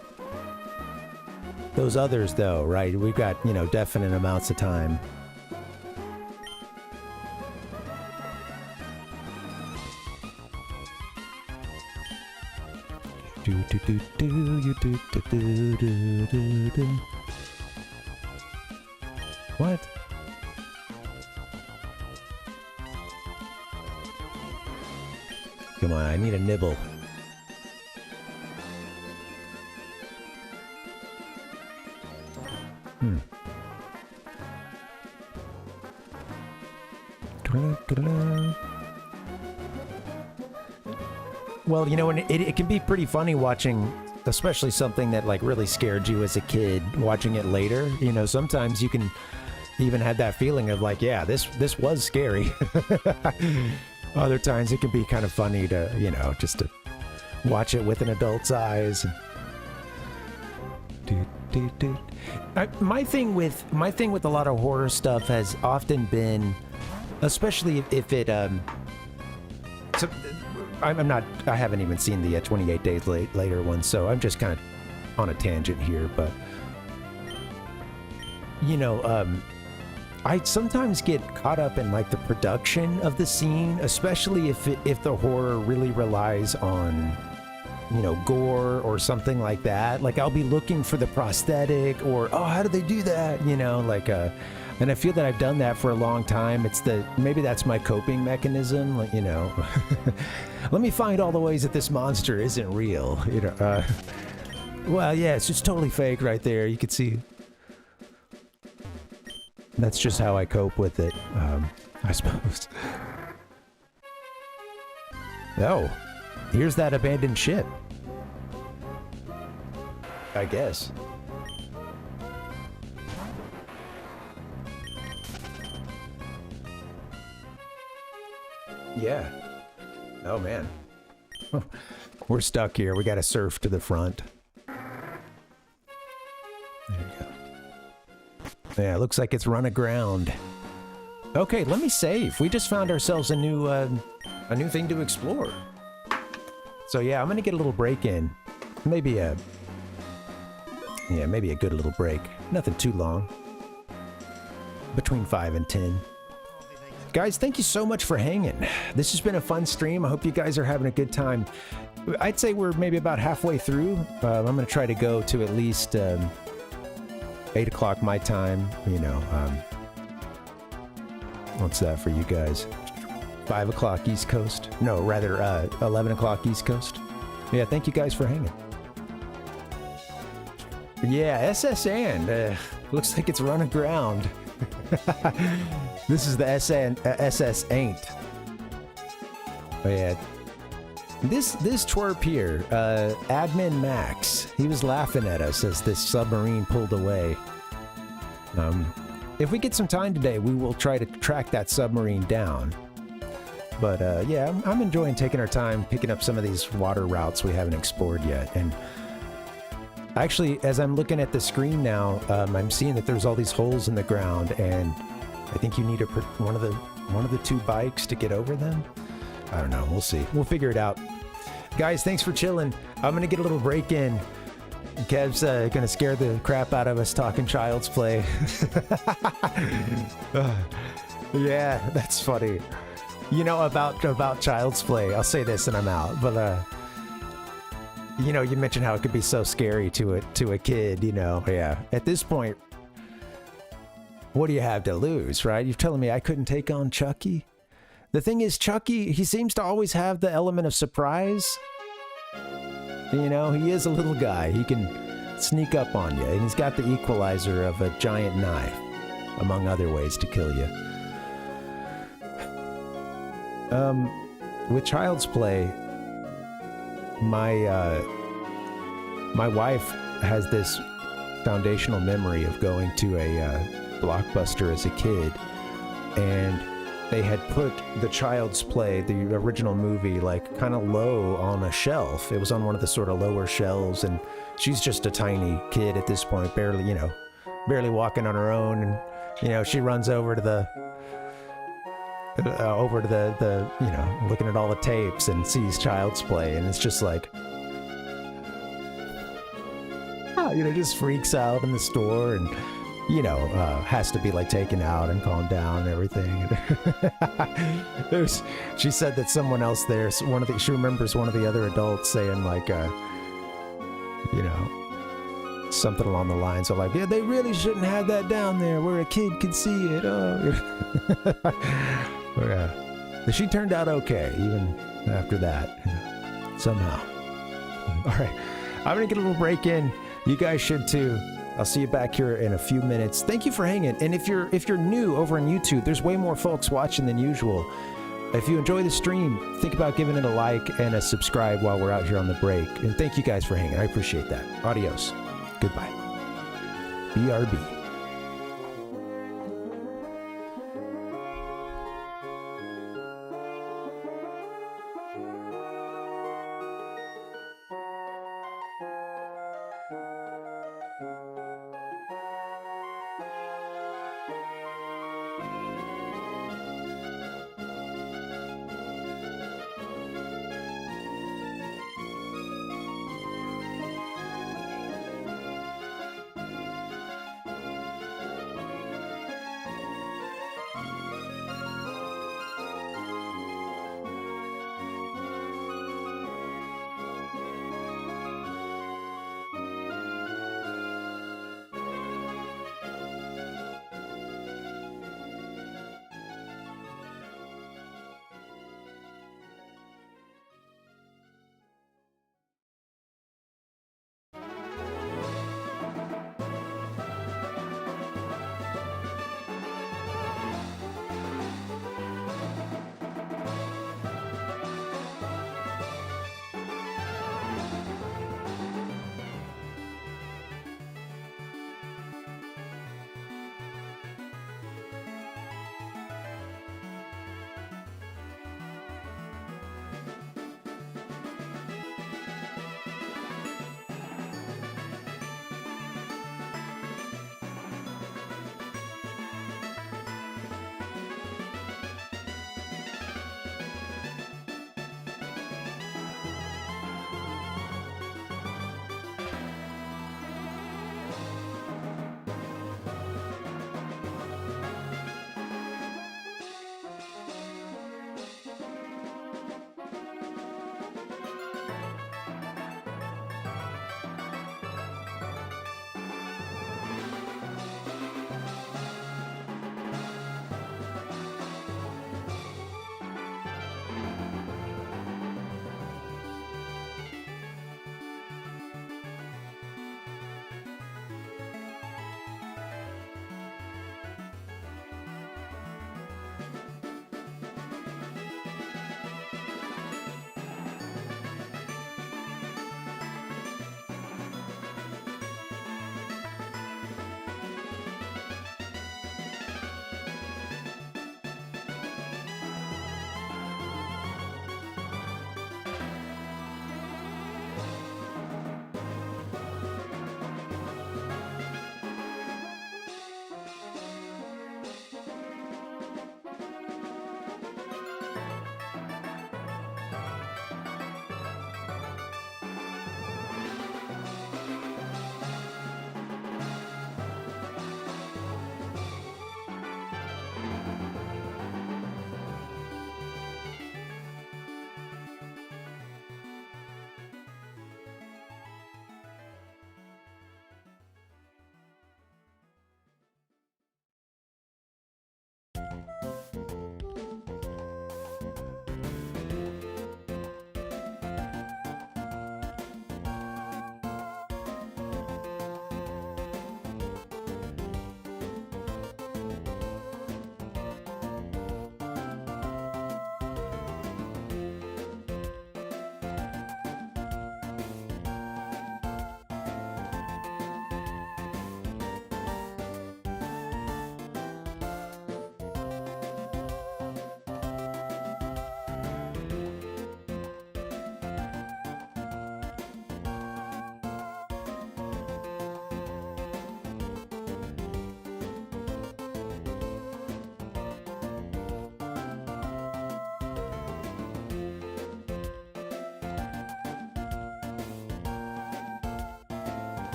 Those others, though, right? We've got, you know, definite amounts of time. What? Come on, I need a nibble. Well, you know, and it can be pretty funny watching, especially something that like really scared you as a kid, watching it later. You know, sometimes you can even have that feeling of like, yeah, this was scary. Other times it can be kind of funny to, you know, just to watch it with an adult's eyes. My thing with a lot of horror stuff has often been, especially if it so I haven't even seen the 28 days later one, so I'm just kind of on a tangent here, but you know, I sometimes get caught up in like the production of the scene, especially if the horror really relies on, you know, gore or something like that. Like I'll be looking for the prosthetic or, oh, how did they do that? You know, like, and I feel that I've done that for a long time. Maybe that's my coping mechanism. Like, you know, let me find all the ways that this monster isn't real. You know, well, yeah, it's just totally fake right there. You can see. That's just how I cope with it, I suppose. Oh, here's that abandoned ship. I guess. Yeah. Oh, man. We're stuck here. We gotta surf to the front. There you go. Yeah, it looks like it's run aground. Okay, let me save. We just found ourselves a new thing to explore. So yeah, I'm gonna get a little break in. Maybe a good little break. Nothing too long. Between 5 and 10. Guys, thank you so much for hanging. This has been a fun stream. I hope you guys are having a good time. I'd say we're maybe about halfway through. I'm going to try to go to at least 8 o'clock my time. You know, what's that for you guys? 5 o'clock East Coast? No, rather 11 o'clock East Coast. Yeah, thank you guys for hanging. Yeah, SS and looks like it's run aground. This is the SS ain't. Oh yeah. This twerp here, Admin Max, he was laughing at us as this submarine pulled away. If we get some time today, we will try to track that submarine down. But yeah, I'm enjoying taking our time, picking up some of these water routes we haven't explored yet. And actually, as I'm looking at the screen now, I'm seeing that there's all these holes in the ground, and I think you need one of the two bikes to get over them. I don't know. We'll see. We'll figure it out. Guys, thanks for chilling. I'm gonna get a little break in. Kev's gonna scare the crap out of us talking Child's Play. Yeah, that's funny. You know, about Child's Play, I'll say this and I'm out, but you know, you mentioned how it could be so scary to a kid, you know. Yeah, at this point, what do you have to lose, right? You're telling me I couldn't take on Chucky? The thing is, Chucky, he seems to always have the element of surprise. You know, he is a little guy. He can sneak up on you, and he's got the equalizer of a giant knife, among other ways to kill you. With Child's Play, my wife has this foundational memory of going to a Blockbuster as a kid, and they had put the Child's Play, the original movie, like kind of low on a shelf. It was on one of the sort of lower shelves, and she's just a tiny kid at this point, barely, you know, barely walking on her own, and you know, she runs over to the you know, looking at all the tapes and sees Child's Play, and it's just like, you know, just freaks out in the store, and you know, has to be like taken out and calmed down and everything. She said that someone else there, she remembers one of the other adults saying like, you know, something along the lines of like, yeah, they really shouldn't have that down there where a kid could see it. Oh, yeah. But she turned out okay, even after that, somehow. All right, I'm gonna get a little break in. You guys should too. I'll see you back here in a few minutes. Thank you for hanging. And if you're new over on YouTube, there's way more folks watching than usual. If you enjoy the stream, think about giving it a like and a subscribe while we're out here on the break. And thank you guys for hanging. I appreciate that. Adios. Goodbye. BRB.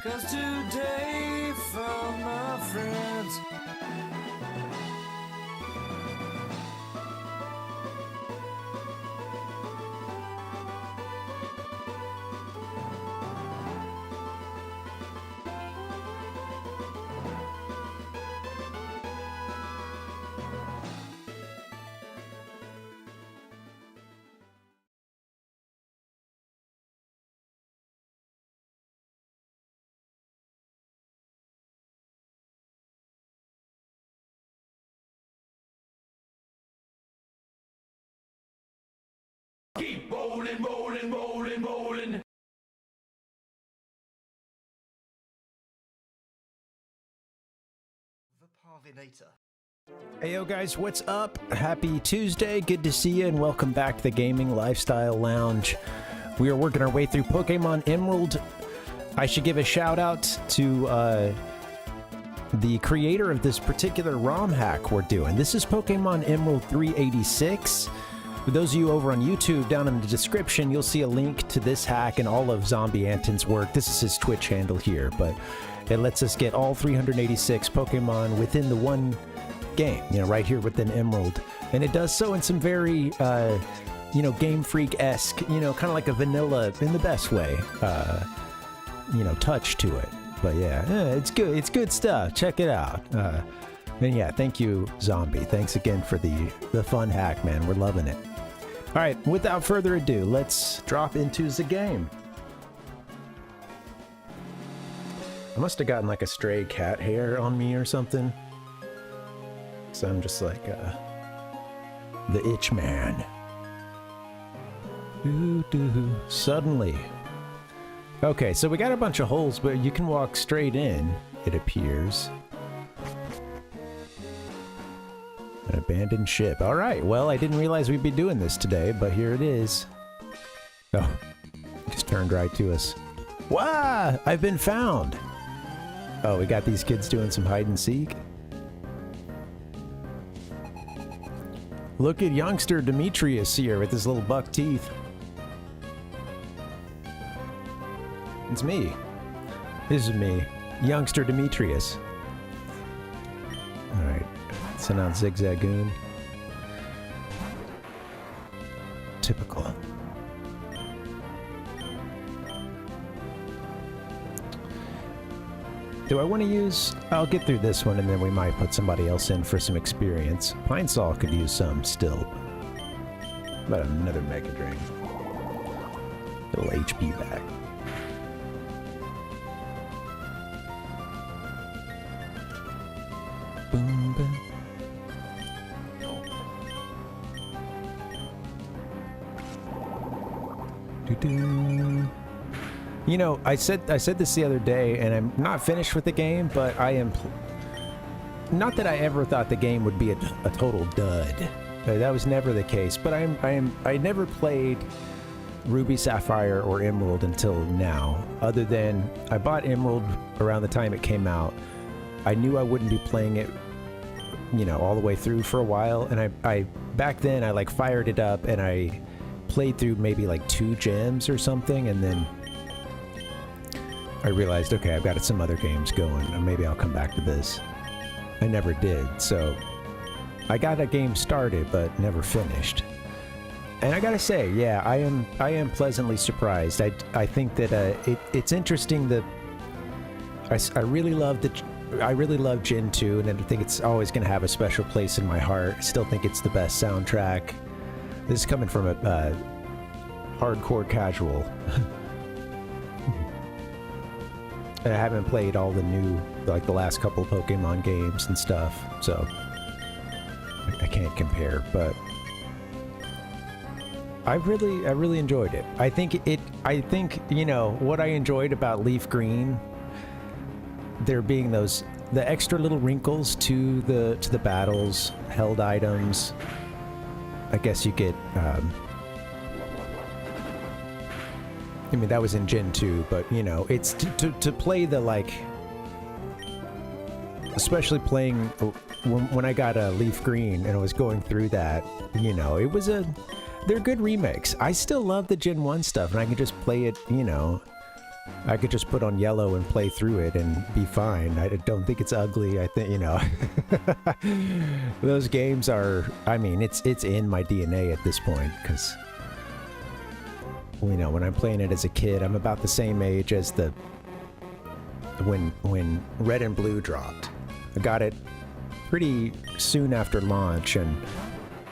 'Cause today found my friends. Keep rolling, rolling, rolling, rolling. The Parvinator. Hey yo guys, what's up? Happy Tuesday, good to see you and welcome back to the Gaming Lifestyle Lounge. We are working our way through Pokemon Emerald. I should give a shout out to the creator of this particular ROM hack we're doing. This is Pokemon Emerald 386. For those of you over on YouTube, down in the description, you'll see a link to this hack and all of Zombie Anton's work. This is his Twitch handle here, but it lets us get all 386 Pokemon within the one game, you know, right here within Emerald. And it does so in some very, you know, Game Freak-esque, you know, kind of like a vanilla, in the best way, you know, touch to it. But yeah, it's good. It's good stuff. Check it out. And yeah, thank you, Zombie. Thanks again for the fun hack, man. We're loving it. All right, without further ado, let's drop into the game. I must have gotten like a stray cat hair on me or something. So I'm just like the itch man. Suddenly. Okay, so we got a bunch of holes, but you can walk straight in, it appears. An abandoned ship. All right, well, I didn't realize we'd be doing this today, but here it is. Oh, just turned right to us. Wah! I've been found! Oh, we got these kids doing some hide and seek. Look at youngster Demetrius here with his little buck teeth. It's me. This is me, youngster Demetrius. All right. Send out Zigzagoon. Typical. Do I want to use... I'll get through this one and then we might put somebody else in for some experience. Pine Saw could use some still. But another Mega Drain. Little HP back. Boom, boom. You know, I said this the other day, and I'm not finished with the game, but I am... Not that I ever thought the game would be a total dud. That was never the case, but I never played Ruby, Sapphire, or Emerald until now, other than I bought Emerald around the time it came out. I knew I wouldn't be playing it, you know, all the way through for a while, and I back then I like fired it up and I played through maybe like 2 gems or something, and then I realized, okay, I've got some other games going, and maybe I'll come back to this. I never did, so I got a game started but never finished. And I gotta say, yeah, I am pleasantly surprised. I think that it's interesting that I really love Gen 2, and I think it's always going to have a special place in my heart. I still think it's the best soundtrack. This is coming from a hardcore casual. And I haven't played all the new, like the last couple of Pokemon games and stuff, so I can't compare, but I really enjoyed it. I think, you know, what I enjoyed about Leaf Green, there being the extra little wrinkles to the battles, held items. I guess you get, I mean, that was in Gen 2, but, you know, it's to play the, like, especially playing when I got a Leaf Green and I was going through that, you know, it was they're good remakes. I still love the Gen 1 stuff, and I can just play it, you know, I could just put on yellow and play through it and be fine. I don't think it's ugly. I think, you know, those games are, I mean, it's in my DNA at this point, because, you know, when I'm playing it as a kid, I'm about the same age as when Red and Blue dropped. I got it pretty soon after launch, and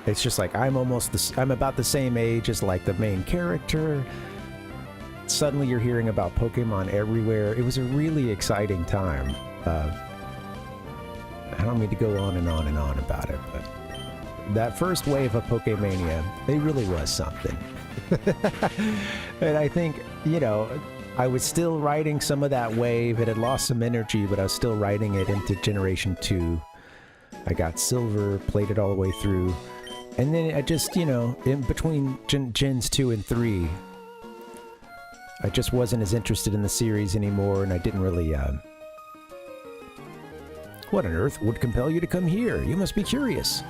it's just like I'm about the same age as like the main character. Suddenly you're hearing about Pokemon everywhere. It was a really exciting time. I don't mean to go on and on and on about it, but that first wave of Pokemania, it really was something. And I think, you know, I was still riding some of that wave. It had lost some energy, but I was still riding it into Generation 2. I got Silver, played it all the way through. And then I just, you know, in between Gens 2 and 3, I just wasn't as interested in the series anymore, and I didn't really, What on earth would compel you to come here? You must be curious.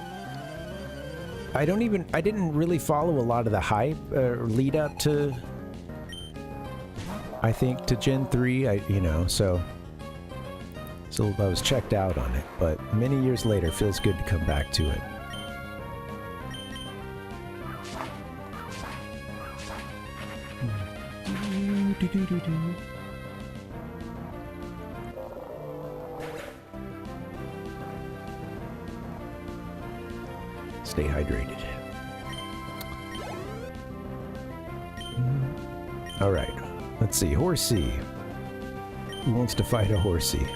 I didn't really follow a lot of the hype, lead up to, I think, to Gen 3, you know, so I was checked out on it, but many years later, feels good to come back to it. Stay hydrated. All right, let's see. Horsey. Who wants to fight a Horsey?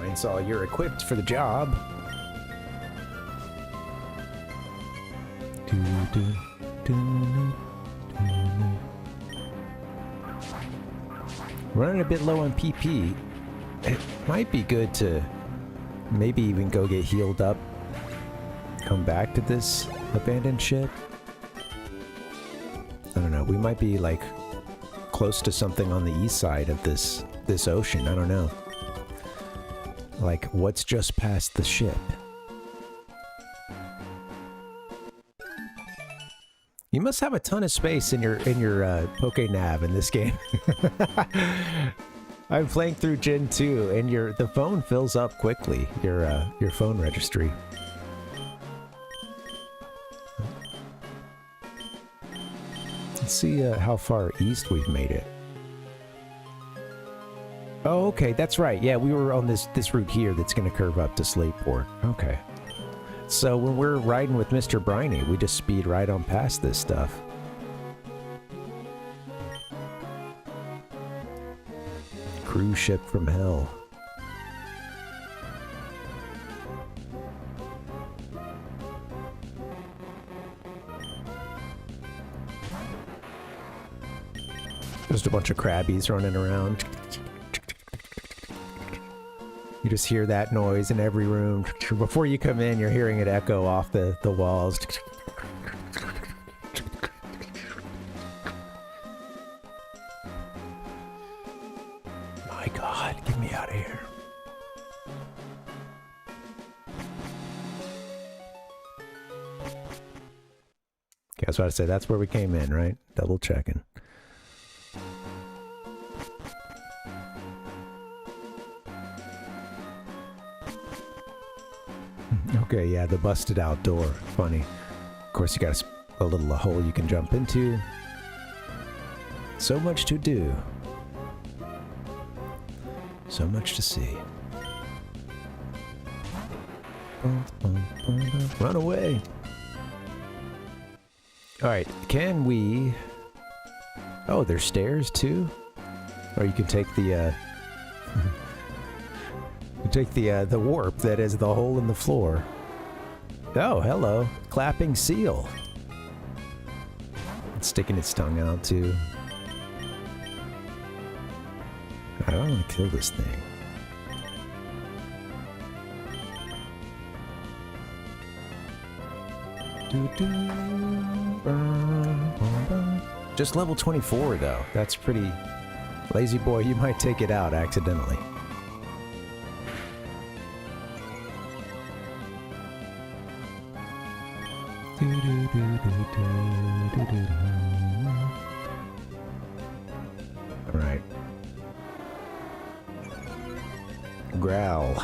I saw you're equipped for the job. Running a bit low on PP. It might be good to maybe even go get healed up. Come back to this abandoned ship. I don't know. We might be like close to something on the east side of this ocean. I don't know. Like what's just past the ship? You must have a ton of space in your PokeNav in this game. I'm playing through Gen 2, and the phone fills up quickly. Your phone registry. Let's see how far east we've made it. Oh, okay, that's right. Yeah, we were on this route here that's going to curve up to Slateport. Okay. So when we're riding with Mr. Briny, we just speed right on past this stuff. Cruise ship from hell. Just a bunch of crabbies running around. You just hear that noise in every room. Before you come in, you're hearing it echo off the walls. My God, get me out of here. Okay, I was about to say, that's where we came in, right? Double checking. Okay, yeah, the busted out door. Funny. Of course, you got a little hole you can jump into. So much to do. So much to see. Run away! Alright, can we... Oh, there's stairs too? Or you can take the, the warp that is the hole in the floor. Oh, hello. Clapping seal. It's sticking its tongue out, too. I don't want to kill this thing. Just level 24, though. That's pretty... Lazy boy, you might take it out accidentally. growl.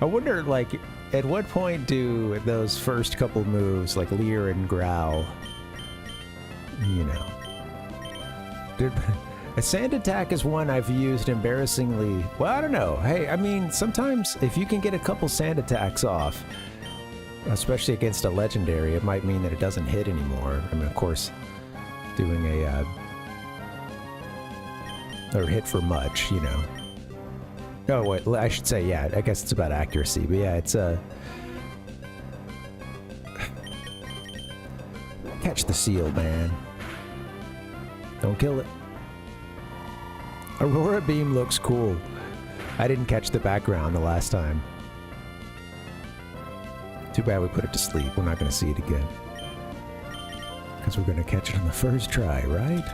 I wonder, like, at what point do those first couple moves, like leer and growl, you know? A sand attack is one I've used embarrassingly. Well, I don't know. Hey, I mean, sometimes if you can get a couple sand attacks off, especially against a legendary, it might mean that it doesn't hit anymore. I mean, of course, doing a or hit for much, you know. Oh, wait, I should say, yeah, I guess it's about accuracy, but yeah, it's catch the seal, man. Don't kill it. Aurora Beam looks cool. I didn't catch the background the last time. Too bad we put it to sleep. We're not going to see it again. Because we're going to catch it on the first try, right?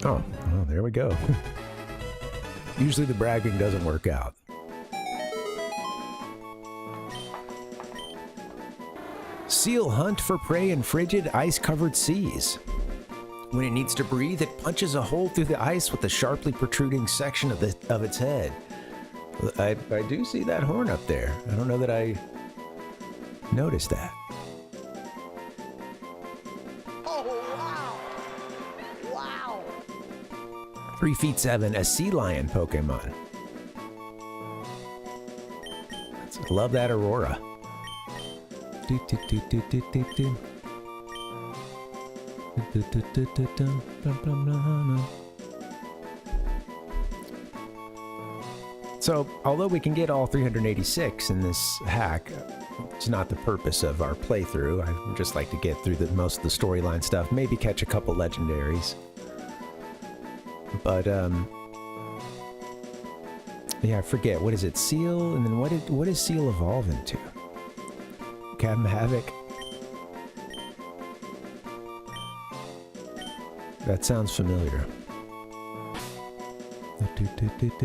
Oh, well, there we go. Usually the bragging doesn't work out. Seal hunt for prey in frigid, ice-covered seas. When it needs to breathe, it punches a hole through the ice with a sharply protruding section of its head. I do see that horn up there. I don't know that I noticed that. Oh, wow! Wow! 3 feet 7, a sea lion Pokemon. Love that Aurora. Do, do, do, do, do, do, do. Do, do, do, do, do, blah, blah, blah, blah. So, although we can get all 386 in this hack, it's not the purpose of our playthrough. I just like to get through most of the storyline stuff, maybe catch a couple legendaries. But, yeah, I forget. What is it? Seal? And then what does Seal evolve into? Captain Havoc? That sounds familiar. Beep, beep, beep,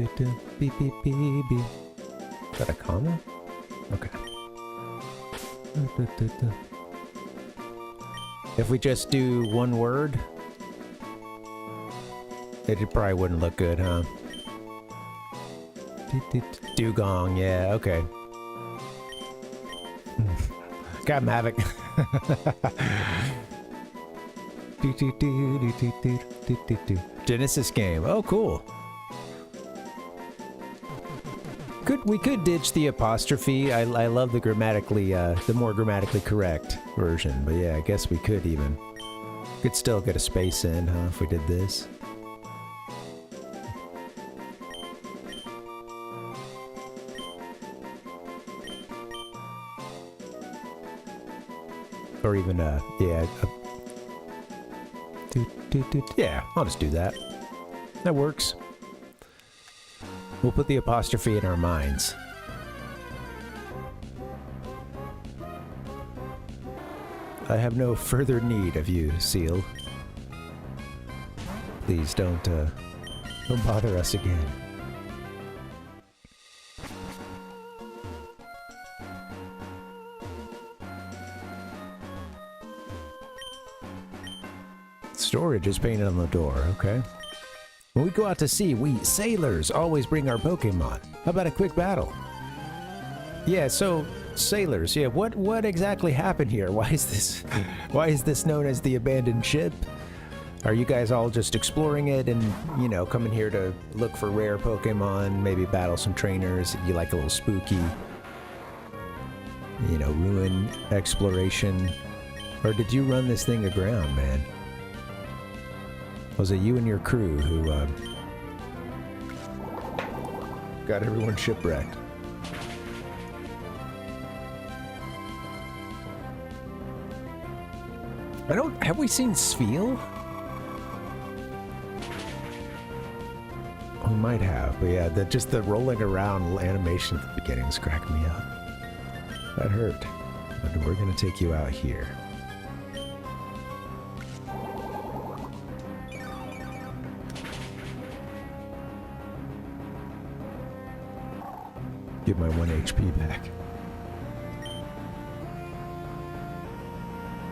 beep. Is that a comma? Okay. If we just do one word, it probably wouldn't look good, huh? Dugong, yeah, okay. Captain Havoc. Genesis game. Oh, cool. We could ditch the apostrophe. I love the the more grammatically correct version. But yeah, I guess we could even. Could still get a space in, huh, if we did this. Or even, yeah. Yeah, I'll just do that. That works. We'll put the apostrophe in our minds. I have no further need of you, Seal. Please don't bother us again. Storage is painted on the door, okay. When we go out to sea, we sailors always bring our Pokemon. How about a quick battle? Yeah, so sailors, yeah, what exactly happened here? Why is this known as the abandoned ship? Are you guys all just exploring it and, you know, coming here to look for rare Pokemon, maybe battle some trainers? You like a little spooky, you know, ruin exploration? Or did you run this thing aground, man? Was it you and your crew who got everyone shipwrecked? Have we seen Spheal? We might have, but yeah, just the rolling around animation at the beginning is cracking me up. That hurt. But we're gonna take you out here. Get my 1 HP back.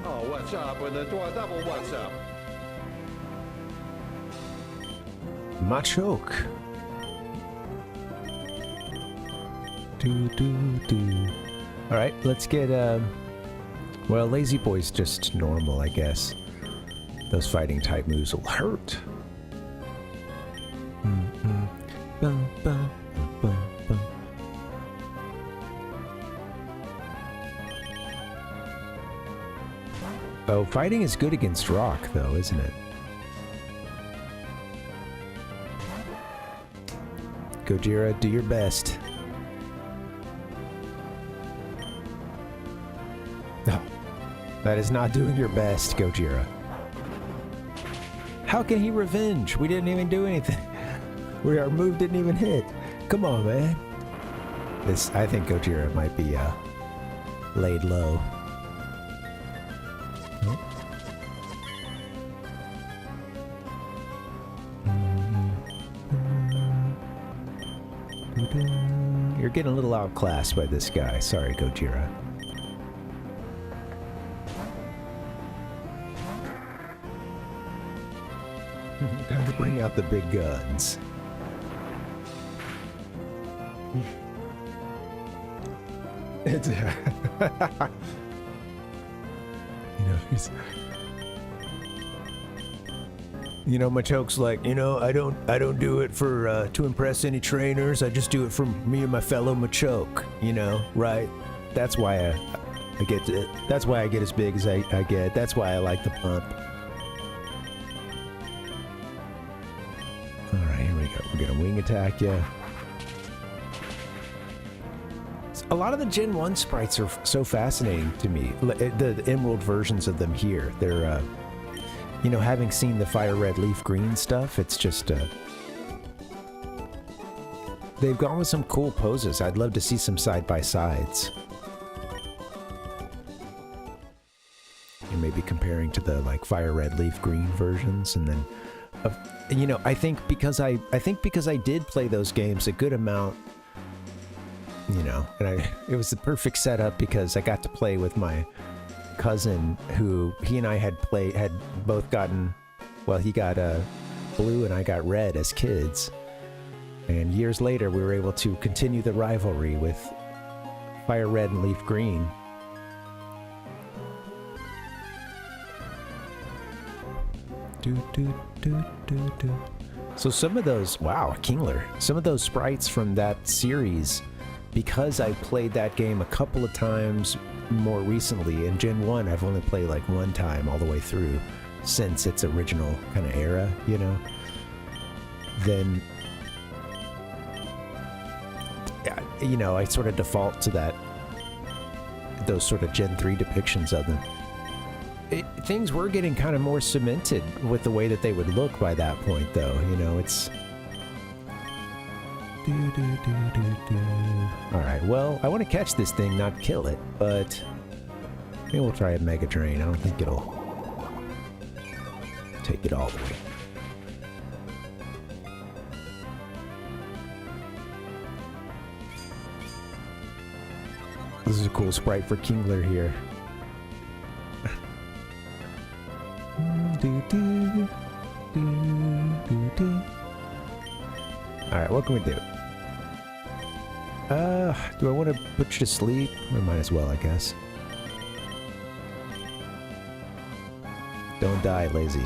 Oh, what's up with the double what's up? Machoke. Alright, let's get, well, Lazy Boy's just normal, I guess. Those fighting type moves will hurt. Bum, bum, bum, bum. Oh, fighting is good against rock, though, isn't it? Gojira, do your best. No, that is not doing your best, Gojira. How can he revenge? We didn't even do anything. Our move didn't even hit. Come on, man. This, I think Gojira might be laid low. You're getting a little outclassed by this guy. Sorry, Gojira. Time to bring out the big guns. It's you know, he's, you know, Machoke's like, you know, I don't do it for to impress any trainers. I just do it for me and my fellow Machoke, you know, right? That's why I get to, that's why I get as big as I get. That's why I like the pump. All right, here we go. We're gonna wing attack you. A lot of the Gen 1 sprites are so fascinating to me. The Emerald versions of them here. They're, you know, having seen the fire red, leaf green stuff, it's just, they've gone with some cool poses. I'd love to see some side-by-sides. And maybe comparing to the, like, fire red, leaf green versions, and then, you know, I think because I did play those games a good amount, you know, and it was the perfect setup because I got to play with my cousin who he and I had both gotten, well, he got blue and I got red as kids, and years later we were able to continue the rivalry with fire red and leaf green. So some of those, wow, Kingler, some of those sprites from that series, because I played that game a couple of times more recently, in Gen 1 I've only played like one time all the way through since its original kind of era, you know, then, yeah, you know, I sort of default to those sort of Gen 3 depictions of them. Things were getting kind of more cemented with the way that they would look by that point, though, you know, it's... Alright, well, I want to catch this thing, not kill it, but maybe we'll try a Mega Drain. I don't think it'll take it all the way. This is a cool sprite for Kingler here. Alright, what can we do? Do I want to put you to sleep? I might as well, I guess. Don't die, lazy.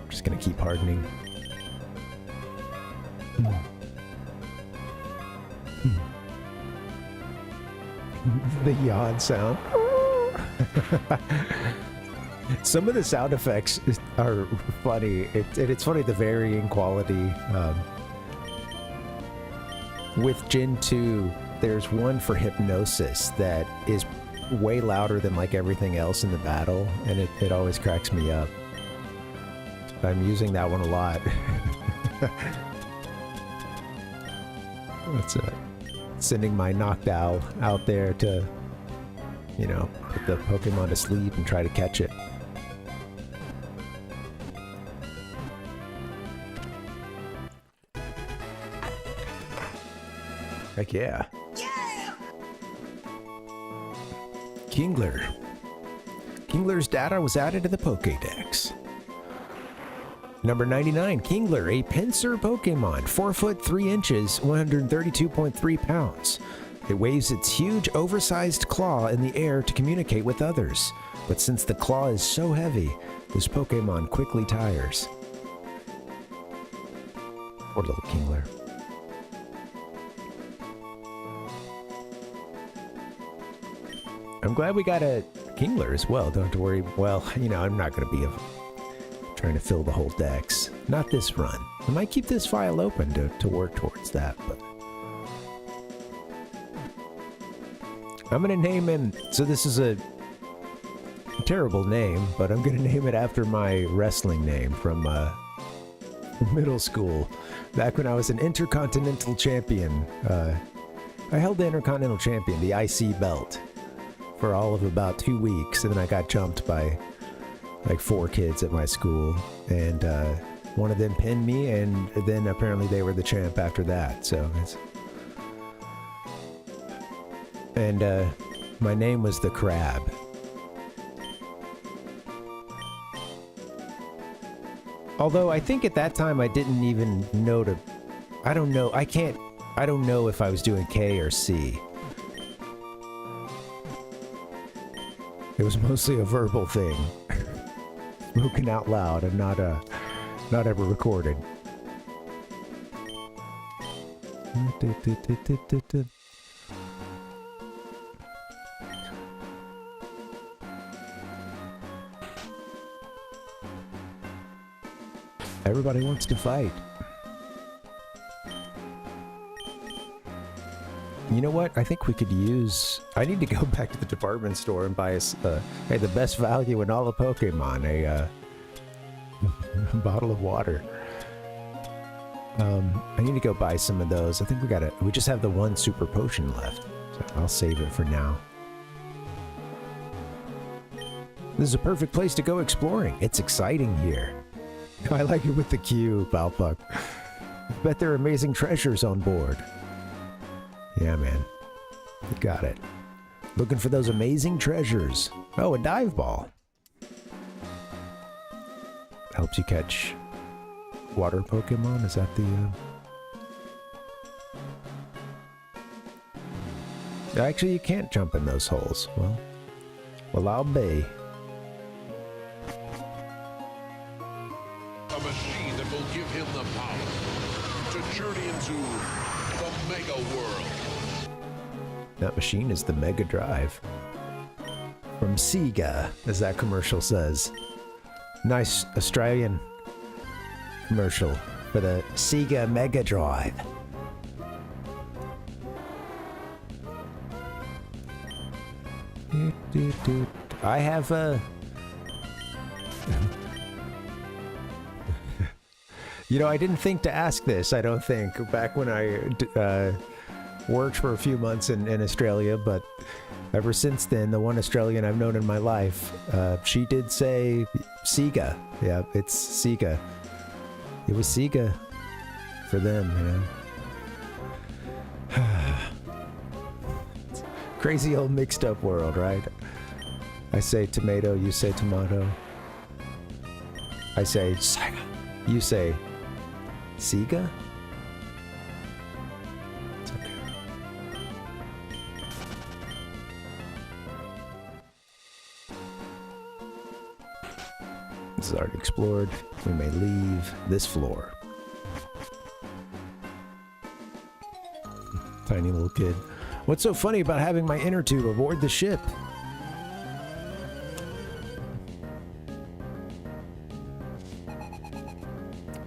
Just gonna keep hardening. The yawn sound. Some of the sound effects are funny. It's funny, the varying quality. With Gen 2, there's one for hypnosis that is way louder than like everything else in the battle, and it always cracks me up. I'm using that one a lot. What's it? Sending my knocked owl out there to, you know, put the Pokemon to sleep and try to catch it. Heck yeah. Yeah! Kingler. Kingler's data was added to the Pokédex. Number 99, Kingler, a pincer Pokemon, 4 foot 3 inches, 132.3 pounds. It waves its huge, oversized claw in the air to communicate with others. But since the claw is so heavy, this Pokemon quickly tires. Poor little Kingler. I'm glad we got a Kingler as well, don't worry. Well, you know, I'm not going to be trying to fill the whole dex. Not this run. I might keep this file open to work towards that, but... I'm going to name him... So this is a terrible name, but I'm going to name it after my wrestling name from middle school. Back when I was an Intercontinental Champion. I held the Intercontinental Champion, the IC belt, for all of about 2 weeks, and then I got jumped by like 4 kids at my school, and one of them pinned me, and then apparently they were the champ after that. So it's... And my name was the Crab. Although I think at that time I didn't even know to... I don't know. I don't know if I was doing K or C. It was mostly a verbal thing. Spoken out loud and not ever recorded. Everybody wants to fight. You know what? I think we could use... I need to go back to the department store and buy us hey, the best value in all of Pokemon, a bottle of water. I need to go buy some of those. I think we just have the one super potion left. So I'll save it for now. This is a perfect place to go exploring. It's exciting here. I like it with the cube, Alpuck. Bet there are amazing treasures on board. Yeah, man. You got it. Looking for those amazing treasures. Oh, a dive ball. Helps you catch water Pokemon? Is that the... Actually, you can't jump in those holes. Well, I'll be. A machine that will give him the power to journey into the Mega World. That machine is the Mega Drive. From Sega, as that commercial says. Nice Australian commercial for the Sega Mega Drive. I have a... You know, I didn't think to ask this, I don't think, back when I worked for a few months in Australia, but ever since then, the one Australian I've known in my life, she did say Sega. Yeah, it's Sega. It was Sega for them, you know. Crazy old mixed up world, right? I say tomato, you say tomato. I say Sega. You say Sega? It's okay. This is already explored. We may leave this floor. Tiny little kid. What's so funny about having my inner tube aboard the ship?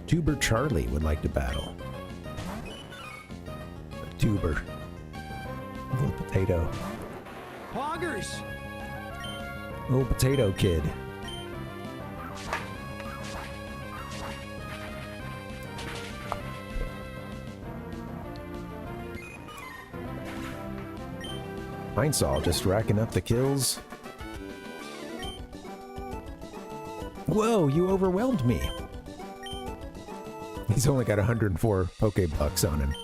Tuber Charlie would like to battle. A tuber. A little potato. Poggers! Little potato kid. Mindsaw just racking up the kills. Whoa, you overwhelmed me. He's only got 104 Pokebucks on him.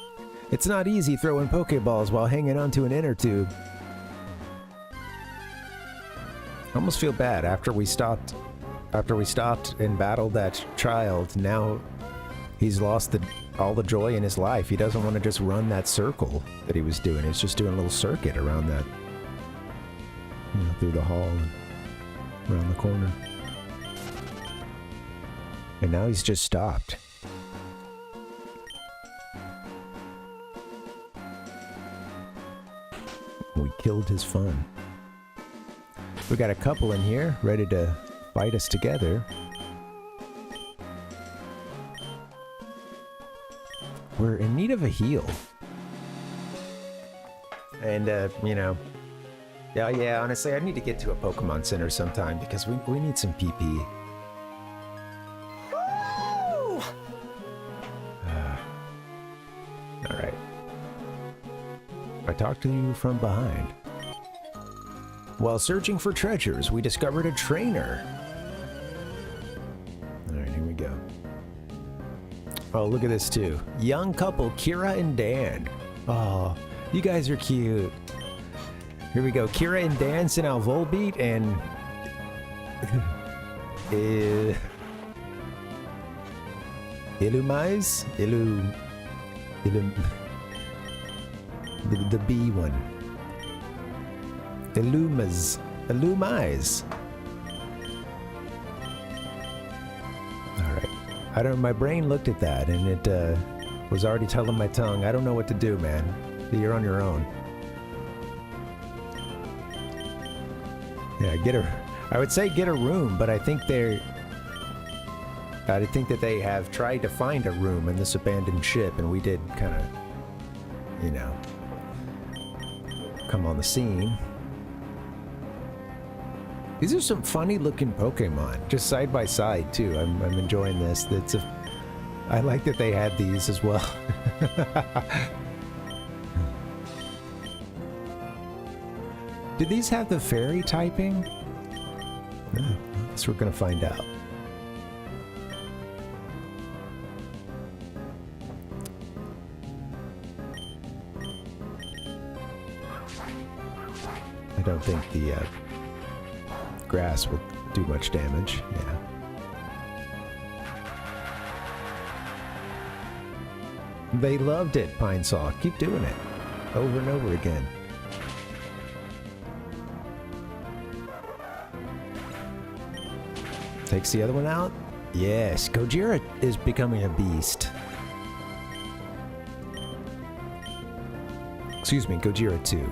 It's not easy throwing Pokeballs while hanging onto an inner tube. I almost feel bad after we stopped and battled that child. Now he's lost all the joy in his life. He doesn't want to just run that circle that he was doing. He's just doing a little circuit around that, you know, through the hall and around the corner. And now he's just stopped. We killed his fun. We got a couple in here ready to fight us together. We're in need of a heal. And, you know, yeah, honestly, I need to get to a Pokemon Center sometime because we need some PP. Alright. I talked to you from behind. While searching for treasures, we discovered a trainer. Alright, here we go. Oh, look at this too. Young couple, Kira and Dan. Oh, you guys are cute. Here we go. Kira and Dan sent out Volbeat and... Illumise? The B one. Illumise. Alright. I don't, my brain looked at that and it was already telling my tongue, I don't know what to do, man. You're on your own. Yeah, I would say get a room, but I think that they have tried to find a room in this abandoned ship, and we did kind of, you know, come on the scene. These are some funny looking Pokemon, just side by side too. I'm enjoying this. I like that they had these as well. Do these have the fairy typing? No, I guess we're gonna find out. I don't think the grass will do much damage. Yeah. They loved it, Pine Saw. Keep doing it over and over again. Takes the other one out? Yes, Gojira is becoming a beast. Excuse me, Gojira 2.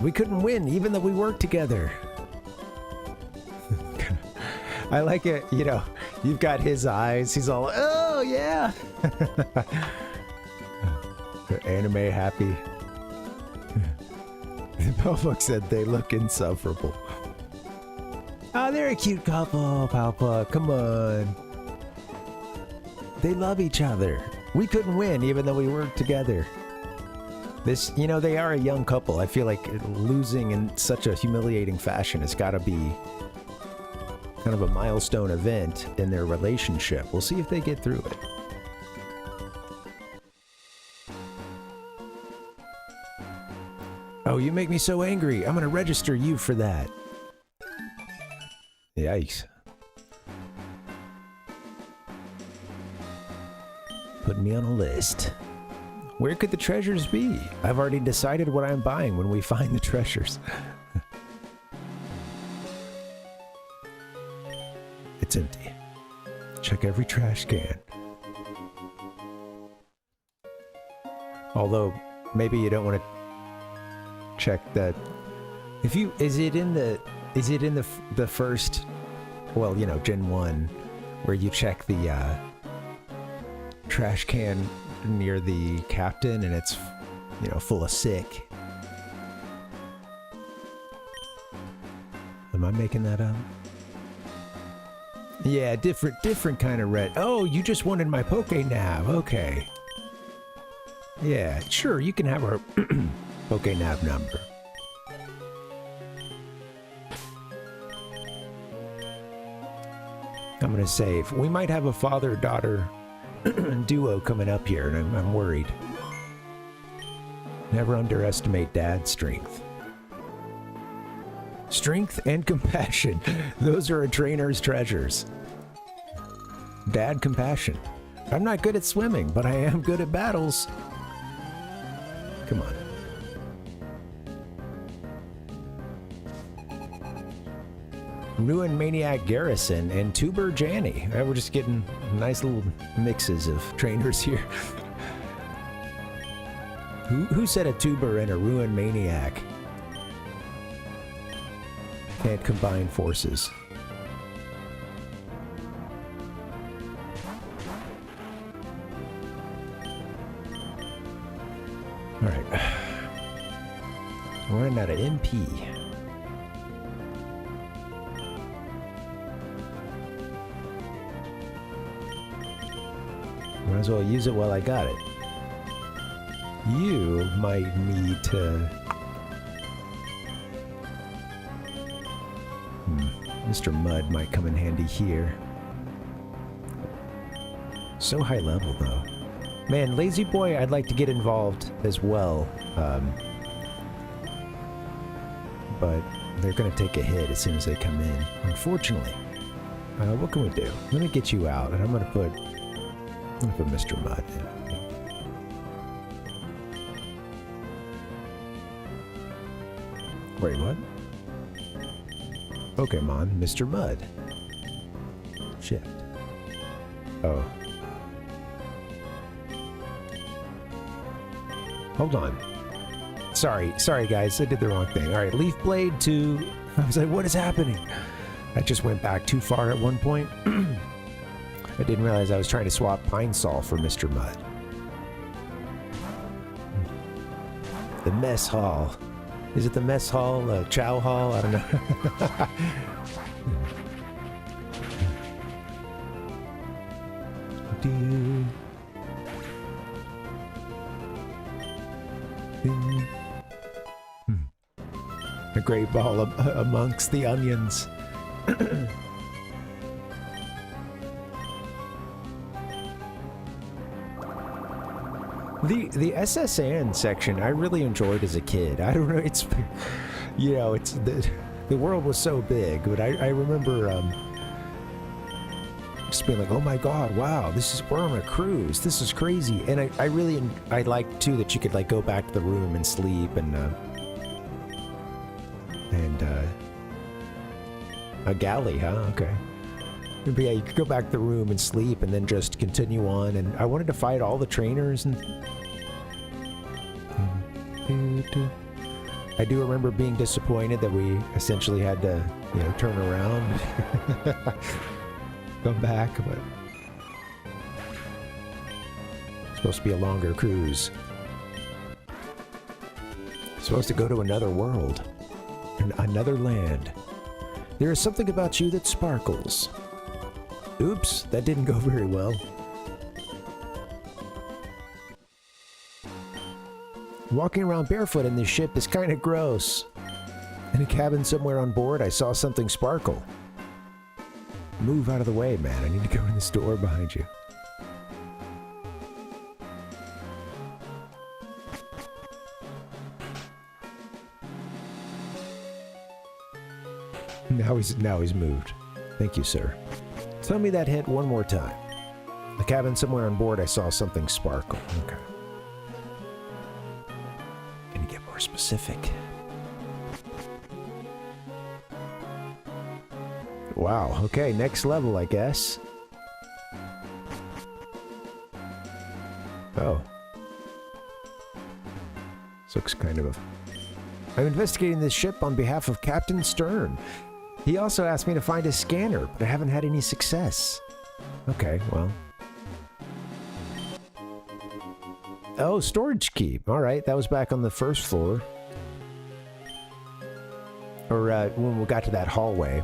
We couldn't win even though we worked together. I like it, you know, you've got his eyes, he's all, oh yeah! Anime happy. Palpuck said they look insufferable. Oh, they're a cute couple, Palpuck, come on. They love each other. We couldn't win even though we worked together. This, you know, they are a young couple. I feel like losing in such a humiliating fashion has got to be kind of a milestone event in their relationship. We'll see if they get through it. Oh, you make me so angry. I'm going to register you for that. Yikes. Put me on a list. Where could the treasures be? I've already decided what I'm buying when we find the treasures. It's empty. Check every trash can. Although, maybe you don't want to check that. If you, is it in the first, well, you know, Gen 1, where you check the trash can near the captain and it's, you know, full of sick. Am I making that up? Yeah, different kind of red. Oh, you just wanted my PokeNav. Okay. Yeah, sure, you can have our PokeNav number. I'm gonna save. We might have a father-daughter duo coming up here, and I'm worried. Never underestimate Dad's strength. Strength and compassion. Those are a trainer's treasures. Dad compassion. I'm not good at swimming, but I am good at battles. Come on. Ruin Maniac Garrison and Tuber Janny. We're just getting nice little mixes of trainers here. Who said a Tuber and a Ruin Maniac can't combine forces? Alright. We're running out of MP. Might as well use it while I got it. You might need to... Mr. Mud might come in handy here. So high level, though. Man, Lazy Boy, I'd like to get involved as well. But they're going to take a hit as soon as they come in, unfortunately. What can we do? Let me get you out, and I'm going to put Mr. Mud in. Wait, what? Pokemon, Mr. Mud. Shift. Oh. Hold on. Sorry guys, I did the wrong thing. Alright, Leaf Blade to... I was like, what is happening? I just went back too far at one point. I didn't realize I was trying to swap Pine Sol for Mr. Mud. The Mess Hall. Is it the Mess Hall? Chow Hall? I don't know. A great ball amongst the onions. The SSN section I really enjoyed as a kid. I don't know, it's, you know, it's the world was so big, but I remember just being like, oh my god, wow, we're on a cruise, this is crazy. And I liked too that you could like go back to the room and sleep and a galley, huh? Okay. But yeah, you could go back to the room and sleep and then just continue on, and I wanted to fight all the trainers and... I do remember being disappointed that we essentially had to, you know, turn around. Come back, but... It's supposed to be a longer cruise. It's supposed to go to another world. Another land. There is something about you that sparkles. Oops, that didn't go very well. Walking around barefoot in this ship is kind of gross. In a cabin somewhere on board, I saw something sparkle. Move out of the way, man. I need to go in this door behind you. Now he's moved. Thank you, sir. Tell me that hint one more time. A cabin somewhere on board, I saw something sparkle. Okay. Can you get more specific? Wow, okay, next level, I guess. Oh. This looks kind of a... I'm investigating this ship on behalf of Captain Stern. He also asked me to find a scanner, but I haven't had any success. Okay, well. Oh, storage key. Alright, that was back on the first floor. Or when we got to that hallway.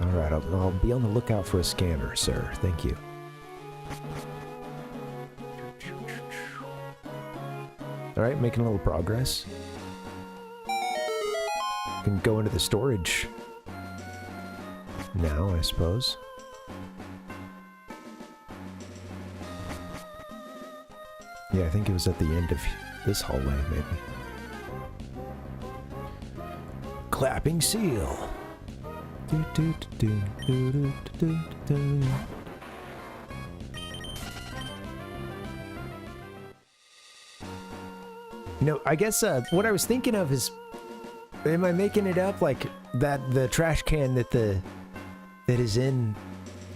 Alright, I'll be on the lookout for a scanner, sir. Thank you. Alright, making a little progress. Can go into the storage now, I suppose. Yeah, I think it was at the end of this hallway, maybe. Clapping seal. Do, do, do, do, do, do, do. You know, I guess what I was thinking of is, am I making it up like that? The trash can that is in,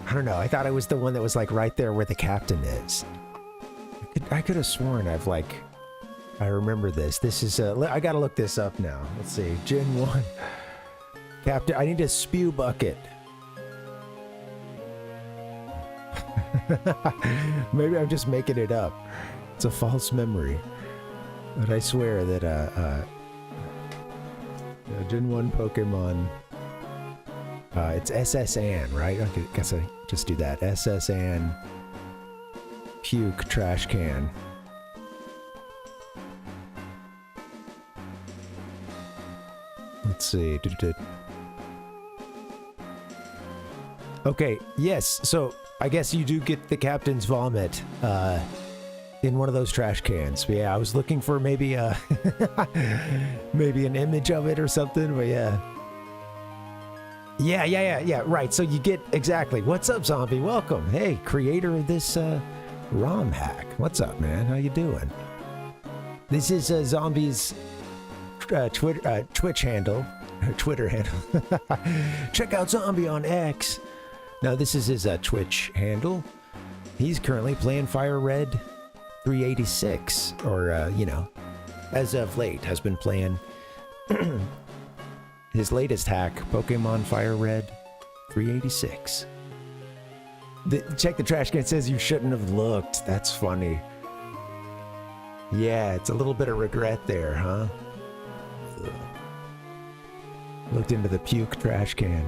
I don't know. I thought it was the one that was like right there where the captain is. I could have sworn I remember this. This is I gotta look this up now. Let's see, Gen 1. Captain, I need a spew bucket. Maybe I'm just making it up. It's a false memory. But I swear that Gen 1 Pokemon, it's SSN, right? I guess I just do that. SSN puke trash can. Let's see. Okay, yes, so I guess you do get the captain's vomit in one of those trash cans. But yeah, I was looking for maybe maybe an image of it or something, but yeah. Yeah, right. So you get exactly. What's up, Zombie? Welcome. Hey, creator of this ROM hack. What's up, man? How you doing? This is Zombie's Twitch handle, Twitter handle. Check out Zombie on X. Now this is his Twitch handle. He's currently playing Fire Red 386, or you know, as of late has been playing his latest hack, Pokemon Fire Red 386. Check the trash can. It says you shouldn't have looked. That's funny. Yeah, it's a little bit of regret there, huh? Ugh. Looked into the puke trash can.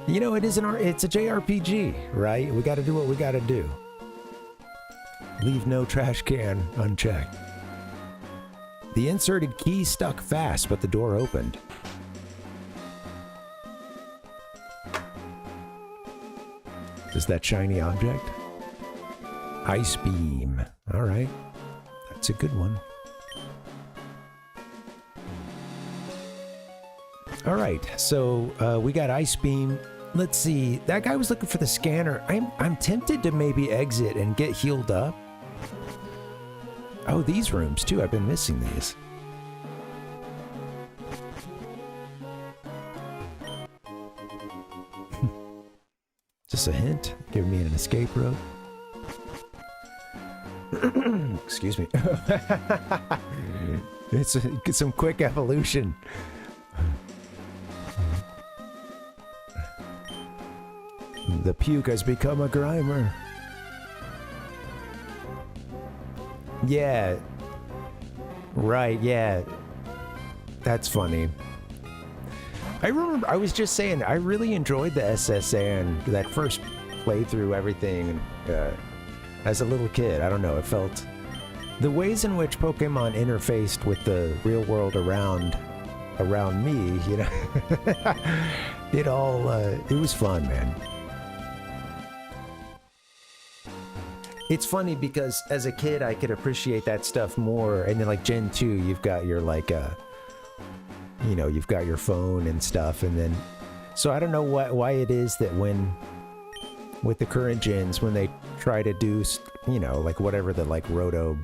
You know, it's a JRPG, right? We got to do what we got to do. Leave no trash can unchecked. The inserted key stuck fast, but the door opened. Is that shiny object? Ice beam. All right. That's a good one. All right. So we got ice beam. Let's see. That guy was looking for the scanner. I'm tempted to maybe exit and get healed up. Oh, these rooms too. I've been missing these. Just a hint. Give me an escape rope. Excuse me. It's some quick evolution. The puke has become a grimer. Yeah. Right, yeah. That's funny. I remember, I was just saying, I really enjoyed the SSN, that first playthrough, everything, as a little kid. I don't know, it felt... The ways in which Pokemon interfaced with the real world around me, you know, it was fun, man. It's funny because as a kid, I could appreciate that stuff more, and then like Gen 2, you've got your like, you know, you've got your phone and stuff, and then, so I don't know why it is that with the current gens, when they try to do, you know, like whatever the like Roto,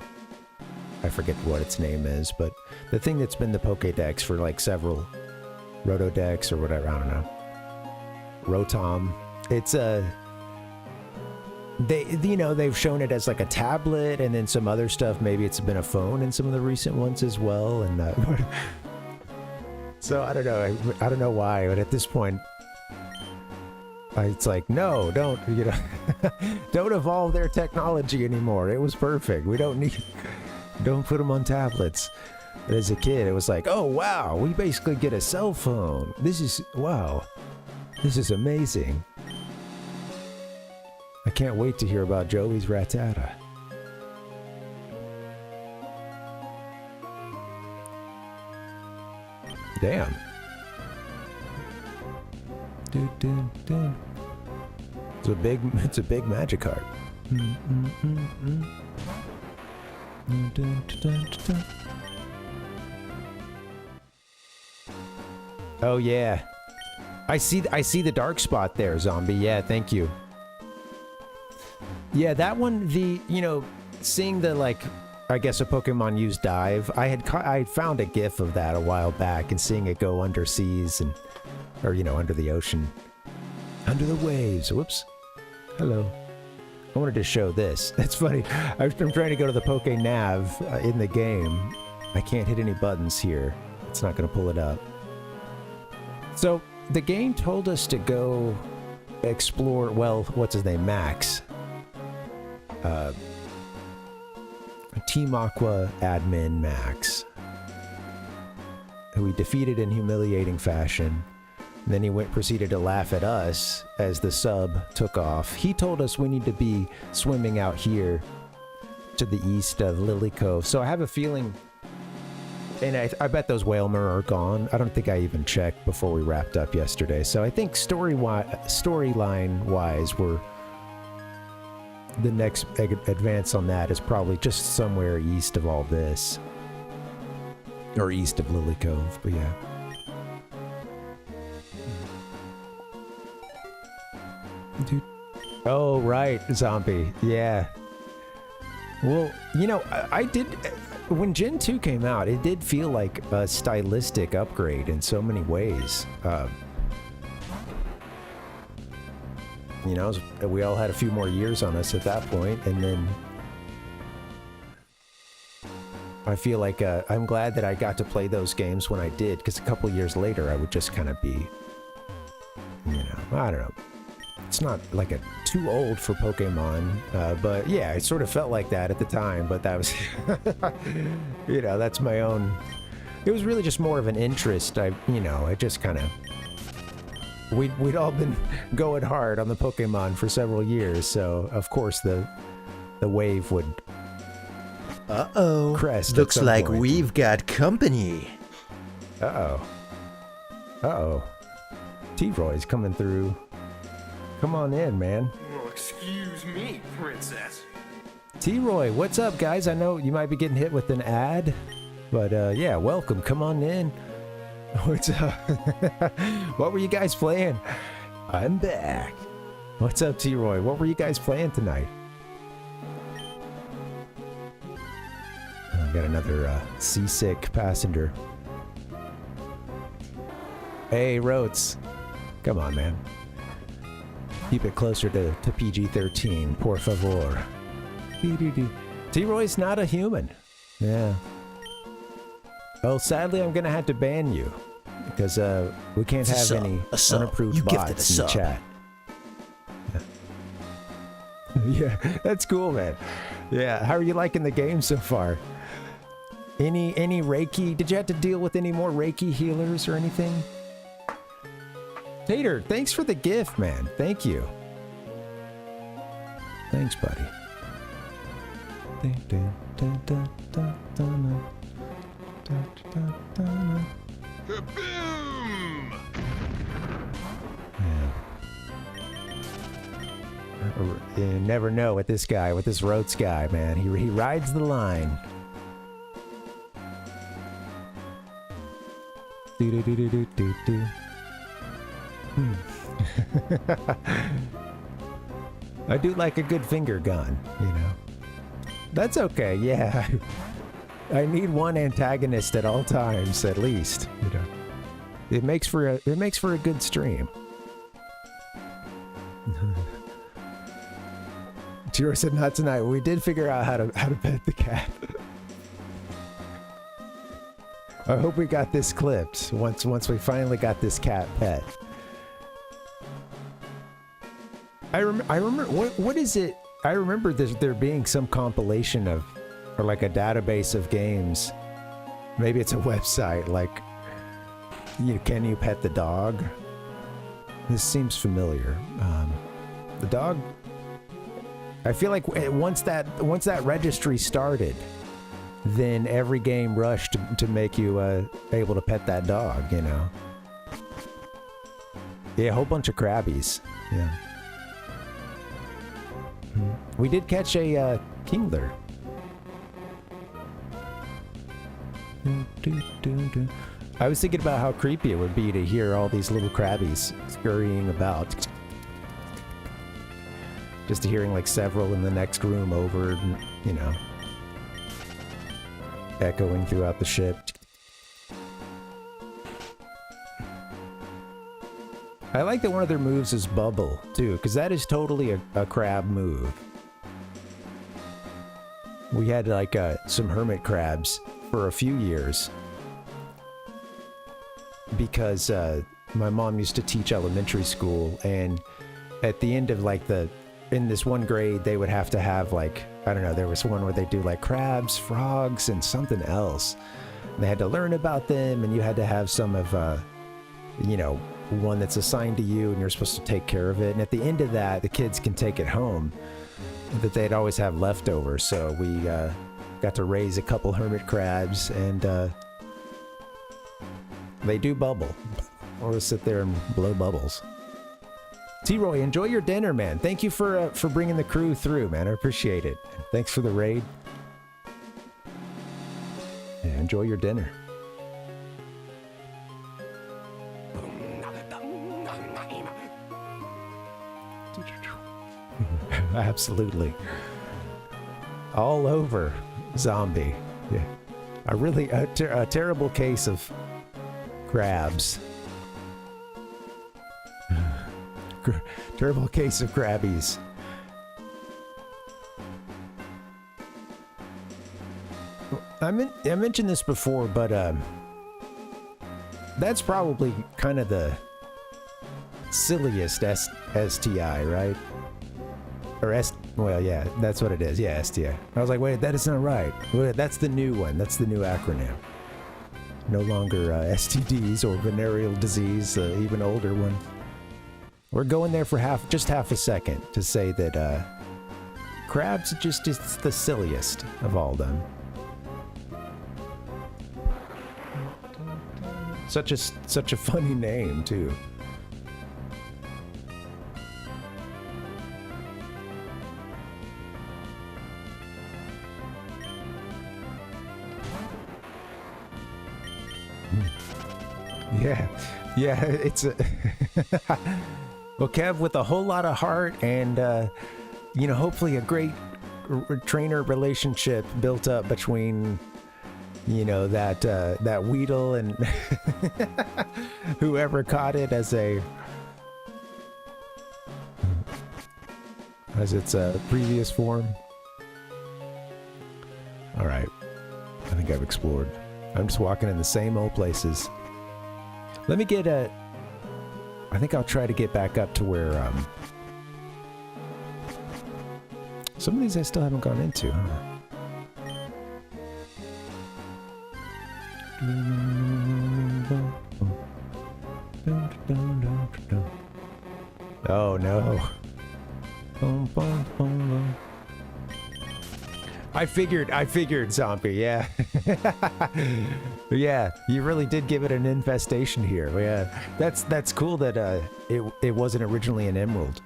I forget what its name is, but the thing that's been the Pokédex for like several Rotodex or whatever, I don't know, Rotom, it's you know, they've shown it as like a tablet, and then some other stuff, maybe it's been a phone in some of the recent ones as well, and so I don't know why, but at this point, it's like, no, don't, you know, don't evolve their technology anymore. It was perfect. We don't put them on tablets. But as a kid, it was like, oh wow, we basically get a cell phone. Wow, this is amazing. I can't wait to hear about Joey's Rattata. Damn. It's a big Magikarp. Oh yeah, I see the dark spot there, zombie. Yeah, thank you. Yeah, that one, seeing the, like, I guess a Pokemon use dive. I found a GIF of that a while back, and seeing it go under seas or under the ocean, under the waves. Whoops. Hello. I wanted to show this. It's funny. I'm trying to go to the Poke Nav in the game. I can't hit any buttons here. It's not going to pull it up. So the game told us to go explore. Well, what's his name? Max. Team AQUA admin Max, who we defeated in humiliating fashion. And then he proceeded to laugh at us as the sub took off. He told us we need to be swimming out here to the east of Lily Cove. So I have a feeling, and I bet those Whalmer are gone. I don't think I even checked before we wrapped up yesterday. So I think storyline-wise, the next advance on that is probably just somewhere east of all this. Or east of Lily Cove, but yeah. Dude. Oh, right, zombie. Yeah. Well, I did... When Gen 2 came out, it did feel like a stylistic upgrade in so many ways. We all had a few more years on us at that point, and then I feel like I'm glad that I got to play those games when I did, because a couple years later I would just kind of be, I don't know. It's not like too old for Pokemon, but yeah, it sort of felt like that at the time, but that was, that's my own. It was really just more of an interest. I just kind of, we'd all been going hard on the Pokemon for several years, so of course the wave would crest. Looks like point. We've got company. T-Roy's coming through. Come on in, man. Well, excuse me, princess. T-Roy, what's up, guys? I know you might be getting hit with an ad, but yeah, welcome. Come on in. What's up? What were you guys playing? I'm back. What's up, T-Roy? What were you guys playing tonight? I got another seasick passenger. Hey, Rotes. Come on, man. Keep it closer to PG-13, por favor. T-Roy's not a human. Yeah. Oh, sadly, I'm gonna have to ban you because we can't have any unapproved bots in the chat. Yeah, that's cool, man. Yeah, how are you liking the game so far? Any Reiki? Did you have to deal with any more Reiki healers or anything? Tater, thanks for the gift, man. Thank you. Thanks, buddy. Kaboom! Yeah. You never know with this guy, with this Rhodes guy, man. He rides the line. Do-do-do-do-do-do-do. I do like a good finger gun, That's okay, yeah. I need one antagonist at all times, at least. It makes for a good stream. Jiro said not tonight. We did figure out how to pet the cat. I hope we got this clipped once we finally got this cat pet. I remember what is it? I remember there being some compilation of, or like a database of games. Maybe it's a website like, can you pet the dog? This seems familiar. The dog. I feel like once that registry started, then every game rushed to make you able to pet that dog. Yeah, a whole bunch of crabbies. Yeah. We did catch a Kingler. I was thinking about how creepy it would be to hear all these little crabbies scurrying about. Just hearing like several in the next room over, you know, echoing throughout the ship. I like that one of their moves is bubble too, because that is totally a crab move. We had like some hermit crabs for a few years because my mom used to teach elementary school, and at the end of like in this one grade they would have to have like, I don't know, there was one where they do like crabs, frogs, and something else. And they had to learn about them, and you had to have some of you know, one that's assigned to you and you're supposed to take care of it. And at the end of that, the kids can take it home that they'd always have leftovers. So we got to raise a couple hermit crabs, and they do bubble. Or sit there and blow bubbles. T-Roy, enjoy your dinner, man. Thank you for bringing the crew through, man. I appreciate it. Thanks for the raid. Yeah, enjoy your dinner. Absolutely. All over zombie. Yeah. A terrible case of crabs. Terrible case of crabbies. I mentioned this before, but that's probably kind of the silliest STI, right? Or well, yeah, that's what it is. Yeah, STI. I was like, wait, that is not right. Wait, that's the new one. That's the new acronym. No longer STDs or venereal disease, even older one. We're going there for just half a second to say that crabs just is the silliest of all them. Such a funny name too. Yeah, it's a well, Kev, with a whole lot of heart and you know, hopefully a great trainer relationship built up between, you know, that Weedle and whoever caught it as its previous form. All right, I think I've explored. I'm just walking in the same old places. Let me get I think I'll try to get back up to where some of these I still haven't gone into, huh? Oh no. I figured, zombie, yeah. Yeah, you really did give it an infestation here. Yeah, that's cool that it wasn't originally an emerald.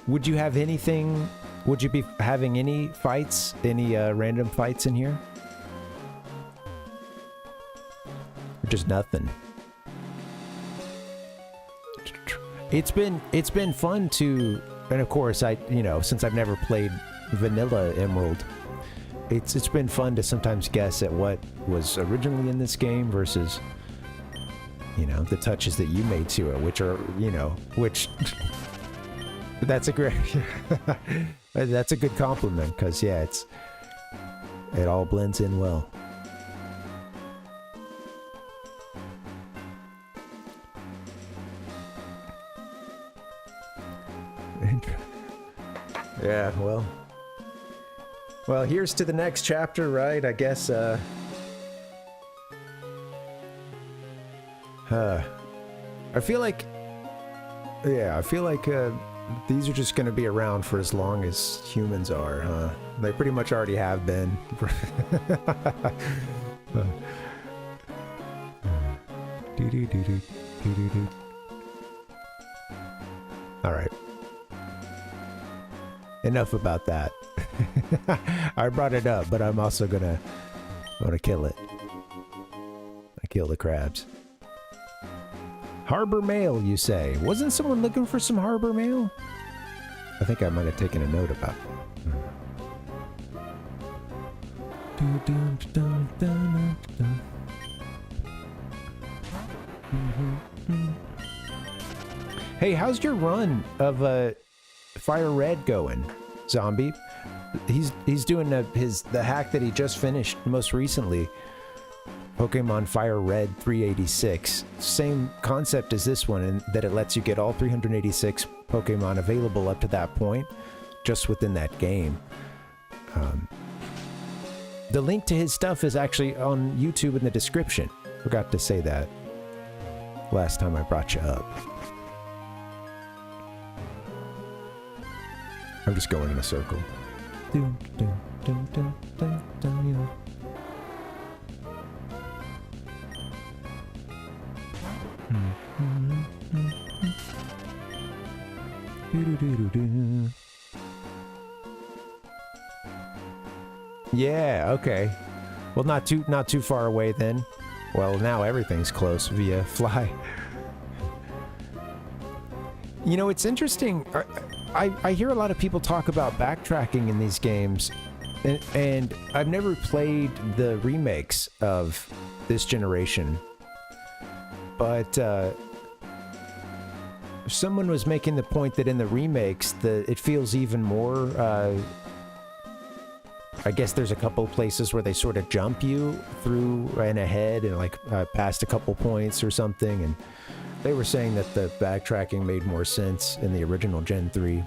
Would you have anything, would you be having any fights, any random fights in here? Or just nothing? It's been fun to, and of course you know, since I've never played vanilla emerald, it's been fun to sometimes guess at what was originally in this game versus, you know, the touches that you made to it, which are, you know, that's a great, that's a good compliment, because yeah, it all blends in well. Yeah, well, here's to the next chapter, right? I guess, I feel like, yeah, these are just going to be around for as long as humans are, huh? They pretty much already have been. All right. Enough about that. I brought it up, but I'm also gonna kill it. kill the crabs. Harbor mail, you say? Wasn't someone looking for some harbor mail? I think I might have taken a note about that. Hey, how's your run of Fire Red going, Zombie? He's doing the hack that he just finished most recently. Pokemon Fire Red 386. Same concept as this one, in that it lets you get all 386 Pokemon available up to that point, just within that game. The link to his stuff is actually on YouTube in the description. Forgot to say that last time I brought you up. I'm just going in a circle. Yeah, okay. Well, not too far away then. Well, now everything's close via fly. You know, it's interesting. I hear a lot of people talk about backtracking in these games, and I've never played the remakes of this generation. But someone was making the point that in the remakes, it feels even more. I guess there's a couple places where they sort of jump you through and ahead and like past a couple points or something, and they were saying that the backtracking made more sense in the original Gen 3.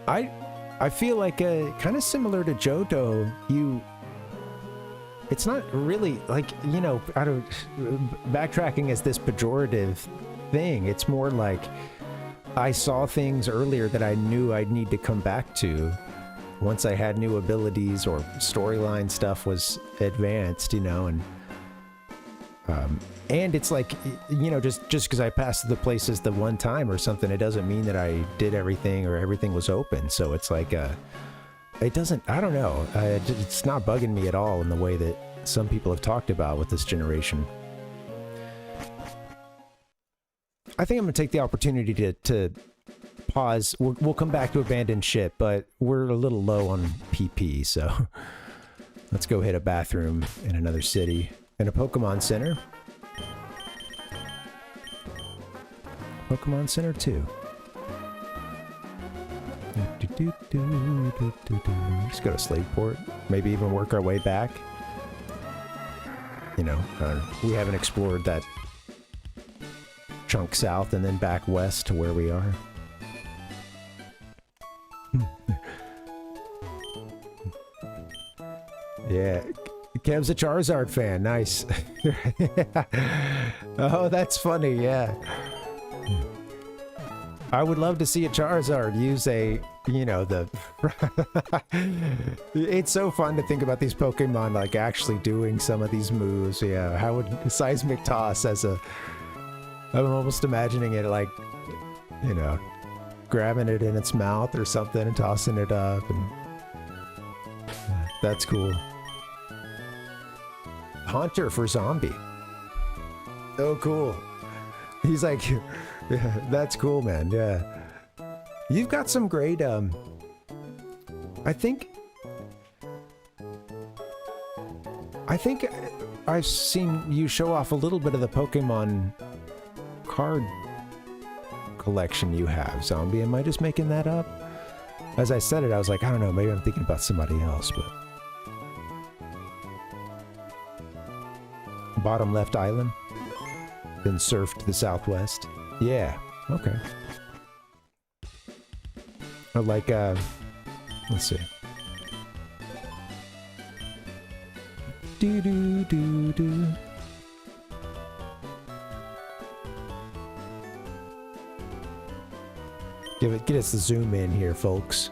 I feel like kind of similar to Johto, it's not really like, you know, backtracking is this pejorative thing. It's more like I saw things earlier that I knew I'd need to come back to once I had new abilities or storyline stuff was advanced, you know, and it's like, you know, just because I passed the places the one time or something, it doesn't mean that I did everything or everything was open. So it's like, it doesn't, I don't know, it's not bugging me at all in the way that some people have talked about with this generation. I think I'm gonna take the opportunity to pause. We'll come back to Abandoned Ship, but we're a little low on PP, so let's go hit a bathroom in another city and a Pokemon Center. Pokemon Center 2. Just go to Slaveport. Maybe even work our way back. You know, we haven't explored that chunk south and then back west to where we are. Yeah, Kev's a Charizard fan. Nice. Oh, that's funny. Yeah. I would love to see a Charizard use a, you know, it's so fun to think about these Pokemon like actually doing some of these moves. Yeah, how would Seismic Toss as I'm almost imagining it like, you know, grabbing it in its mouth or something and tossing it up, and that's cool. Haunter for Zombie. Oh, cool. He's like, yeah, that's cool, man. Yeah. You've got some great, I think I've seen you show off a little bit of the Pokemon card collection you have, Zombie. Am I just making that up? As I said it, I was like, I don't know, maybe I'm thinking about somebody else, but... Bottom left island, then surf to the southwest. Yeah, okay. Or like, let's see. Do. Get us the zoom in here, folks.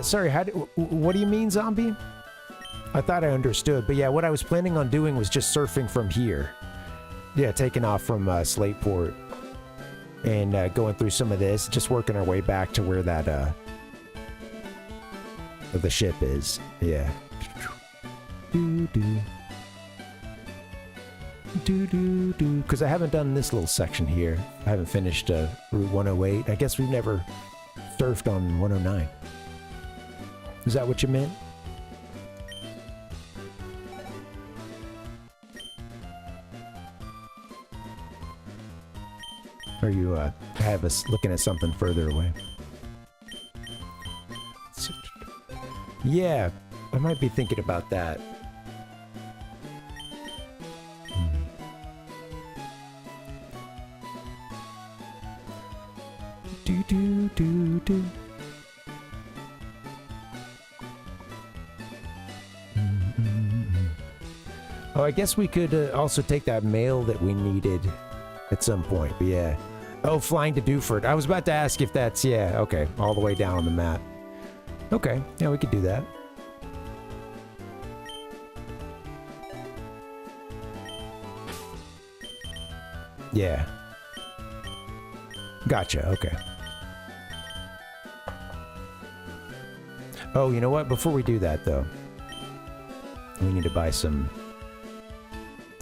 Sorry, what do you mean, Zombie? I thought I understood, but yeah, what I was planning on doing was just surfing from here. Yeah, taking off from Slateport and going through some of this, just working our way back to where that the ship is. Yeah. Because I haven't done this little section here. I haven't finished Route 108. I guess we've never surfed on 109. Is that what you meant? Or you have us looking at something further away? Yeah, I might be thinking about that. Do. Oh, I guess we could also take that mail that we needed at some point, but yeah. Oh, flying to Dewford. I was about to ask if that's, yeah, okay, all the way down on the map. Okay, yeah, we could do that. Yeah. Gotcha, okay. Oh, you know what? Before we do that, though, we need to buy some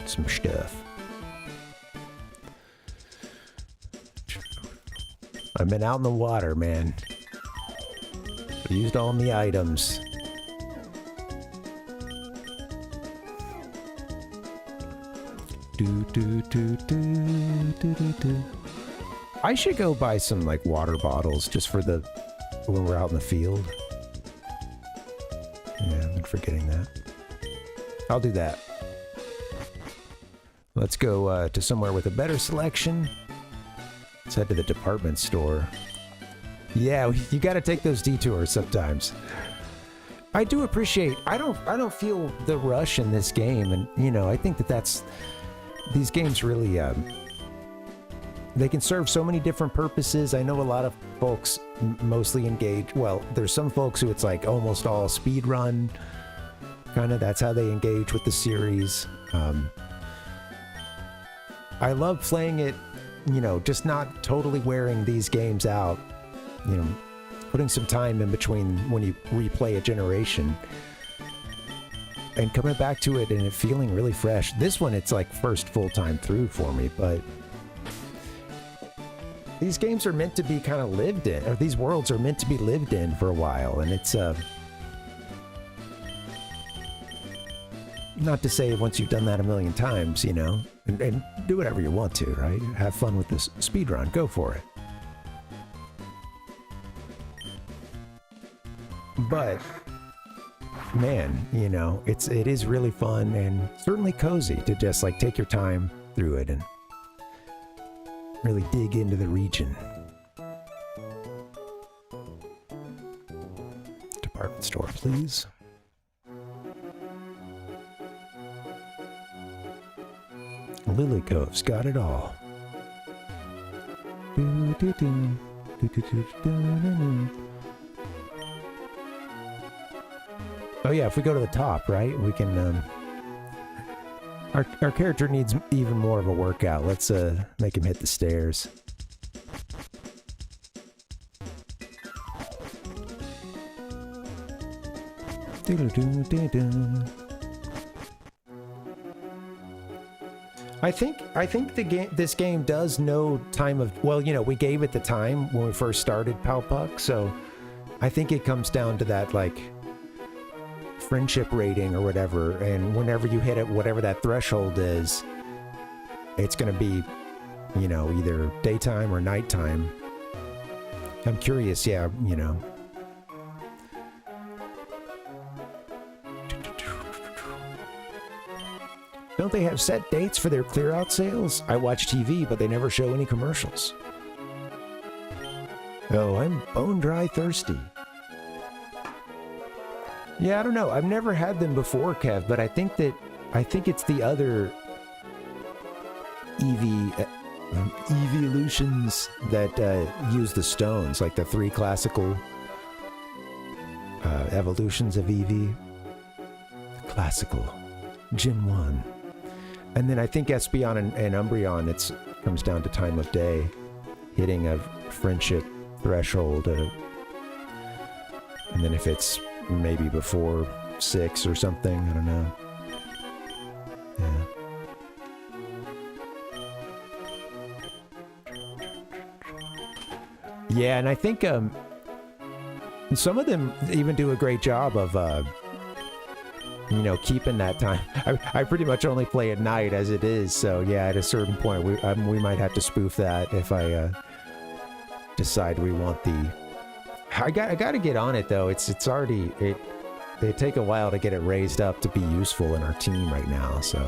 stuff. I've been out in the water, man. I used all the items. I should go buy some, like, water bottles just for the... when we're out in the field. Yeah, I've been forgetting that. I'll do that. Let's go to somewhere with a better selection. Let's head to the department store. Yeah, you gotta take those detours sometimes. I do appreciate... I don't feel the rush in this game, and, you know, I think that's... These games really... they can serve so many different purposes. I know a lot of folks mostly engage... Well, there's some folks who it's like almost all speed run. Kind of, that's how they engage with the series. I love playing it, you know, just not totally wearing these games out. You know, putting some time in between when you replay a generation. And coming back to it and it feeling really fresh. This one, it's like first full-time through for me, but... These games are meant to be kind of lived in, or these worlds are meant to be lived in for a while, and it's, not to say once you've done that a million times, you know, and do whatever you want to, right? Have fun with this speedrun, go for it. But, man, you know, it is really fun and certainly cozy to just, like, take your time through it and really dig into the region. Department store, please. Lily Cove's got it all. Oh yeah, if we go to the top, right, we can, our character needs even more of a workout. Let's, make him hit the stairs. I think this game does know time of... Well, you know, we gave it the time when we first started Palpuck, so I think it comes down to that, like, friendship rating or whatever, and whenever you hit it, whatever that threshold is, it's gonna be, you know, either daytime or nighttime. I'm curious, yeah, you know. Don't they have set dates for their clear-out sales? I watch TV, but they never show any commercials. Oh, I'm bone-dry thirsty. Yeah, I don't know. I've never had them before, Kev, but I think it's the other evolutions that use the stones, like the 3 classical evolutions of Eevee. Classical. Gen 1. And then I think Espeon and Umbreon, it comes down to time of day, hitting a friendship threshold. And then if it's maybe before 6 or something. I don't know. Yeah. Yeah, and I think some of them even do a great job of you know, keeping that time. I pretty much only play at night as it is, so yeah, at a certain point we might have to spoof that if I decide we want the... I got to get on it though. It's already it take a while to get it raised up to be useful in our team right now, so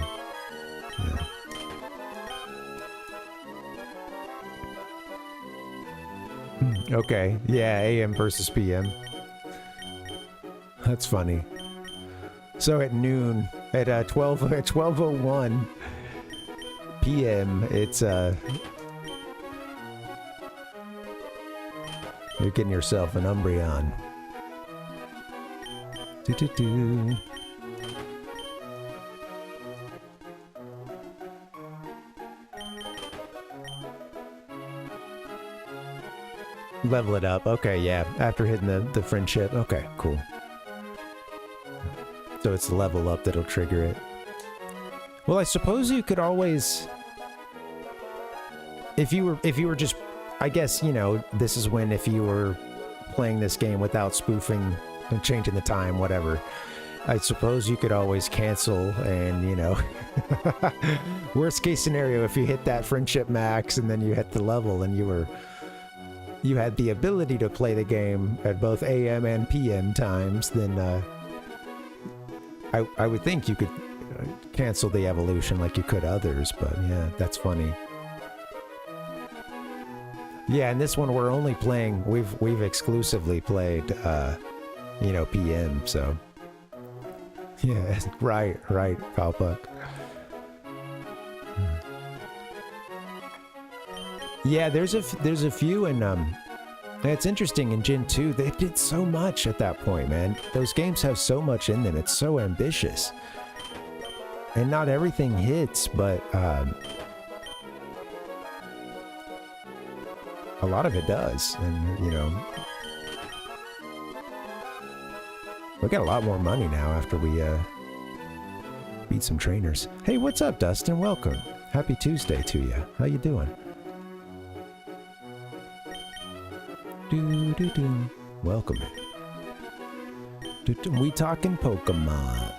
yeah. Okay, yeah, AM versus PM. That's funny. So at noon, at 12:01 PM, it's you're getting yourself an Umbreon. Do-do-do. Level it up. Okay, yeah. After hitting the friendship. Okay, cool. So it's the level up that'll trigger it. Well, I suppose you could always... If you were just... I guess, you know, this is when if you were playing this game without spoofing and changing the time, whatever, I suppose you could always cancel and, you know... Worst case scenario, if you hit that friendship max and then you hit the level and you had the ability to play the game at both AM and PM times, then I would think you could cancel the evolution like you could others, but yeah, that's funny. Yeah, and this one we're only playing, we've exclusively played, you know, PM, so. Yeah, right, Palpuck. Yeah, there's a few, and it's interesting in Gen 2, they did so much at that point, man. Those games have so much in them, it's so ambitious. And not everything hits, but a lot of it does, and, you know, we got a lot more money now after we beat some trainers. Hey, what's up, Dustin? Welcome. Happy Tuesday to you. How you doing? Do. Welcome. We talking Pokemon.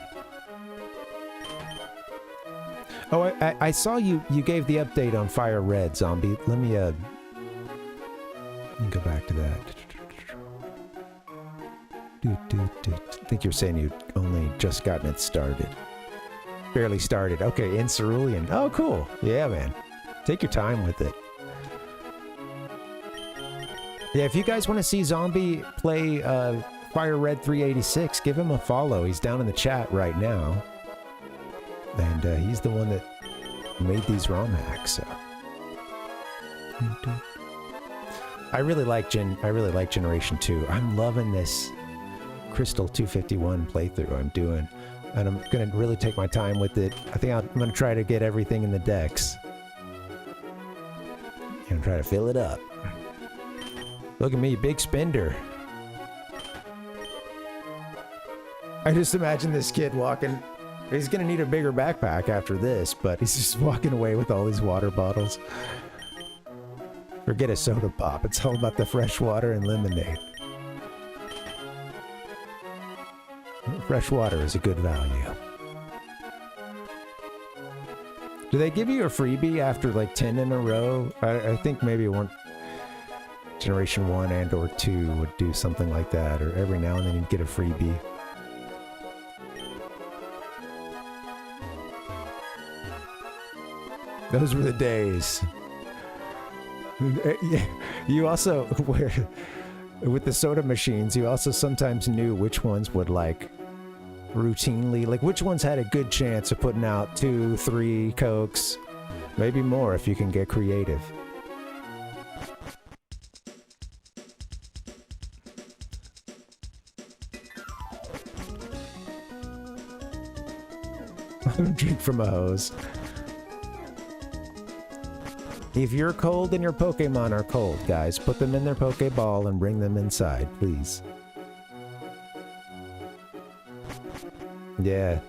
Oh, I saw you gave the update on Fire Red, Zombie. Let me go back to that. I think you're saying you only just gotten it started. Barely started. Okay, in Cerulean. Oh, cool. Yeah, man. Take your time with it. Yeah, if you guys want to see Zombie play Fire Red 386, give him a follow. He's down in the chat right now. And he's the one that made these ROM hacks, so. I really like Generation 2. I'm loving this Crystal 251 playthrough I'm doing. And I'm gonna really take my time with it. I think I'm gonna try to get everything in the decks. And try to fill it up. Look at me, big spender. I just imagine this kid walking. He's gonna need a bigger backpack after this, but he's just walking away with all these water bottles. Forget a soda pop. It's all about the fresh water and lemonade. Fresh water is a good value. Do they give you a freebie after like 10 in a row? I think maybe one Generation 1 and or 2 would do something like that, or every now and then you'd get a freebie. Those were the days. You also, with the soda machines, you also sometimes knew which ones would like routinely, like which ones had a good chance of putting out 2, 3 Cokes, maybe more if you can get creative. Drink from a hose. If you're cold and your Pokemon are cold, guys, put them in their Pokeball and bring them inside, please. Yeah.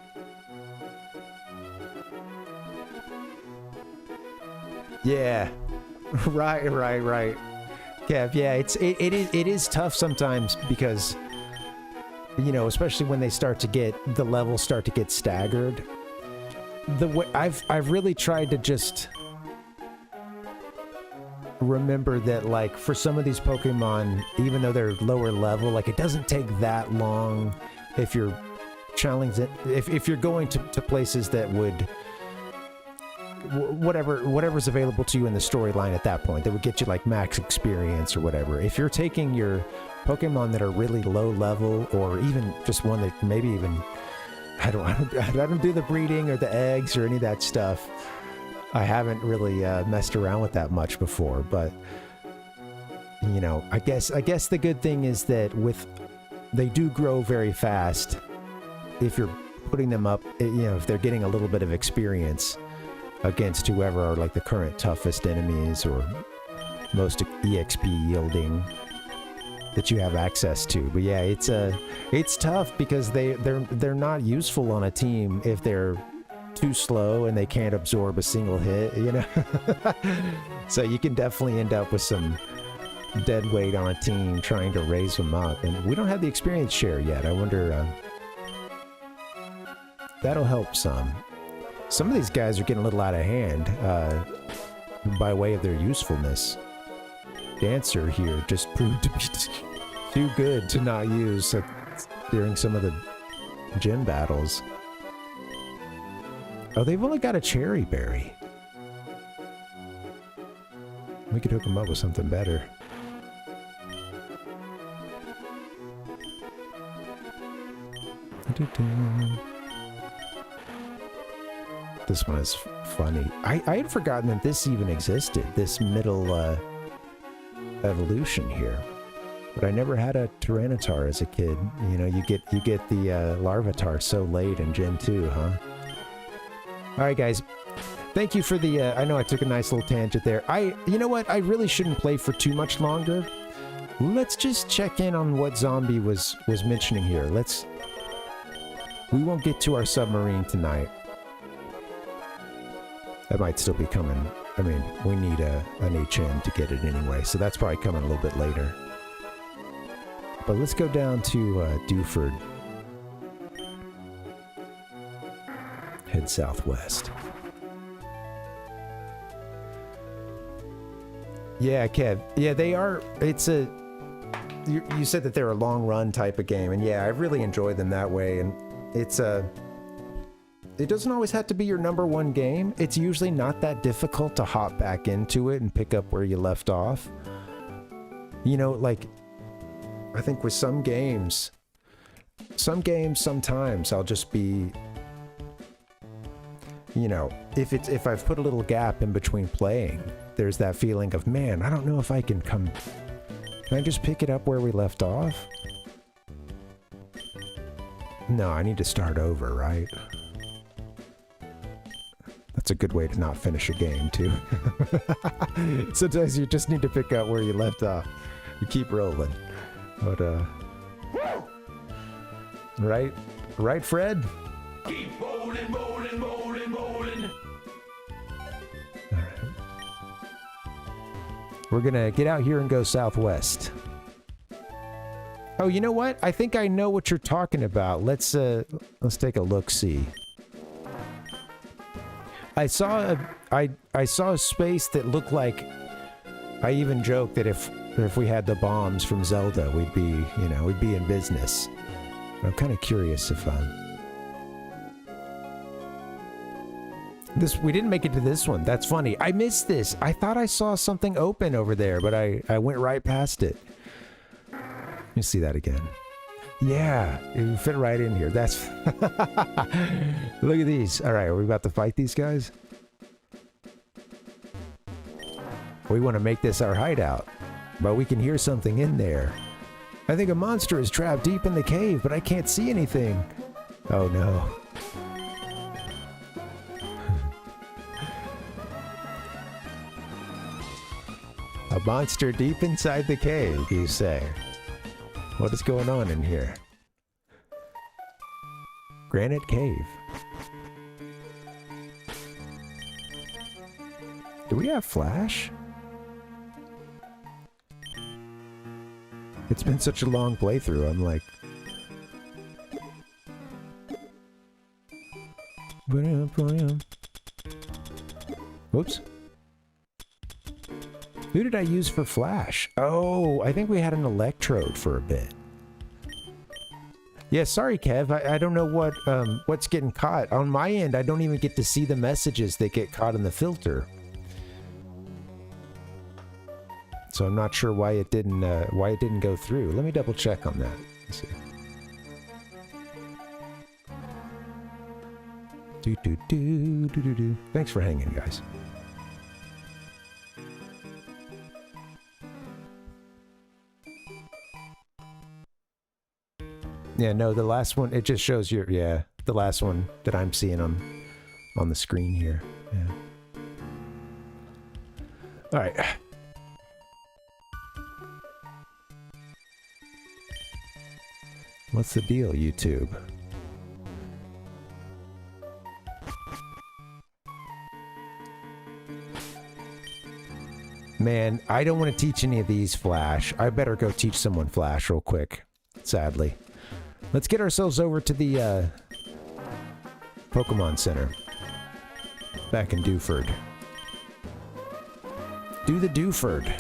Yeah. Right. Kev, yeah, it is tough sometimes because, you know, especially when the levels start to get staggered. The way I've really tried to just remember that, like, for some of these Pokemon, even though they're lower level, like, it doesn't take that long if you're challenging, if you're going to places that would whatever's available to you in the storyline at that point that would get you like max experience or whatever. If you're taking your Pokemon that are really low level, or even just one that maybe even I don't do the breeding or the eggs or any of that stuff. I haven't really messed around with that much before, but you know, I guess the good thing is that they do grow very fast if you're putting them up, you know, if they're getting a little bit of experience against whoever are like the current toughest enemies or most EXP yielding that you have access to. But yeah, it's tough because they're not useful on a team if they're too slow and they can't absorb a single hit, you know. So you can definitely end up with some dead weight on a team trying to raise them up, and we don't have the experience share yet. I wonder that'll help some. Some of these guys are getting a little out of hand by way of their usefulness. Dancer here just proved to be too good to not use during some of the gym battles. Oh, they've only got a cherry berry. We could hook them up with something better. This one is funny. I had forgotten that this even existed, this middle evolution here. But I never had a Tyranitar as a kid. You know, you get the Larvitar so late in Gen 2, huh? Alright guys, thank you for the, I know I took a nice little tangent there. You know what, I really shouldn't play for too much longer. Let's just check in on what Zombie was mentioning here. We won't get to our submarine tonight. That might still be coming. I mean, we need an HN to get it anyway, so that's probably coming a little bit later. But let's go down to Dewford. Head southwest. Yeah, Kev. Yeah, they are. It's a... You said that they're a long run type of game, and yeah, I really enjoy them that way, and it's a... It doesn't always have to be your #1 game. It's usually not that difficult to hop back into it and pick up where you left off. You know, like, I think with some games, sometimes I'll just be, you know, if I've put a little gap in between playing, there's that feeling of, man, I don't know if I can I just pick it up where we left off? No, I need to start over, right? That's a good way to not finish a game, too. Sometimes you just need to pick up where you left off. You keep rolling. But, Right? Right, Fred? Keep rolling, rolling, rolling, rolling. Alright. We're gonna get out here and go southwest. Oh, you know what? I think I know what you're talking about. Let's take a look-see. I saw a space that looked like, I even joked that if we had the bombs from Zelda, we'd be in business. I'm kind of curious if we didn't make it to this one. That's funny. I missed this. I thought I saw something open over there, but I went right past it. Let me see that again. Yeah, it fit right in here. That's... Look at these. All right, are we about to fight these guys? We want to make this our hideout, but we can hear something in there. I think a monster is trapped deep in the cave, but I can't see anything. Oh no. A monster deep inside the cave, you say? What is going on in here? Granite Cave. Do we have flash? It's been such a long playthrough, I'm like... Whoops. Who did I use for flash? Oh, I think we had an electrode for a bit. Yeah, sorry, Kev. I don't know what's getting caught. On my end, I don't even get to see the messages that get caught in the filter. So I'm not sure why it didn't go through. Let me double check on that. Let's see. Thanks for hanging, guys. Yeah, no, the last one, it just shows your, yeah, the last one that I'm seeing on the screen here. Yeah. All right. What's the deal, YouTube? Man, I don't want to teach any of these Flash. I better go teach someone Flash real quick, sadly. Let's get ourselves over to the Pokemon Center. Back in Dewford. Do the Dewford.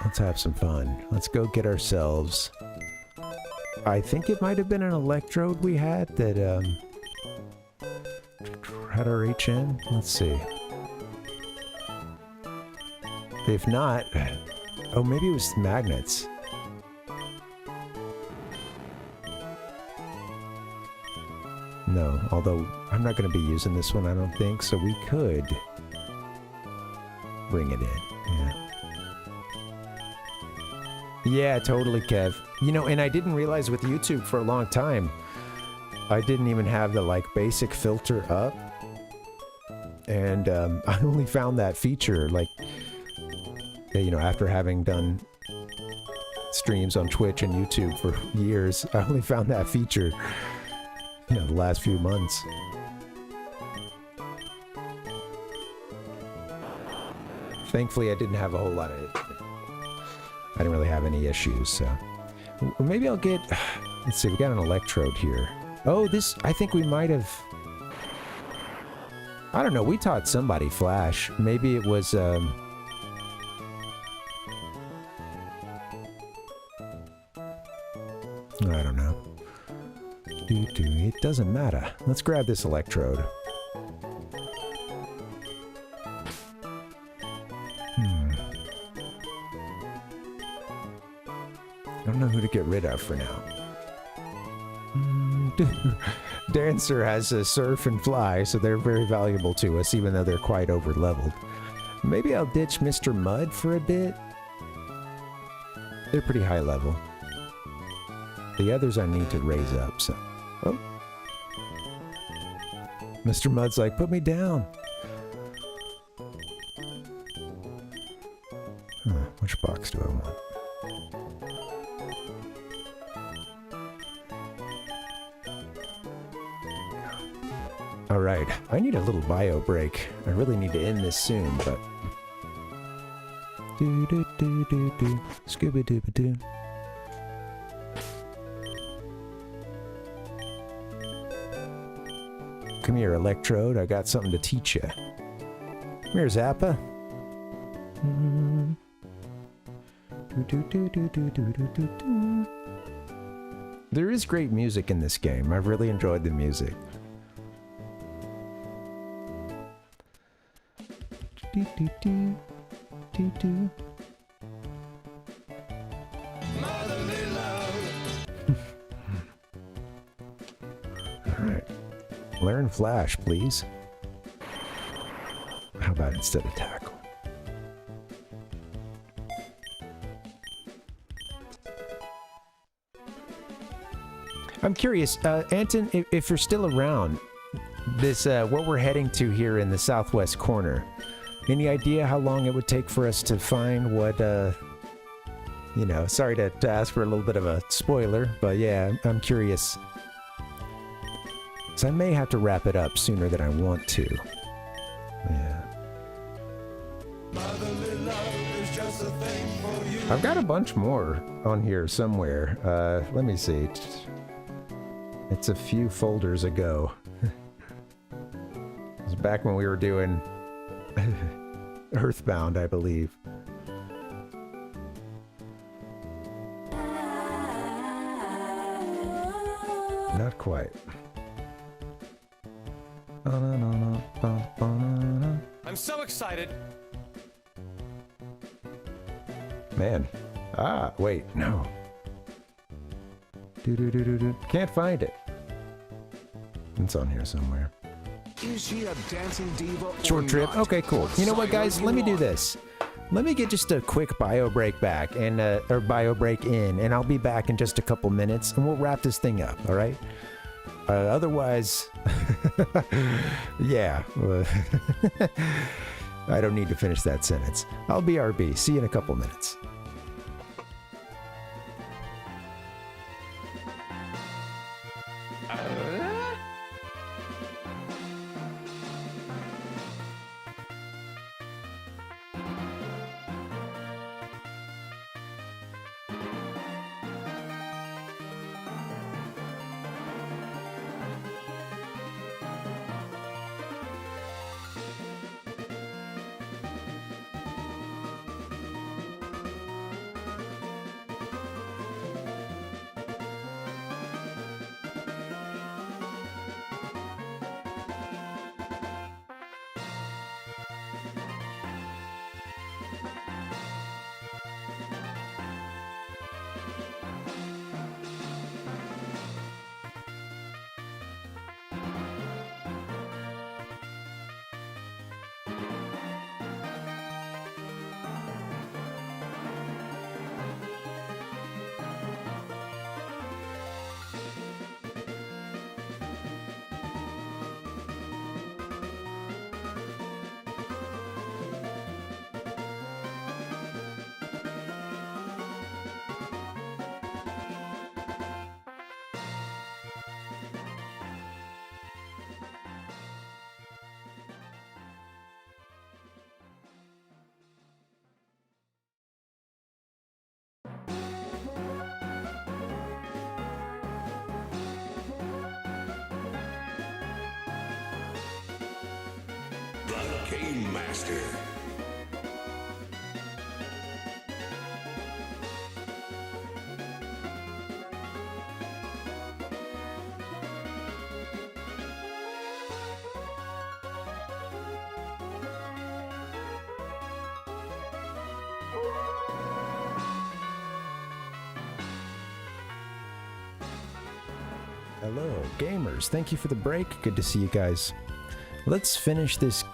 Let's have some fun. Let's go get ourselves... I think it might have been an electrode we had that had our HM. Let's see. If not, oh, maybe it was magnets. No, although I'm not going to be using this one, I don't think, so we could bring it in. Yeah. Yeah, totally, Kev. You know, and I didn't realize with YouTube for a long time, I didn't even have the, like, basic filter up. And I only found that feature, like, you know, after having done streams on Twitch and YouTube for years, I only found that feature, you know, the last few months. Thankfully, I didn't have a whole lot of... I didn't really have any issues, so... Maybe I'll get... Let's see, we got an electrode here. Oh, this... I think we might have... I don't know, we taught somebody Flash. Maybe it was, I don't know. It doesn't matter. Let's grab this electrode. I don't know who to get rid of for now. Dancer has a surf and fly, so they're very valuable to us, even though they're quite over-leveled. Maybe I'll ditch Mr. Mud for a bit. They're pretty high level. The others I need to raise up, so... Oh. Mr. Mud's like, put me down. Which box do I want? Alright, I need a little bio break. I really need to end this soon, but... Do-do-do-do-do. Scooby-dooby-doo. Come here, Electrode. I got something to teach you. Come here, Zappa. There is great music in this game. I've really enjoyed the music. Alright. Learn Flash, please. How about instead of tackle? I'm curious, Anton, if you're still around, this what we're heading to here in the southwest corner, Any idea how long it would take for us to find what, you know, sorry to ask for a little bit of a spoiler, but yeah, I'm curious. So I may have to wrap it up sooner than I want to. Yeah. I've got a bunch more on here somewhere. Let me see. It's a few folders ago. It was back when we were doing Earthbound, I believe. Not quite. I'm so excited. Man. Ah, wait, no. Can't find it. It's on here somewhere. Is she a dancing diva? Short trip. Not? Okay, cool. You know what, guys? Let me do this. Let me get just a quick bio break back and or bio break in, and I'll be back in just a couple minutes, and we'll wrap this thing up. All right. Otherwise, yeah. I don't need to finish that sentence. I'll be RB. See you in a couple minutes. The Game Master. Hello, gamers. Thank you for the break. Good to see you guys. Let's finish this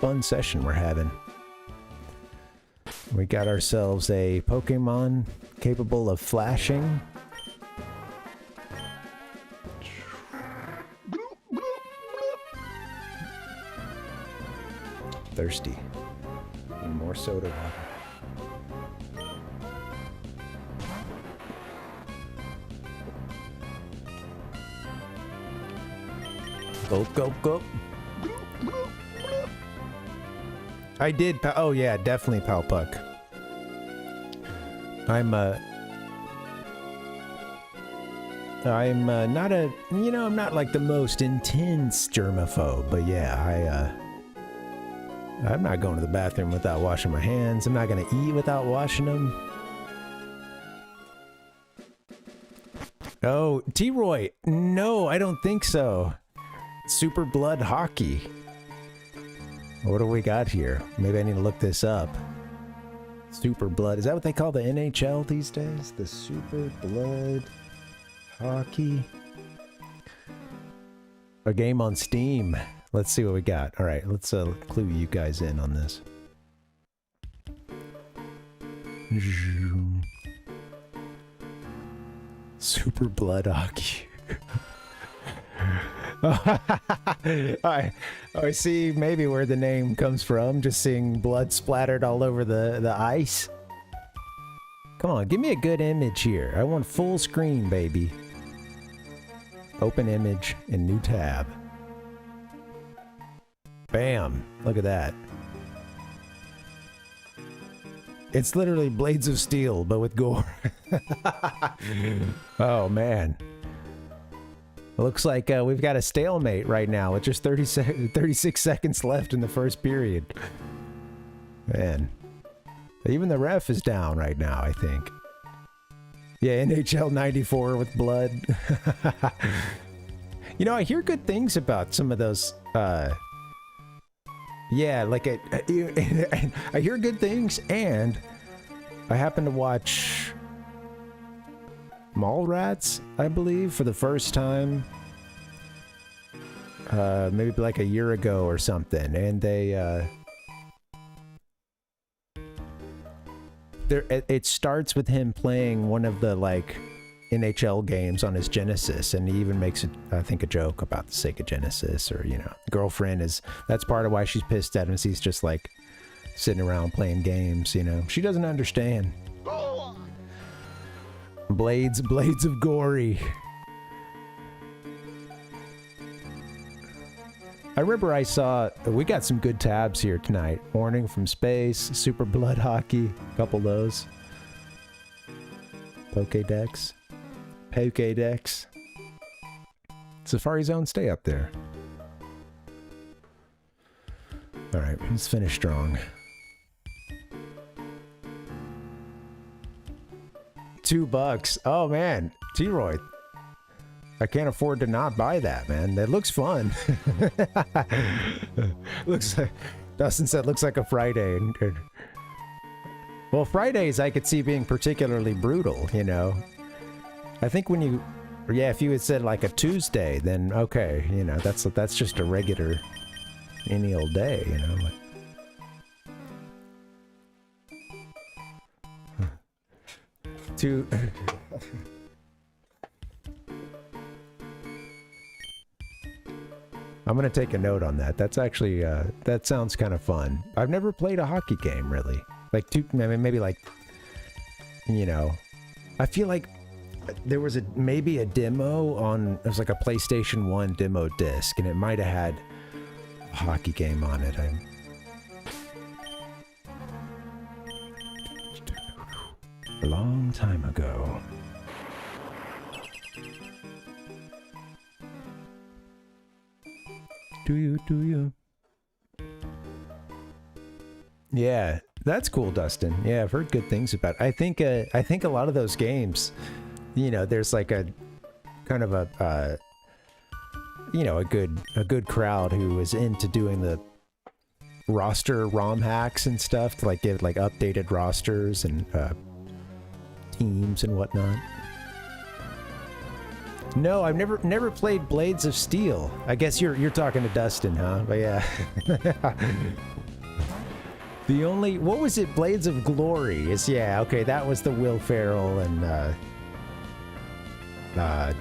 fun session we're having. We got ourselves a Pokemon capable of flashing. Thirsty. Need more soda water. Go, go, go. I did. Oh, yeah, definitely Palpuck. I'm not a, you know, I'm not like the most intense germaphobe, but yeah, I'm not going to the bathroom without washing my hands. I'm not going to eat without washing them. Oh, T-Roy. No, I don't think so. Super Blood Hockey. What do we got here? Maybe I need to look this up. Super Blood. Is that what they call the NHL these days? The Super Blood Hockey. A game on Steam. Let's see what we got. All right, let's clue you guys in on this. Super Blood Hockey. I see maybe where the name comes from. Just seeing blood splattered all over the ice. Come on, give me a good image here. I want full screen, baby. Open image in new tab. Bam! Look at that. It's literally Blades of Steel, but with gore. Oh, man. Looks like we've got a stalemate right now with just 36 seconds left in the first period. Man. Even the ref is down right now, I think. Yeah, NHL 94 with blood. You know, I hear good things about some of those... Yeah, like I hear good things, and I happen to watch Mallrats, I believe, for the first time, maybe like a year ago or something, and it starts with him playing one of the like NHL games on his Genesis, and he even makes, I think, a joke about the Sega Genesis, or, you know, girlfriend is, that's part of why she's pissed at him, is he's just like sitting around playing games, you know. She doesn't understand. Blades of gory. I remember I saw, we got some good tabs here tonight. Warning from Space, Super Blood Hockey, a couple of those. Pokédex. Safari Zone, stay up there. Alright, let's finish strong. $2. Oh man, T-Roy. I can't afford to not buy that, man. That looks fun. Looks like, Dustin said, looks like a Friday. Well, Fridays I could see being particularly brutal, you know. I think when you, yeah, if you had said like a Tuesday, then okay, you know, that's just a regular, any old day, you know. I'm gonna take a note on that. That's actually, that sounds kind of fun. I've never played a hockey game, really. Like, maybe like, you know, I feel like there was maybe a demo on, it was like a PlayStation 1 demo disc, and it might have had a hockey game on it. A long time ago. Do you? Yeah, that's cool, Dustin. Yeah, I've heard good things about it. I think a lot of those games, you know, there's like a kind of a you know, a good crowd who is into doing the roster ROM hacks and stuff to like give like updated rosters and teams and whatnot. No, I've never played Blades of Steel. I guess you're talking to Dustin, huh? But yeah. The only, what was it? Blades of Glory is, yeah, okay, that was the Will Ferrell and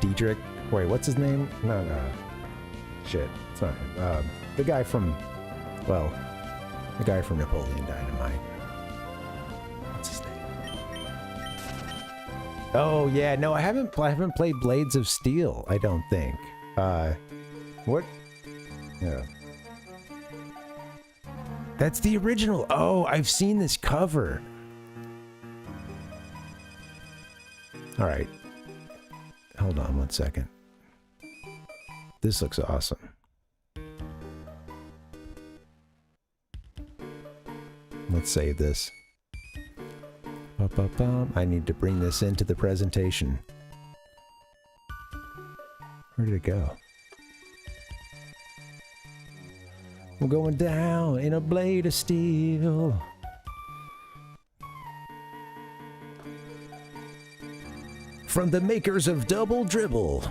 Diedrich. Wait, what's his name? No. Shit, it's not him. The guy from Napoleon Dynamite. What's his name? Oh yeah, no, I haven't played Blades of Steel, I don't think. What? Yeah. That's the original. Oh, I've seen this cover. All right. Hold on one second. This looks awesome. Let's save this. I need to bring this into the presentation. Where did it go? We're going down in a blade of steel. From the makers of Double Dribble.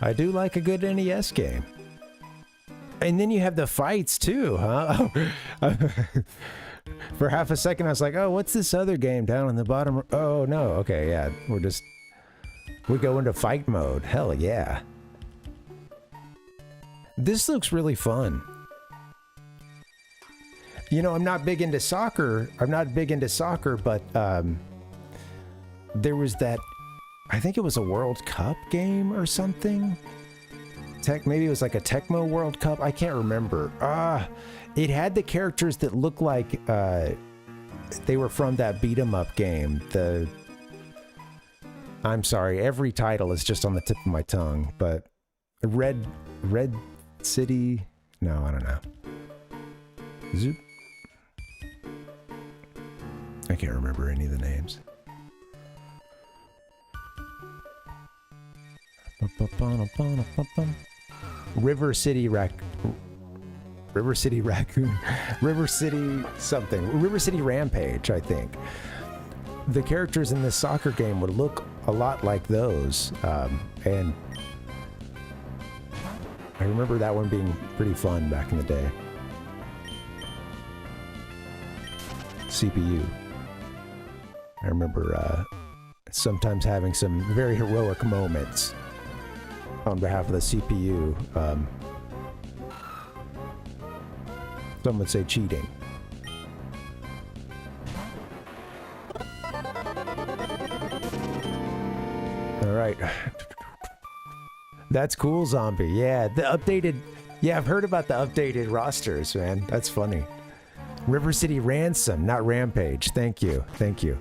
I do like a good NES game. And then you have the fights too, huh? For half a second, I was like, oh, what's this other game down in the bottom? Oh, no. Okay, yeah. We go into fight mode. Hell yeah. This looks really fun. You know, I'm not big into soccer. But there was that, I think it was a World Cup game or something. Maybe it was like a Tecmo World Cup. I can't remember. It had the characters that looked like they were from that beat 'em up game. I'm sorry, every title is just on the tip of my tongue, but Red City. No, I don't know. Zoop. I can't remember any of the names. River City Raccoon. River City something. River City Rampage, I think. The characters in this soccer game would look a lot like those. And I remember that one being pretty fun back in the day. CPU. I remember sometimes having some very heroic moments on behalf of the CPU. Some would say cheating. All right. That's cool, Zombie. Yeah, the updated... Yeah, I've heard about the updated rosters, man. That's funny. River City Ransom, not Rampage. Thank you. Thank you.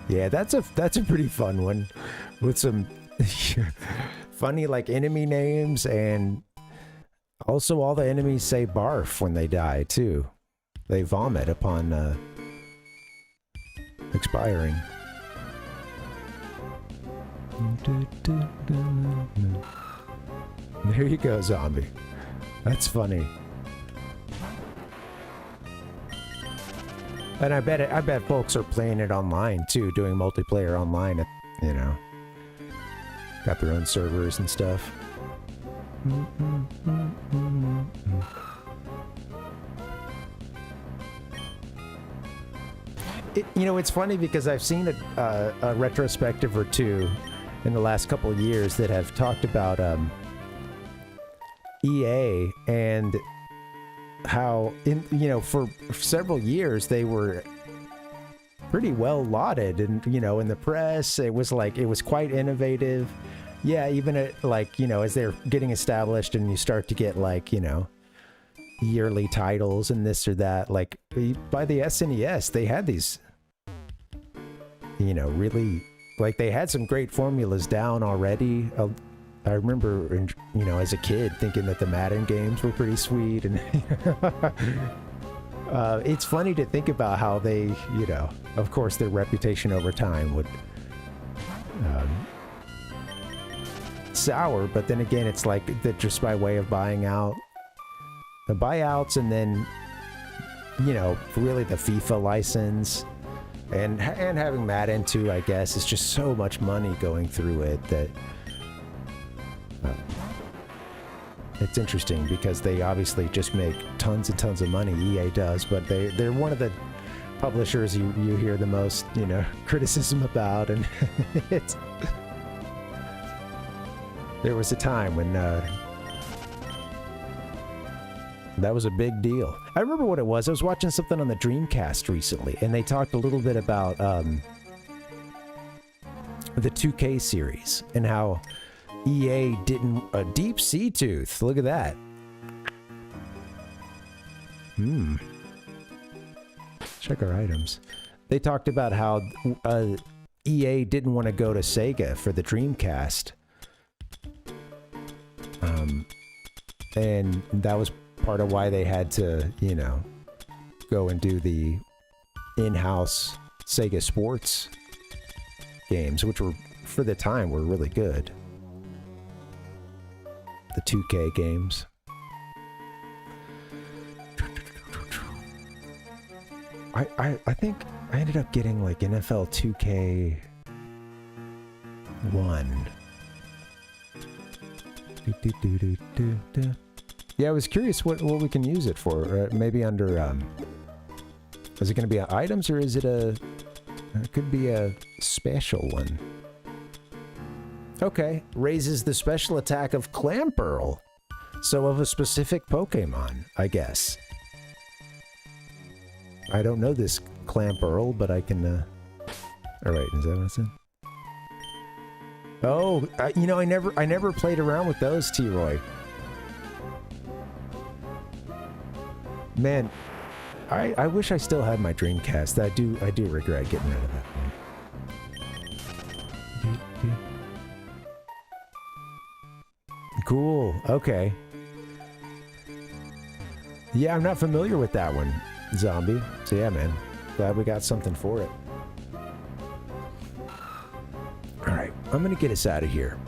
Yeah, that's a pretty fun one. With some funny, like, enemy names, and also all the enemies say barf when they die, too. They vomit upon expiring. There you go, Zombie. That's funny. And I bet folks are playing it online too, doing multiplayer online. You know, got their own servers and stuff. You know, it's funny because I've seen a retrospective or two in the last couple of years that have talked about EA and how, for several years they were pretty well lauded, and in the press it was quite innovative. Yeah, even as they're getting established and you start to get yearly titles and this or that, like by the SNES they had these really, they had some great formulas down already. I remember, as a kid thinking that the Madden games were pretty sweet, and it's funny to think about how they, of course their reputation over time would sour, but then again, it's like that just by way of buying out the buyouts, and then, really the FIFA license, and having Madden too, I guess, is just so much money going through it that it's interesting because they obviously just make tons and tons of money. EA does, but they're one of the publishers you hear the most, criticism about, and it's... There was a time when that was a big deal. I remember what it was. I was watching something on the Dreamcast recently, and they talked a little bit about the 2K series and how EA didn't... A deep sea tooth. Look at that. Check our items. They talked about how EA didn't want to go to Sega for the Dreamcast. And that was part of why they had to, go and do the in-house Sega Sports games, which were, for the time, were really good. The 2K games. I think I ended up getting NFL 2K 1. Yeah, I was curious what we can use it for. Maybe under Is it going to be items or is it a... It could be a special one. Okay. Raises the special attack of Clamperl. So of a specific Pokemon, I guess. I don't know this Clamperl, but I can... Alright, is that what it said? Oh, you know, I never played around with those, T-Roy. Man, I wish I still had my Dreamcast. I do regret getting rid of that one. Cool. Okay. Yeah, I'm not familiar with that one, Zombie. So yeah, man. Glad we got something for it. Alright, I'm gonna get us out of here.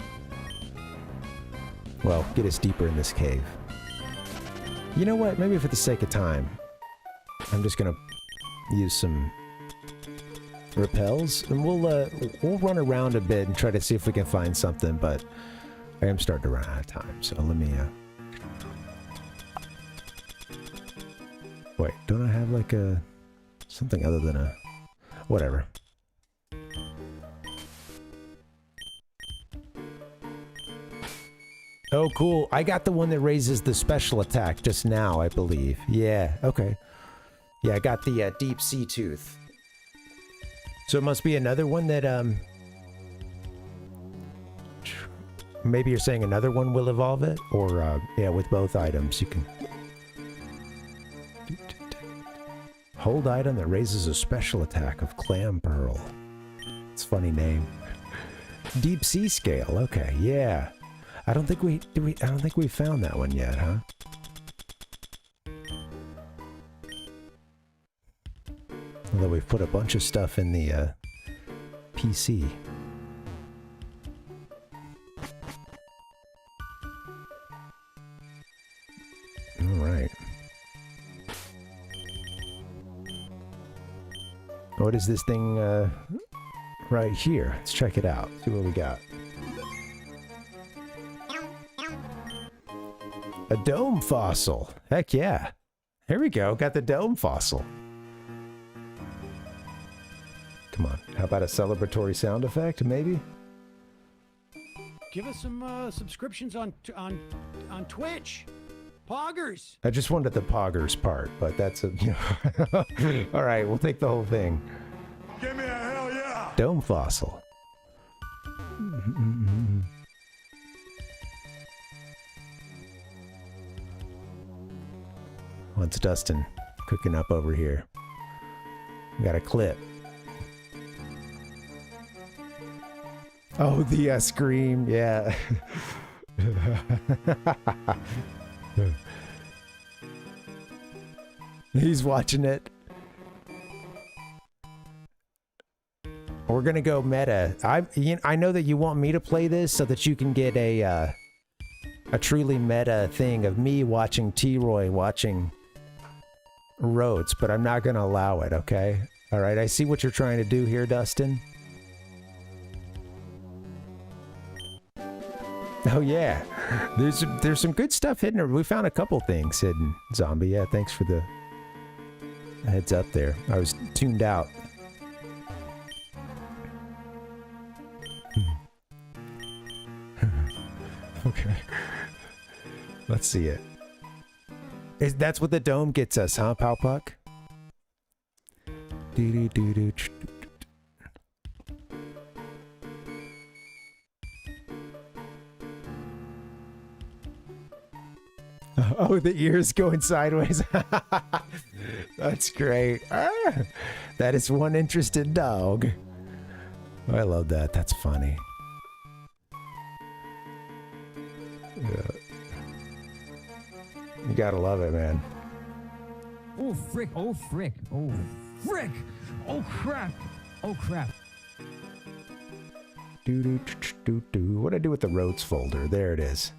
Well, get us deeper in this cave. You know what? Maybe for the sake of time, I'm just gonna use some repels, and we'll run around a bit and try to see if we can find something, but I am starting to run out of time, so let me, Wait, don't I have like a... something other than a... whatever. Oh, cool. I got the one that raises the special attack just now, I believe. Yeah, okay. Yeah, I got the deep sea tooth. So it must be another one that, maybe you're saying another one will evolve it? Or, yeah, with both items, you can... Hold item that raises a special attack of Clamperl. It's a funny name. Deep sea scale, okay, yeah. I don't think we found that one yet, huh? Although we've put a bunch of stuff in the PC. All right. What is this thing right here? Let's check it out. See what we got. A dome fossil. Heck yeah. Here we go. Got the dome fossil. Come on. How about a celebratory sound effect, maybe? Give us some subscriptions on Twitch. Poggers. I just wanted the poggers part, but that's a... You know. All right, we'll take the whole thing. Give me a hell yeah! Dome fossil. What's Dustin cooking up over here? We got a clip. Oh, the scream, yeah. He's watching it. We're gonna go meta. I know that you want me to play this so that you can get a truly meta thing of me watching T-Roy watching Rhodes, but I'm not gonna allow it, okay? Alright, I see what you're trying to do here, Dustin. Oh yeah, there's some good stuff hidden. We found a couple things hidden, Zombie. Yeah, thanks for the heads up there. I was tuned out. Okay, let's see it. That's what the dome gets us, huh, Powpuck? Oh, the ears going sideways. That's great. Ah, that is one interested dog. Oh, I love that. That's funny. Yeah. You gotta love it, man. Oh, frick. Oh, frick. Oh, frick. Oh, crap. Oh, crap. Do. What'd I do with the Rhodes folder? There it is.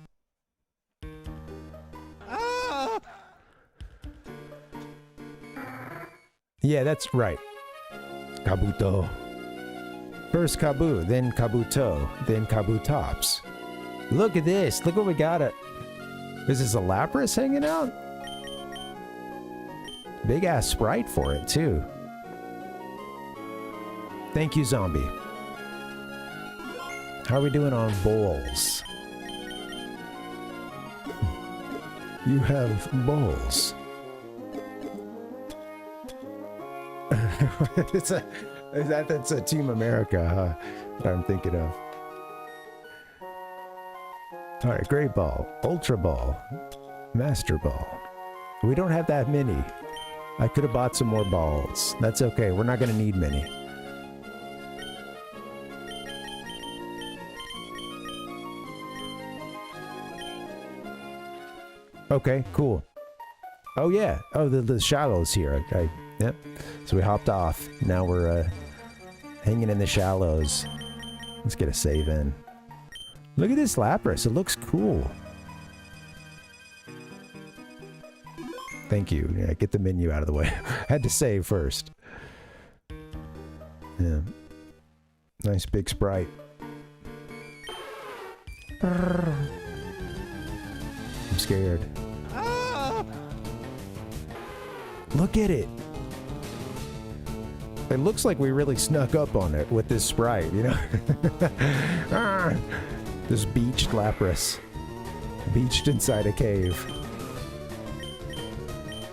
Yeah, that's right. Kabuto. First Kabu, then Kabuto, then Kabutops. Look at this. Look what we got. Is this a Lapras hanging out? Big ass sprite for it too. Thank you, Zombie. How are we doing on bowls? You have bowls. That's a Team America, huh? That I'm thinking of. All right, Great Ball, Ultra Ball, Master Ball. We don't have that many. I could have bought some more balls. That's okay. We're not going to need many. Okay, cool. Oh yeah. Oh, the shallows here. Yep. So we hopped off. Now we're hanging in the shallows. Let's get a save in. Look at this Lapras. It looks cool. Thank you. Yeah, get the menu out of the way. Had to save first. Yeah. Nice big sprite. I'm scared. Ah! Look at it. It looks like we really snuck up on it with this sprite, you know? Ah! This beached Lapras. Beached inside a cave.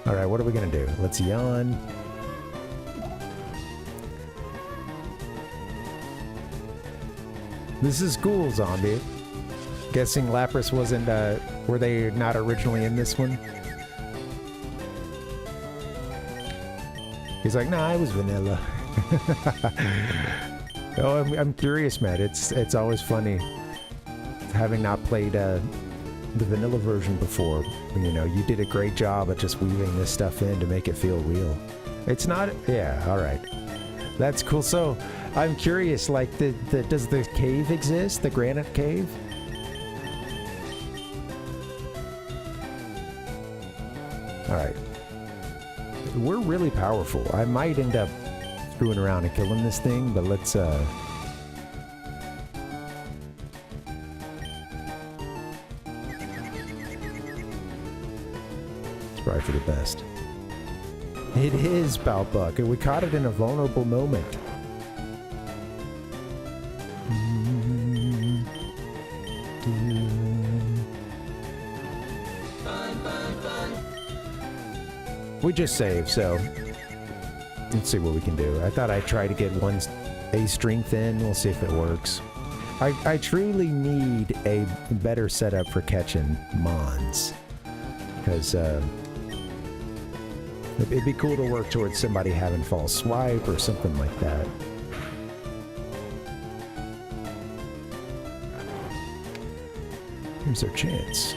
Alright, what are we gonna do? Let's yawn. This is cool, Zombie. Guessing Lapras wasn't, were they not originally in this one? He's like, nah, I was vanilla. Oh, I'm curious, Matt. It's always funny having not played the vanilla version before. You know, you did a great job at just weaving this stuff in to make it feel real. It's not, yeah, all right. That's cool. So I'm curious, like, does the cave exist? The granite cave? All right. We're really powerful. I might end up screwing around and killing this thing, but let's try for the best. It is, Balbuck, and we caught it in a vulnerable moment. We just saved, so let's see what we can do. I thought I'd try to get a strength in. We'll see if it works. I truly need a better setup for catching Mons, because it'd be cool to work towards somebody having false swipe or something like that. Here's our chance.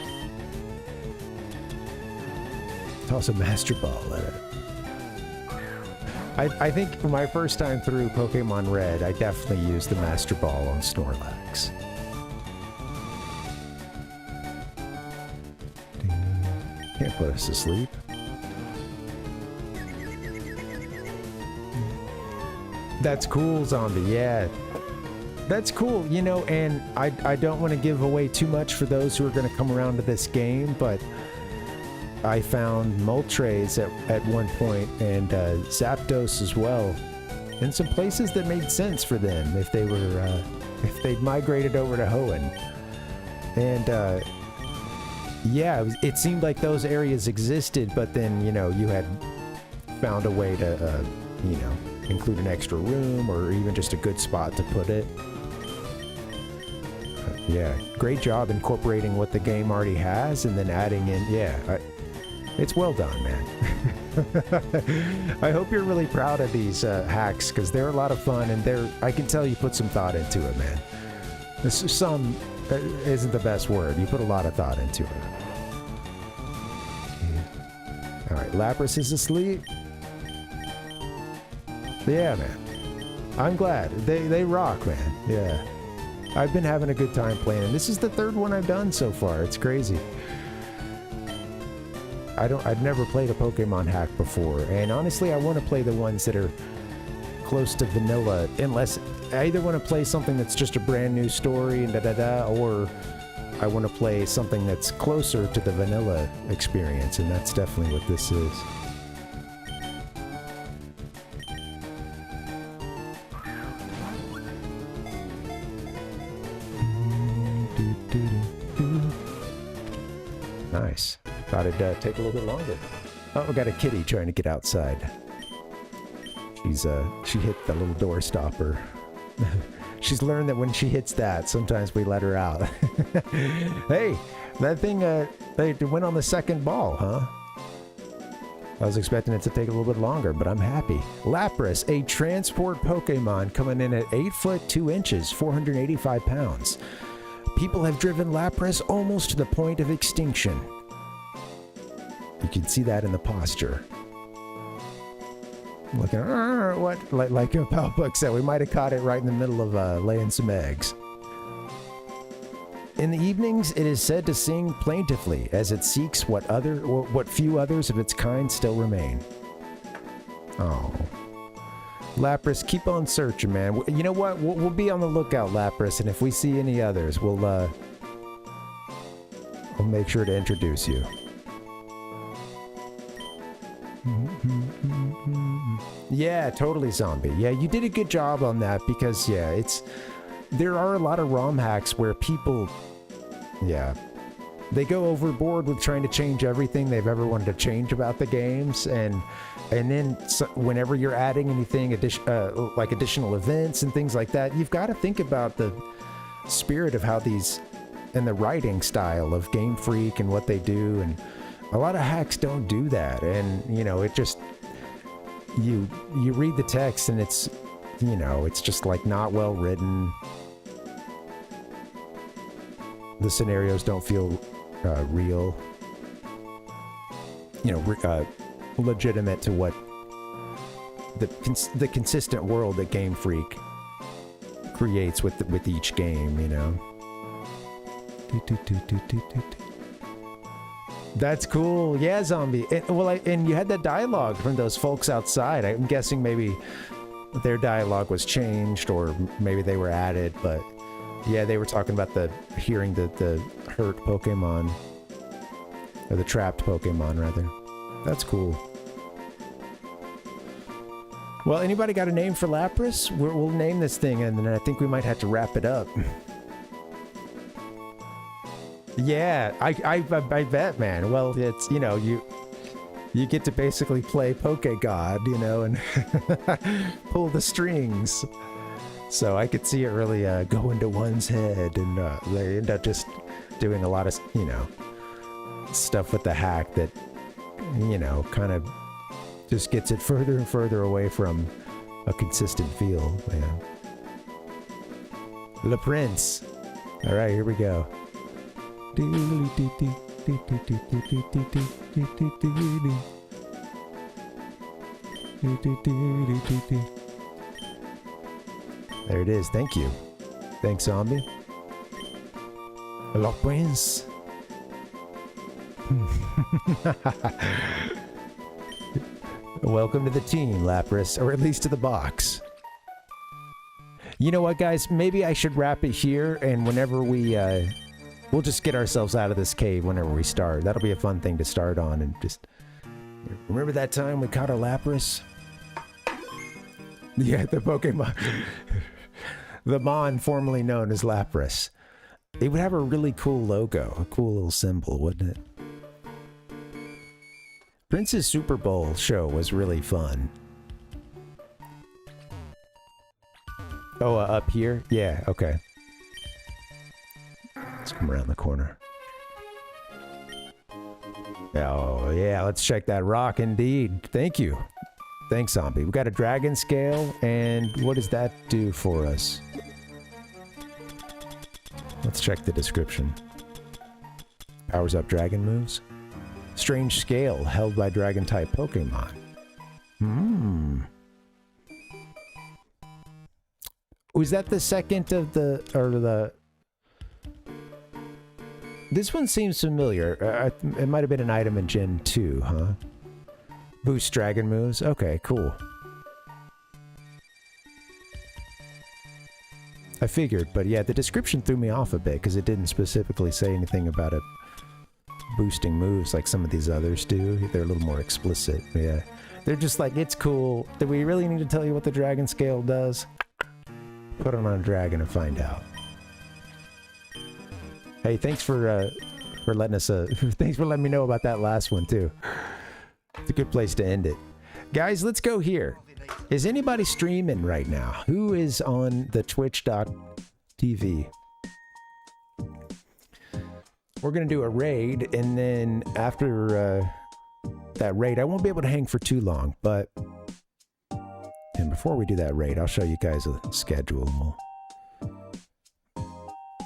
Toss a Master Ball at it. I think for my first time through Pokemon Red, I definitely used the Master Ball on Snorlax. Can't put us to sleep. That's cool, Zombie, yeah. That's cool, you know, and I don't want to give away too much for those who are going to come around to this game, but I found Moltres at one point, and Zapdos as well, in some places that made sense for them if they were if they'd migrated over to Hoenn. And yeah, it seemed like those areas existed, but then, you know, you had found a way to you know, include an extra room or even just a good spot to put it. Yeah, great job incorporating what the game already has and then adding in, yeah, it's well done, man. I hope you're really proud of these hacks, because they're a lot of fun, and I can tell you put some thought into it, man. Some isn't the best word. You put a lot of thought into it. All right, Lapras is asleep. Yeah, man. I'm glad. They rock, man. Yeah. I've been having a good time playing. This is the third one I've done so far. It's crazy. I've never played a Pokemon hack before, and honestly, I want to play the ones that are close to vanilla, unless I either want to play something that's just a brand new story and or I want to play something that's closer to the vanilla experience, and that's definitely what this is. Nice. Thought it'd take a little bit longer. Oh, we got a kitty trying to get outside. She hit the little door stopper. She's learned that when she hits that, sometimes we let her out. Hey, that thing, they went on the second ball, huh? I was expecting it to take a little bit longer, but I'm happy. Lapras, a transport Pokemon coming in at 8 foot 2 inches, 485 pounds. People have driven Lapras almost to the point of extinction. You can see that in the posture. Looking, what? Like Palpux said, we might have caught it right in the middle of laying some eggs. In the evenings, it is said to sing plaintively as it seeks what few others of its kind still remain. Oh. Lapras, keep on searching, man. You know what? We'll be on the lookout, Lapras, and if we see any others, we'll make sure to introduce you. Yeah, totally, Zombie. Yeah, you did a good job on that because, yeah, there are a lot of ROM hacks where people, yeah, they go overboard with trying to change everything they've ever wanted to change about the games, and then whenever you're adding anything, like additional events and things like that, you've got to think about the spirit of how these, and the writing style of Game Freak and what they do, and a lot of hacks don't do that, and, you know, it just, you read the text and it's, you know, it's just like not well written. The scenarios don't feel real, you know, legitimate to what the consistent world that Game Freak creates with each game, you know. That's cool. Yeah, Zombie. And you had that dialogue from those folks outside. I'm guessing maybe their dialogue was changed, or maybe they were added, but yeah, they were talking about hearing the hurt Pokemon, or the trapped Pokemon, rather. That's cool. Well, anybody got a name for Lapras? We'll name this thing, and then I think we might have to wrap it up. Yeah, I bet, man. Well, it's, you know, you get to basically play God, you know, and pull the strings. So I could see it really go into one's head, and they end up just doing a lot of, you know, stuff with the hack that, you know, kind of just gets it further and further away from a consistent feel. Yeah. Le Prince. All right, here we go. There it is. Thank you. Thanks, Zombie. Le Prince. Welcome to the team, Lapras, or at least to the box. You know what, guys? Maybe I should wrap it here, and whenever we'll just get ourselves out of this cave whenever we start. That'll be a fun thing to start on, and just remember that time we caught a Lapras? Yeah, the Pokemon. The Mon, formerly known as Lapras. It would have a really cool logo, a cool little symbol, wouldn't it? Prince's Super Bowl show was really fun. Oh, up here? Yeah, okay. Let's come around the corner. Oh, yeah, let's check that rock indeed. Thank you. Thanks, Zombie. We got a dragon scale, and what does that do for us? Let's check the description. Powers up dragon moves. Strange scale held by dragon-type Pokemon. Was that the second of the... This one seems familiar. It might have been an item in Gen 2, huh? Boost dragon moves? Okay, cool. I figured, but yeah, the description threw me off a bit because it didn't specifically say anything about it boosting moves like some of these others do. They're a little more explicit, yeah. They're just like, it's cool. Do we really need to tell you what the dragon scale does? Put it on a dragon and find out. Hey, thanks for for letting us. Thanks for letting me know about that last one too. It's a good place to end it, guys. Let's go here. Is anybody streaming right now? Who is on the Twitch.tv? We're gonna do a raid, and then after that raid, I won't be able to hang for too long. But and before we do that raid, I'll show you guys a schedule. And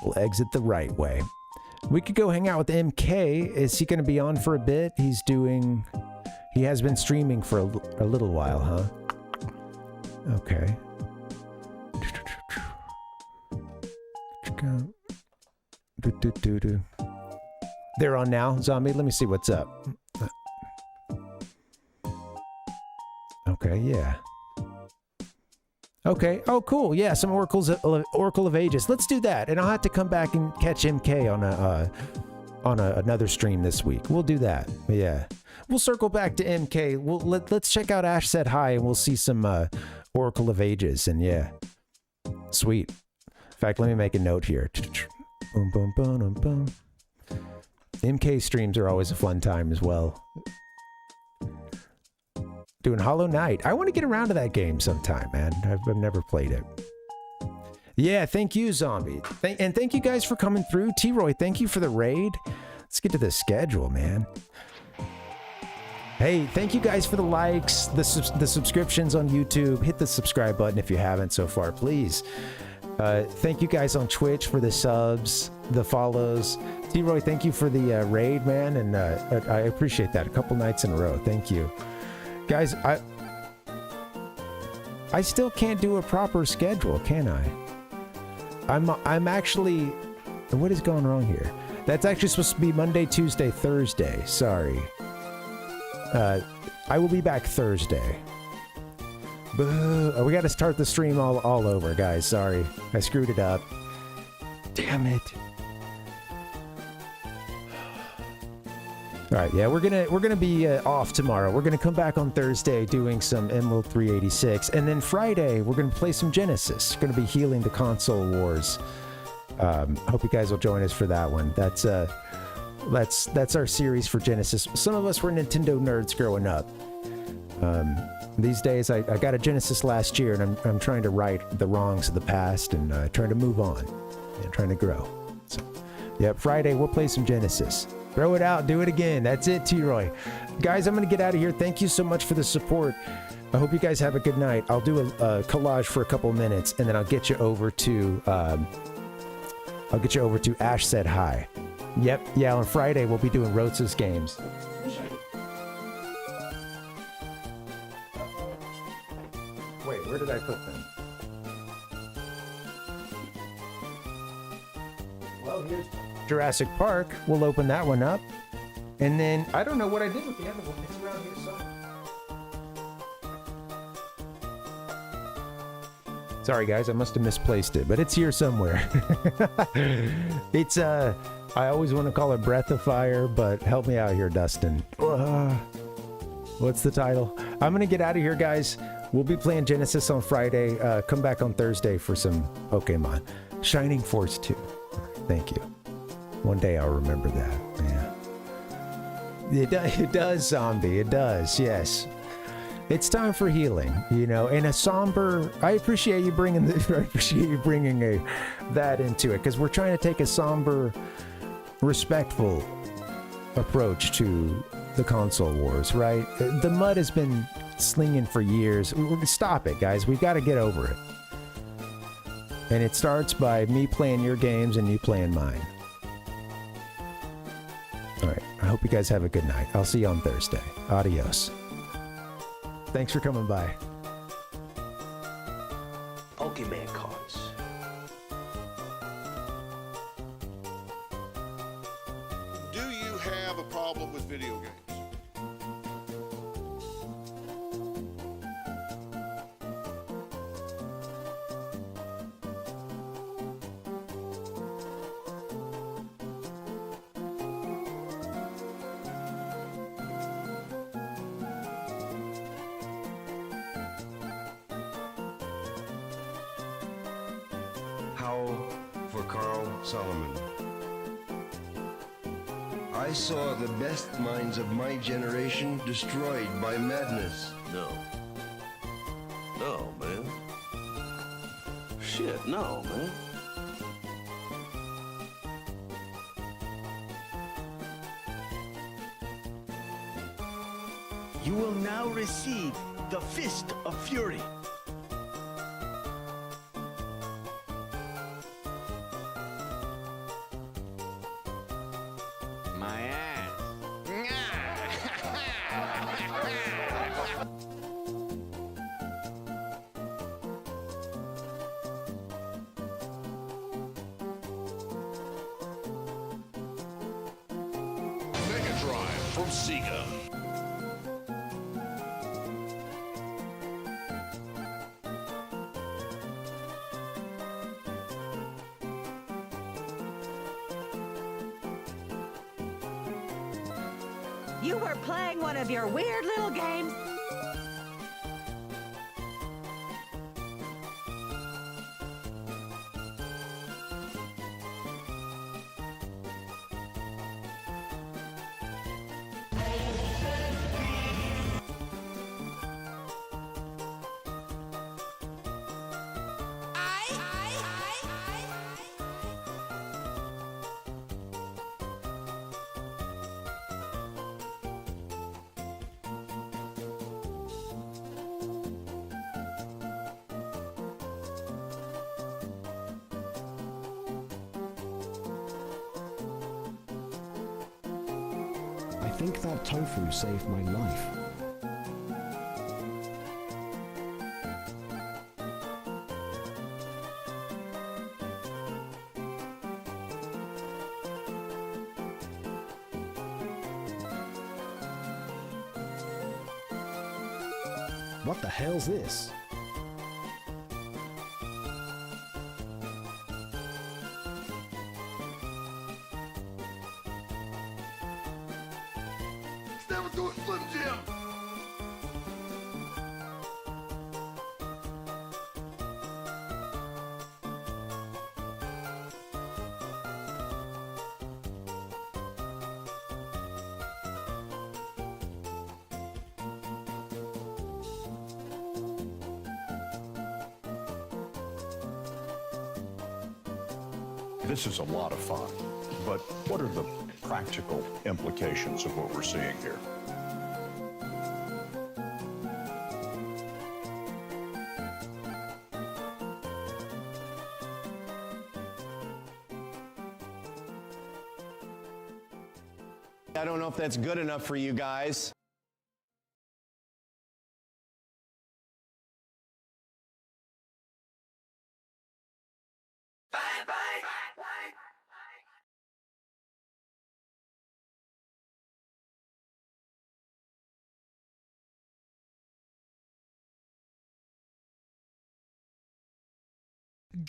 we'll exit the right way. We could go hang out with MK. Is he going to be on for a bit? He has been streaming for a little while, huh? Okay. They're on now, Zombie. Let me see what's up. Okay, yeah. Okay. Oh, cool. Yeah, some Oracle of Ages. Let's do that, and I'll have to come back and catch MK on another stream this week. We'll do that. Yeah, we'll circle back to MK. Let's check out Ash Said Hi, and we'll see some Oracle of Ages. And yeah, sweet. In fact, let me make a note here. Boom, boom, boom, boom, boom. MK streams are always a fun time as well. Doing Hollow Knight. I want to get around to that game sometime, man. I've never played it. Yeah, thank you, Zombie. And thank you guys for coming through. T-Roy, thank you for the raid. Let's get to the schedule, man. Hey, thank you guys for the likes, the subscriptions on YouTube. Hit the subscribe button if you haven't so far, please. Thank you guys on Twitch for the subs, the follows. T-Roy, thank you for the raid, man. And I appreciate that. A couple nights in a row. Thank you. Guys, I still can't do a proper schedule, can I? I'm actually... What is going wrong here? That's actually supposed to be Monday, Tuesday, Thursday. Sorry. I will be back Thursday. Boo. We got to start the stream all over, guys. Sorry. I screwed it up. Damn it. All right, yeah, we're gonna be off tomorrow. We're gonna come back on Thursday doing some Emerald 386, and then Friday we're gonna play some Genesis. We're gonna be healing the console wars. Hope you guys will join us for that one. That's our series for Genesis. Some of us were Nintendo nerds growing up. These days, I got a Genesis last year, and I'm trying to right the wrongs of the past and trying to move on and trying to grow. So, yeah, Friday we'll play some Genesis. Throw it out, do it again. That's it, T-Roy. Guys, I'm going to get out of here. Thank you so much for the support. I hope you guys have a good night. I'll do a collage for a couple minutes, and then I'll get you over to Ash Said Hi. Yep, yeah, on Friday we'll be doing Rosa's games. Wait, where did I put them? Well, here's Jurassic Park. We'll open that one up. And then, I don't know what I did with the other one. It's around here somewhere. Sorry guys, I must have misplaced it, but it's here somewhere. It's, I always want to call it Breath of Fire, but help me out here, Dustin. What's the title? I'm going to get out of here, guys. We'll be playing Genesis on Friday. Come back on Thursday for some Pokemon. Shining Force 2. Thank you. One day I'll remember that. Yeah. It does, Zombie. It does, yes. It's time for healing, you know, and a somber... I appreciate you bringing that into it, because we're trying to take a somber, respectful approach to the console wars, right? The mud has been slinging for years. Stop it, guys. We've got to get over it. And it starts by me playing your games and you playing mine. All right. I hope you guys have a good night. I'll see you on Thursday. Adios. Thanks for coming by. Pokemon cards. Do you have a problem with video games? Howl for Carl Solomon. I saw the best minds of my generation destroyed by madness. No. No, man. Shit, no, man. You will now receive the Fist of Fury. My ass. Mega Drive from Sega. You were playing one of your weird little games? I think that tofu saved my life. What the hell's this? Never do it, Slim Jim! This is a lot of fun, but what are the practical implications of what we're seeing here? I don't know if that's good enough for you guys.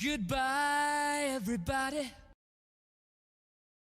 Goodbye, everybody.